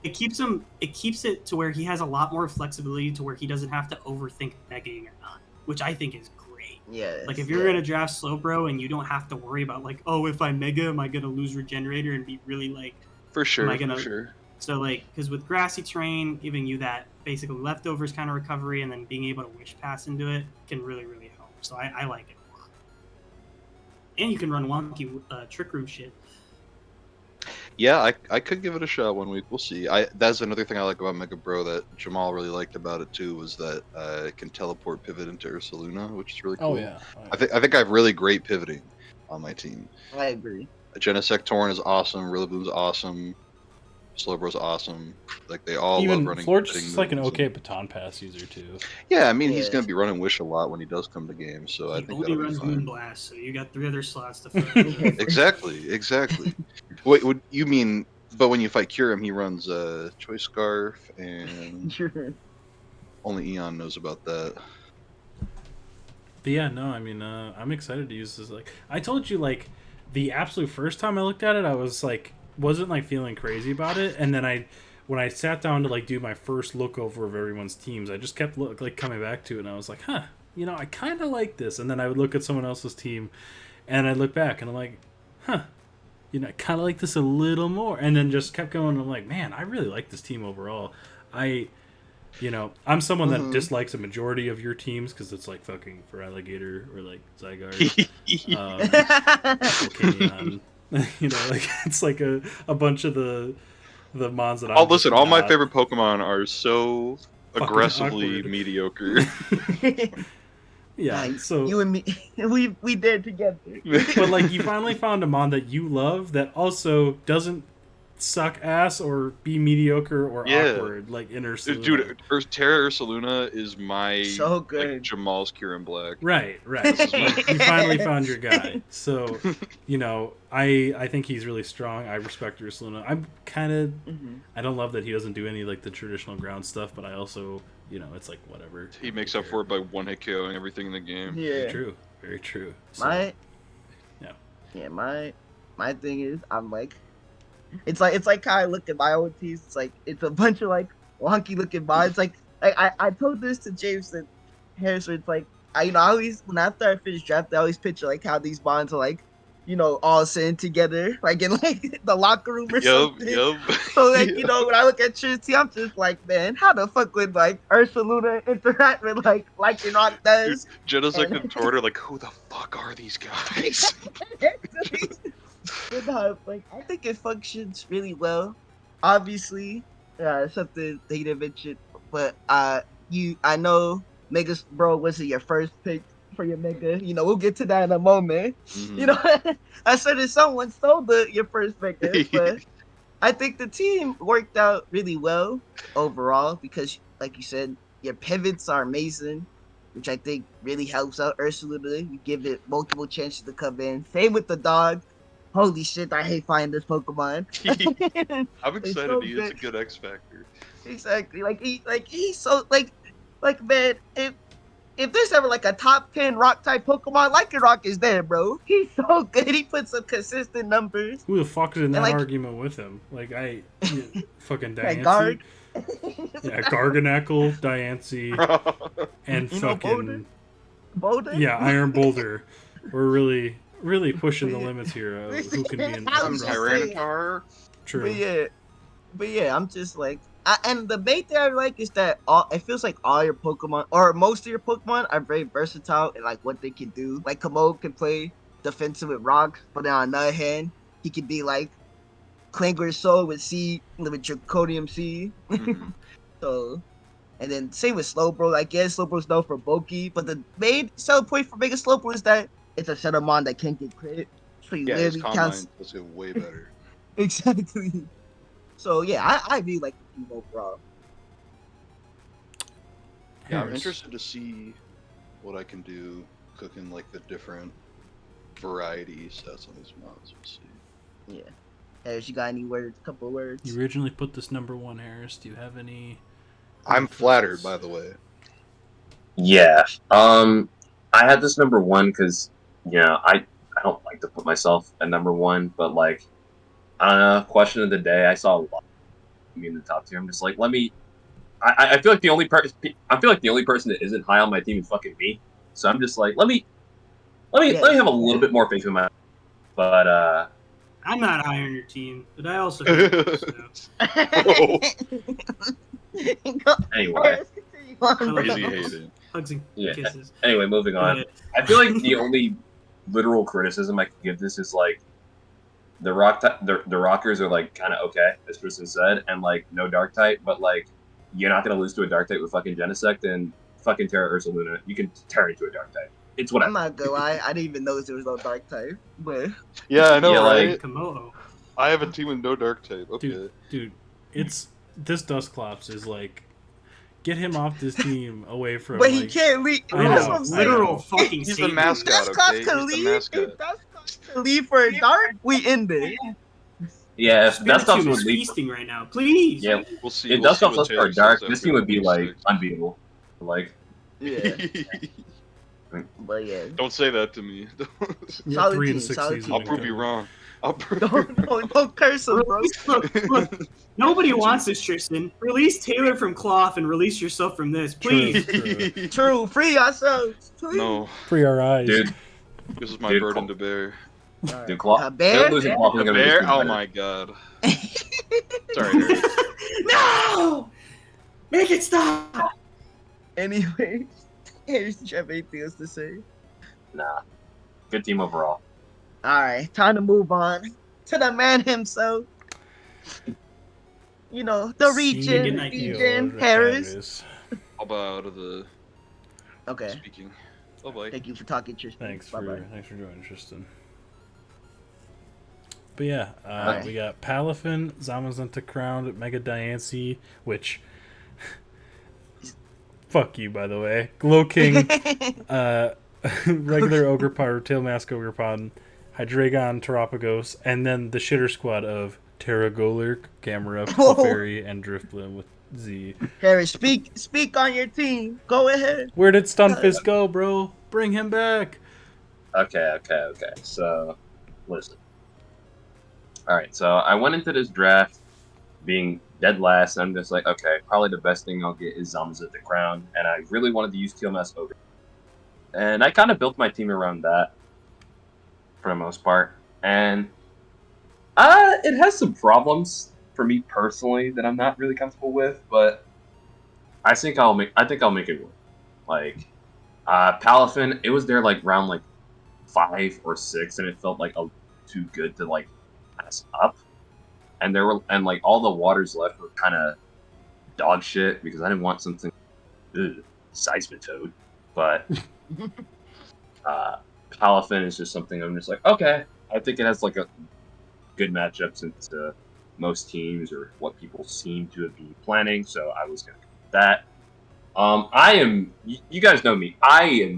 it keeps it to where he has a lot more flexibility to where he doesn't have to overthink megaing or not, which I think is great. Yeah. Like if you're gonna draft Slowbro and you don't have to worry about like, oh, if I mega, am I gonna lose Regenerator and be really like, for sure, for sure. So like, because with Grassy Terrain giving you that basically leftovers kind of recovery and then being able to Wish Pass into it can really really help. So I like it a lot. And you can run wonky Trick Room shit. Yeah, I could give it a shot one week. We'll see. That's another thing I like about Mega Bro that Jamal really liked about it too, was that it can teleport pivot into Ursaluna, which is really cool. Oh yeah. I think I have really great pivoting on my team. I agree. Genesect Torn is awesome. Rillaboom's awesome. Slowbro's awesome. Like they all love running. Florges is like an okay baton pass user too. Yeah, I mean he's gonna be running Wish a lot when he does come to games, so I think only that'll runs be fine. Moonblast, so you got 3 other slots to fill. Exactly. Wait, would you mean? But when you fight Kyurem, he runs Choice Scarf, and only Eon knows about that. But yeah, no, I mean, I'm excited to use this. Like I told you, like the absolute first time I looked at it, I was like, wasn't like feeling crazy about it, and then when I sat down to like do my first look over of everyone's teams, I just kept like coming back to it, and I was like, huh, I kind of like this, and then I would look at someone else's team, and I'd look back, and I'm like, huh. I kind of like this a little more. And then just kept going. And I'm like, man, I really like this team overall. I'm someone that dislikes a majority of your teams because it's like fucking for Alligator or like Zygarde. Volcanion. Like it's like a bunch of the mons that listen, all my favorite Pokemon are so aggressively awkward. mediocre. Yeah. Nice. So You and me, we did together. but like you finally found a mon that you love that also doesn't suck ass or be mediocre or Yeah. awkward like in Ursaluna. Dude, Terra Ursaluna is my So good. like Jamal's Kieran Black. Right. This is Like, you finally found your guy. So, I think he's really strong. I respect Ursaluna. I'm kind of I don't love that he doesn't do any like the traditional ground stuff, but I also, it's like whatever. He makes up for it by one hit KOing everything in the game. Very Yeah. true. Very true. So, My thing is, I'm like, it's like how I look at my own teams. It's like it's a bunch of like wonky looking bonds. Like I told this to James and Harris. Where it's like I always after I finish draft, I always picture like how these bonds are like, all sitting together like in like the locker room or something. So like when I look at Trinity, I'm just like, man, how the fuck would like Ursaluna interact with like Enoch does? Genesect and Tord are like, who the fuck are these guys? But like I think it functions really well. Obviously, something they didn't mention, but I know Megas Bro wasn't your first pick for your Mega. We'll get to that in a moment. I said that someone stole your first Mega, but I think the team worked out really well overall because, like you said, your pivots are amazing, which I think really helps out Ursaluna. You give it multiple chances to come in. Same with the dog. Holy shit, I hate finding this Pokemon. I'm It's excited. so He is good. a good X Factor. Exactly. He's so like man, if there's ever like a top 10 rock type Pokemon, Rock is there, bro. He's so good. He puts some consistent numbers. who the fuck is in that like- argument with him? Like fucking Like Diancie. Garg. Yeah, Garganackle, Diancie, and fucking Boulder? Iron Boulder. We're really pushing the limits here of who can be in the I'm Some just roster. saying. Tyranitar. True. But yeah, I'm just like, and the main thing I like is that it feels like all your Pokemon, or most of your Pokemon, are very versatile in like what they can do. Like Komodo can play defensive with rocks, but then on the other hand, he could be like Klingler Soul with Draconium Sea. So, and then same with Slowbro. I guess Slowbro's known for bulky, but the main selling point for Mega Slowbro is that it's a Shadowmon that can't get crit. So he Yeah, his literally combine counts. does it way better. Exactly. So yeah, I really like the team overall. Yeah, I'm Harris. interested to see what I can do cooking like the different variety sets on these mods. We'll see. Yeah. Harris, you got any words? Couple of words. You originally put this number one, Harris. Do you have any? I'm flattered, by the way. Yeah. I had this number one because, I don't like to put myself at number one, but like, I don't know, question of the day, I saw a lot of me in the top tier. I'm just like, I feel like the only person that isn't high on my team is fucking me. So I'm just like, let me have a little bit more faith in my, but I'm not high on your team, but I also hate you, so. Anyway. Crazy hated. Hugs and Yeah. kisses. Anyway, moving Go on. ahead. I feel like the only literal criticism I can give this is like the rockers are like kind of okay, as Kristen said, and like no dark type, but like you're not gonna lose to a dark type with fucking Genesect and fucking Terra Ursaluna. You can turn into a dark type. It's I'm whatever. not gonna lie, I didn't even know there was no dark type. But Yeah, I know, Yeah, like- right? Komodo. I have a team with no dark type. Okay. Dude, this Dusclops is like, get him off this team away from. he like, can't leave. I That's know, what I'm I saying. know. Literal fucking He's the Satan. mascot. That's Okay, okay, can he's the leave. mascot. If Dusclops can leave for a dark, we end it. Yeah, if Spiritomb Dusclops is would leave, feasting right now. Please. yeah, We'll see. if we'll see Dusclops what was Taylor for dark, says this after team would be week like 6. unbeatable. Like, Yeah, but yeah. Don't say that to me. You're Solid 3 team, and 6 solid season. team. I'll prove you wrong. I'll prove Don't curse him, bro. Look, nobody wants this, Tristan. Release Taylor from Cloth and release yourself from this, please. True. True, free yourselves. Please. No, Free our eyes. dude, this is my Dude, burden to bear. Alright. dude, Claw, Bear? losing Claw is The gonna be bear? just Oh better. my god. Sorry, Harry. No! Make it stop! Anyways, here's do you have anything else to say? Nah, good team overall. Alright, time to move on to the man himself. The Good night, region, Harris. I'll bow out of the Okay. speaking. Oh boy. Thank you for talking, Tristan. Thanks Bye-bye. for joining, Tristan. But yeah, Alright. we got Palafin, Zamazenta Crowned, Mega Diancie, which fuck you, by the way. Glow King, regular Ogerpon, Tail Mask Ogerpon, Hydreigon, Terapagos, and then the shitter squad of Terragolurk, Camerupt, Clefairy, and Drifblim with Z. Harris, speak on your team. Go ahead. Where did Stunfisk go, bro? Bring him back. Okay. So, listen. All right. So I went into this draft being dead last. And I'm just like, okay, probably the best thing I'll get is Zamazenta the Crown, and I really wanted to use TLMS Ogre, and I kind of built my team around that for the most part. And it has some problems for me personally that I'm not really comfortable with, but I think I'll make it work. Like, Palafin, it was there like round like 5 or 6, and it felt like too good to like pass up. And like all the waters left were kind of dog shit because I didn't want something Seismitoad, but Palafin is just something I'm just like, okay, I think it has like a good matchups into most teams or what people seem to have been planning, so I was gonna go with that. You guys know me. I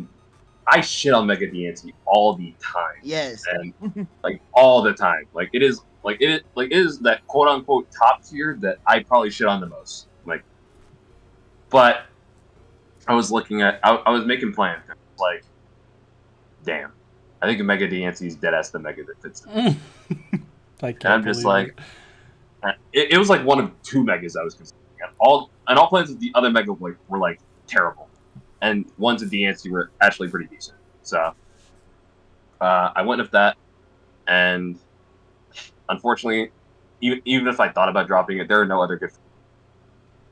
shit on Mega Diancie all the time. Yes. And like all the time. Like it is that quote unquote top tier that I probably shit on the most. Like, but I was looking at I was making plans. Like, damn, I think Mega Diancie is dead ass the Mega that fits. And I'm just like, it was like one of 2 Megas I was considering. And all plans of the other Mega were like terrible, and ones of Diancie were actually pretty decent. So I went with that, and unfortunately, even if I thought about dropping it, there are no other good.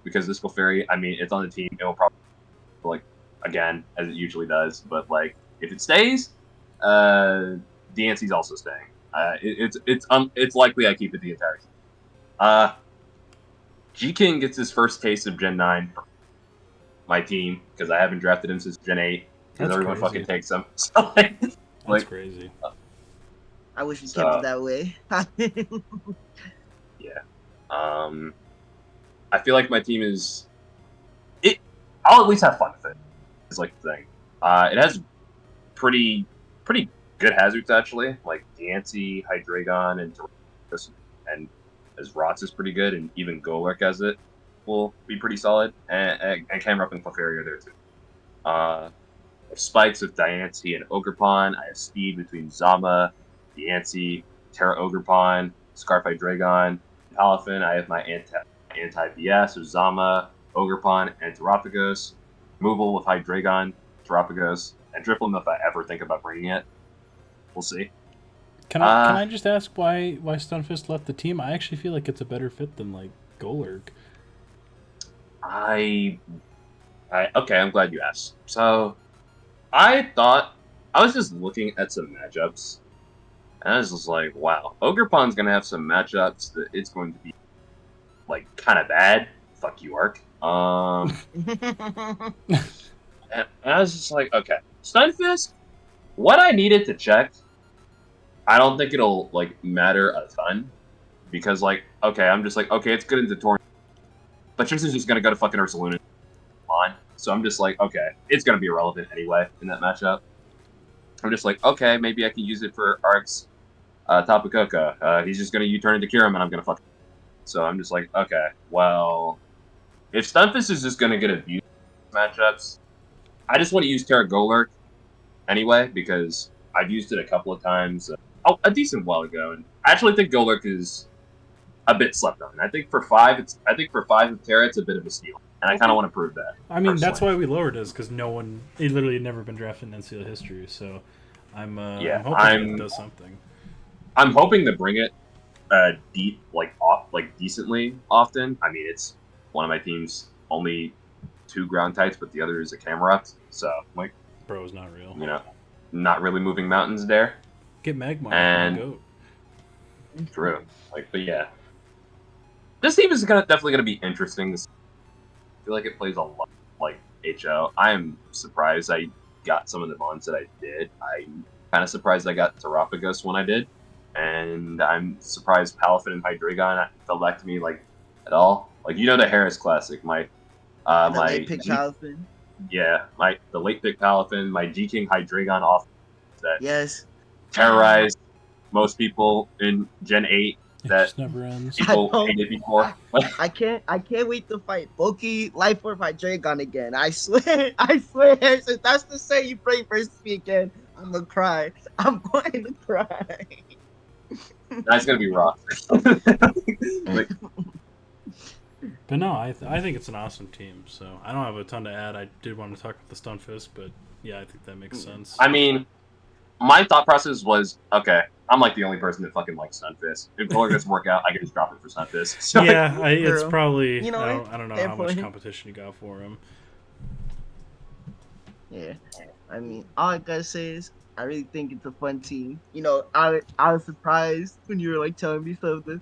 Because this Clefairy, I mean, it's on the team. It will probably like again as it usually does. But like if it stays, Diancie's also staying. It's likely I keep it the entire time. G King gets his first taste of Gen 9 for my team because I haven't drafted him since Gen 8 because everyone fucking takes him. So, that's crazy. I wish we kept it that way. Yeah. I feel like my team is. I'll at least have fun with it. Is like the thing. It has pretty good hazards actually, like Diancie, Hydreigon, and as Rots is pretty good, and even Golurk as it will be pretty solid, and Camerupt and Clefairy are there too. I have spikes with Diancie and Ogerpon. I have speed between Zama, Diancie, Terra Ogerpon, Scarf Hydreigon, Palafin. I have my anti-BS with Zama, Ogerpon, and Terapagos. Removal with Hydreigon, Terapagos, and Drifblim if I ever think about bringing it. We'll see. Can I just ask why Stunfist left the team? I actually feel like it's a better fit than like Golurk. Okay, I'm glad you asked. So, I thought I was just looking at some matchups, and I was just like, wow, Ogerpon's gonna have some matchups that it's going to be like kind of bad. Fuck you, Ark. And I was just like, okay, Stunfist. What I needed to check, I don't think it'll like matter a ton, because like, okay, I'm just like, okay, it's good into Torn, but Tristan's just gonna go to fucking Ursaluna on. So I'm just like, okay, it's gonna be irrelevant anyway in that matchup. I'm just like, okay, maybe I can use it for Ark's Tapu Koko. He's just gonna U-turn into Kyurem, and I'm gonna fuck. So I'm just like, okay, well, if Stunfist is just gonna get abused in matchups, I just want to use Terra Golurk anyway, because I've used it a couple of times a decent while ago, and I actually think Golurk is a bit slept on. I think for 5 of Terra, it's a bit of a steal, and I kind of want to prove that. I mean, that's why we lowered it, because it literally had never been drafted in NCL history. So I'm hoping it does something. I'm hoping to bring it decently often. I mean, it's one of my team's only 2 ground types, but the other is a Camerupt. So like, bro's not real. You know, not really moving mountains there. Get Magmar and goat. True. But yeah, this team is definitely gonna be interesting. I feel like it plays a lot like HO. I am surprised I got some of the mons that I did. I'm kind of surprised I got Terapagos when I did, and I'm surprised Palafin and Hydreigon elect me like at all. Like the Harris Classic, my The my late pick Palafin. the late pick Palafin, my G King Hydreigon off that Yes. terrorized most people in Gen 8 It that just never ends. people I hated before. I can't wait to fight Bulky Life Orb Hydreigon again. I swear, Harrison, if that's the say you play versus me again, I'm gonna cry. I'm going to cry. That's gonna be rough. Like, But no, I think it's an awesome team. So I don't have a ton to add. I did want to talk about the Stunfisk, but yeah, I think that makes sense. I mean, my thought process was, okay, I'm like the only person that fucking likes Stunfisk. If Golur doesn't work out, I can just drop it for Stunfisk. So, yeah, it's True. probably You know, I don't know fair how much point. competition you got for him. Yeah, I mean, all I gotta say is I really think it's a fun team. I was surprised when you were like telling me some of the,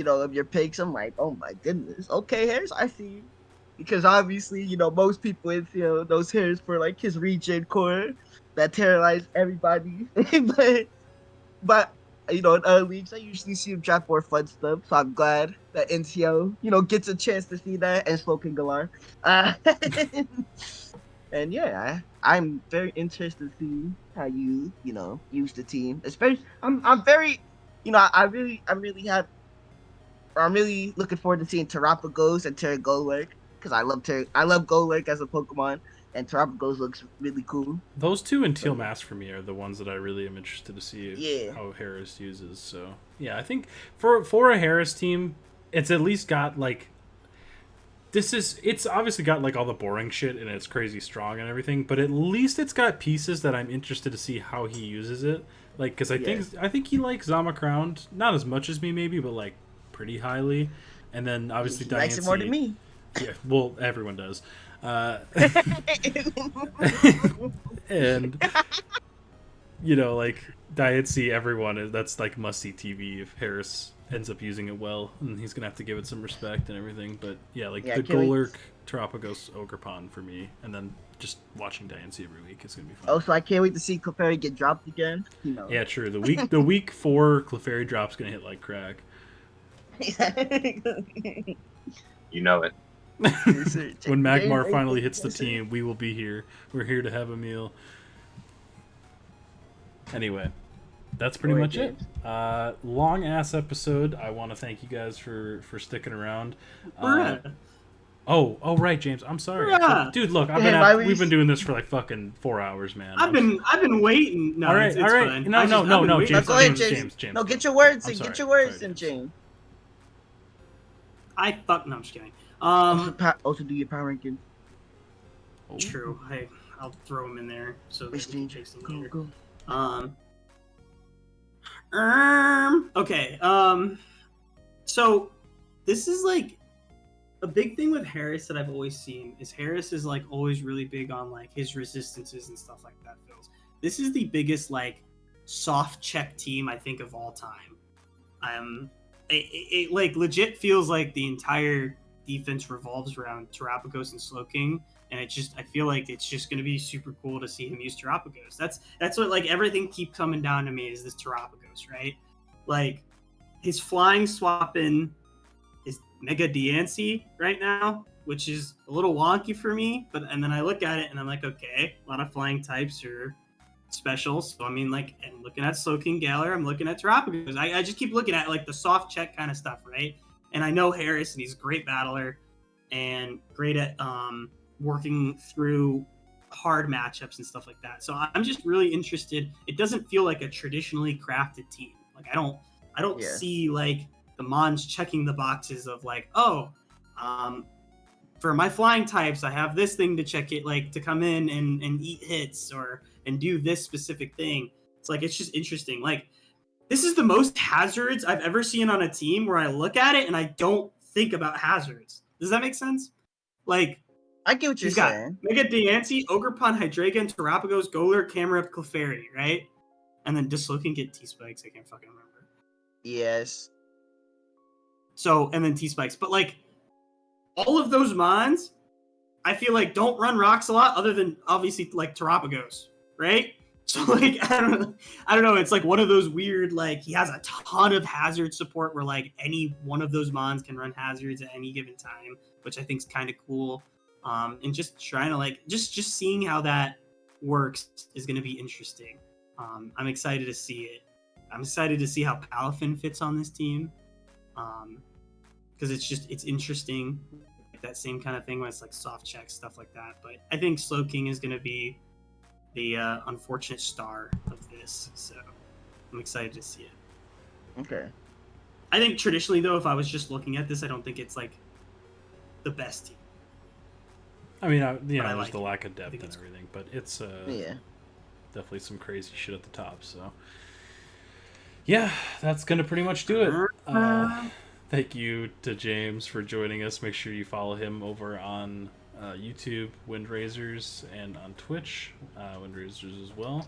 of your picks. I'm like, oh my goodness. Okay, Harris, I see you. Because obviously, most people in those Harris for like his regen core that terrorized everybody. but in other leagues, I usually see him drop more fun stuff. So I'm glad that NCL, gets a chance to see that and Smoking Galar. And yeah, I'm very interested to see how you use the team. Especially, I'm very, I'm really looking forward to seeing Terapagos and Terragolurk because I love Golurk as a Pokemon, and Terapagos looks really cool. Those two and Teal Mask for me are the ones that I really am interested to see Yeah. how Harris uses. So yeah, I think for a Harris team, it's at least got like it's obviously got like all the boring shit and it's crazy strong and everything, but at least it's got pieces that I'm interested to see how he uses it. Like, because I think he likes Zamacrown, not as much as me maybe, but like pretty highly. And then obviously He likes it more than me. Yeah, well, everyone does. And like Diancie, everyone that's like must see TV if Harris ends up using it well, and he's gonna have to give it some respect and everything. But yeah, the Golurk, Terapagos, Ogerpon for me, and then just watching Diancie every week is gonna be fun. Oh, so I can't wait to see Clefairy get dropped again. Yeah, true. The week 4 Clefairy drop's gonna hit like crack. you know it. When Magmar finally hits the team, we will be here. We're here to have a meal. Anyway, that's pretty much it. Long ass episode. I want to thank you guys for sticking around. Oh, right, James. I'm sorry. Dude, look, we've been doing this for like fucking 4 hours, man. I've been waiting. No, all right. Fine. No, James. Go ahead, James. No, get your words in. Sorry. Get your words in, James. No, I'm just kidding. Also do your power rankings. Oh. True. I'll throw them in there so they can chase them later. Go. Okay. So this is like a big thing with Harris that I've always seen is Harris is like always really big on like his resistances and stuff like that. This is the biggest like soft check team I think of all time. It like legit feels like the entire defense revolves around Terapagos and Slowking, and I feel like it's just going to be super cool to see him use Terapagos. That's what like everything keeps coming down to me is this Terapagos, right? Like his flying swap in is Mega Diancie right now, which is a little wonky for me, and then I look at it and I'm like, okay, a lot of flying types are special. So I mean, like, I'm looking at Slowking Galar, I'm looking at Terapagos. I just keep looking at like the soft check kind of stuff, right? And I know Harris, and he's a great battler and great at working through hard matchups and stuff like that. So I'm just really interested. It doesn't feel like a traditionally crafted team. Like I don't see like the Mons checking the boxes of like, for my flying types, I have this thing to check it, like to come in and eat hits and do this specific thing. It's like, it's just interesting. Like, this is the most hazards I've ever seen on a team where I look at it and I don't think about hazards. Does that make sense? Like, I get what you're saying. Mega Diancie, Ogerpon, Hydreigon, Terapagos, Golurk, Camerupt, Clefairy, right? And then just looking at T-Spikes, I can't fucking remember. Yes. So, and then T-Spikes. But, like, all of those Mons I feel like don't run rocks a lot, other than obviously like Terapagos, right? So like I don't know. It's like one of those weird like he has a ton of hazard support where like any one of those mons can run hazards at any given time, which I think is kind of cool. And just trying to like just seeing how that works is going to be interesting. I'm excited to see it. I'm excited to see how Palafin fits on this team, because it's interesting, like that same kind of thing when it's like soft check stuff like that. But I think Slowking is going to be the unfortunate star of this, so I'm excited to see it. Okay. I think traditionally though, if I was just looking at this, I don't think it's like the best team. I mean, there's like the it. lack of depth think and it's- everything, but it's Yeah. definitely some crazy shit at the top. So, yeah, that's gonna pretty much do it. Thank you to James for joining us. Make sure you follow him over on YouTube, Windrazers, and on Twitch, Windrazers as well.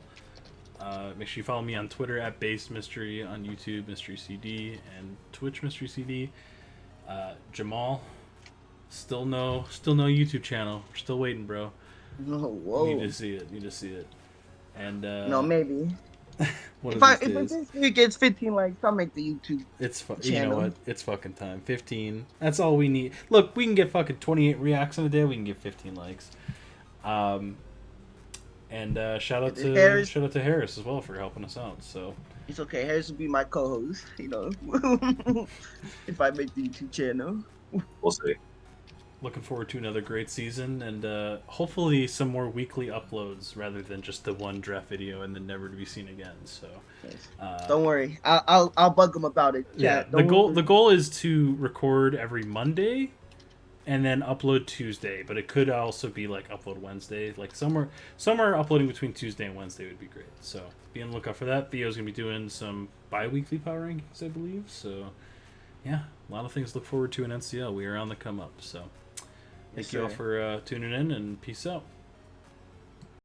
Make sure you follow me on Twitter at Base Mystery, on YouTube, Mystery CD, and Twitch, Mystery CD. Jamal, still no YouTube channel. We're still waiting, bro. No, whoa. Need to see it. And No, maybe. one If of these this days. video gets 15 likes, I'll make the YouTube. It's you know channel. what? It's fucking time. 15. That's all we need. Look, we can get fucking 28 reacts in a day. We can get 15 likes. And shout out to Harris as well for helping us out. So It's okay. Harris will be my co-host. You know, if I make the YouTube channel. We'll see. looking forward to another great season, and hopefully some more weekly uploads rather than just the one draft video and then never to be seen again. So Yes. Don't worry, I'll bug them about it. Yeah, Chat. the goal is to record every Monday and then upload Tuesday, but it could also be like upload Wednesday. Like somewhere uploading between Tuesday and Wednesday would be great. So be on the lookout for that. Theo's gonna be doing some bi-weekly power rankings, I believe. So yeah, a lot of things to look forward to in NCL. We are on the come up. So thank you all for tuning in, and peace out.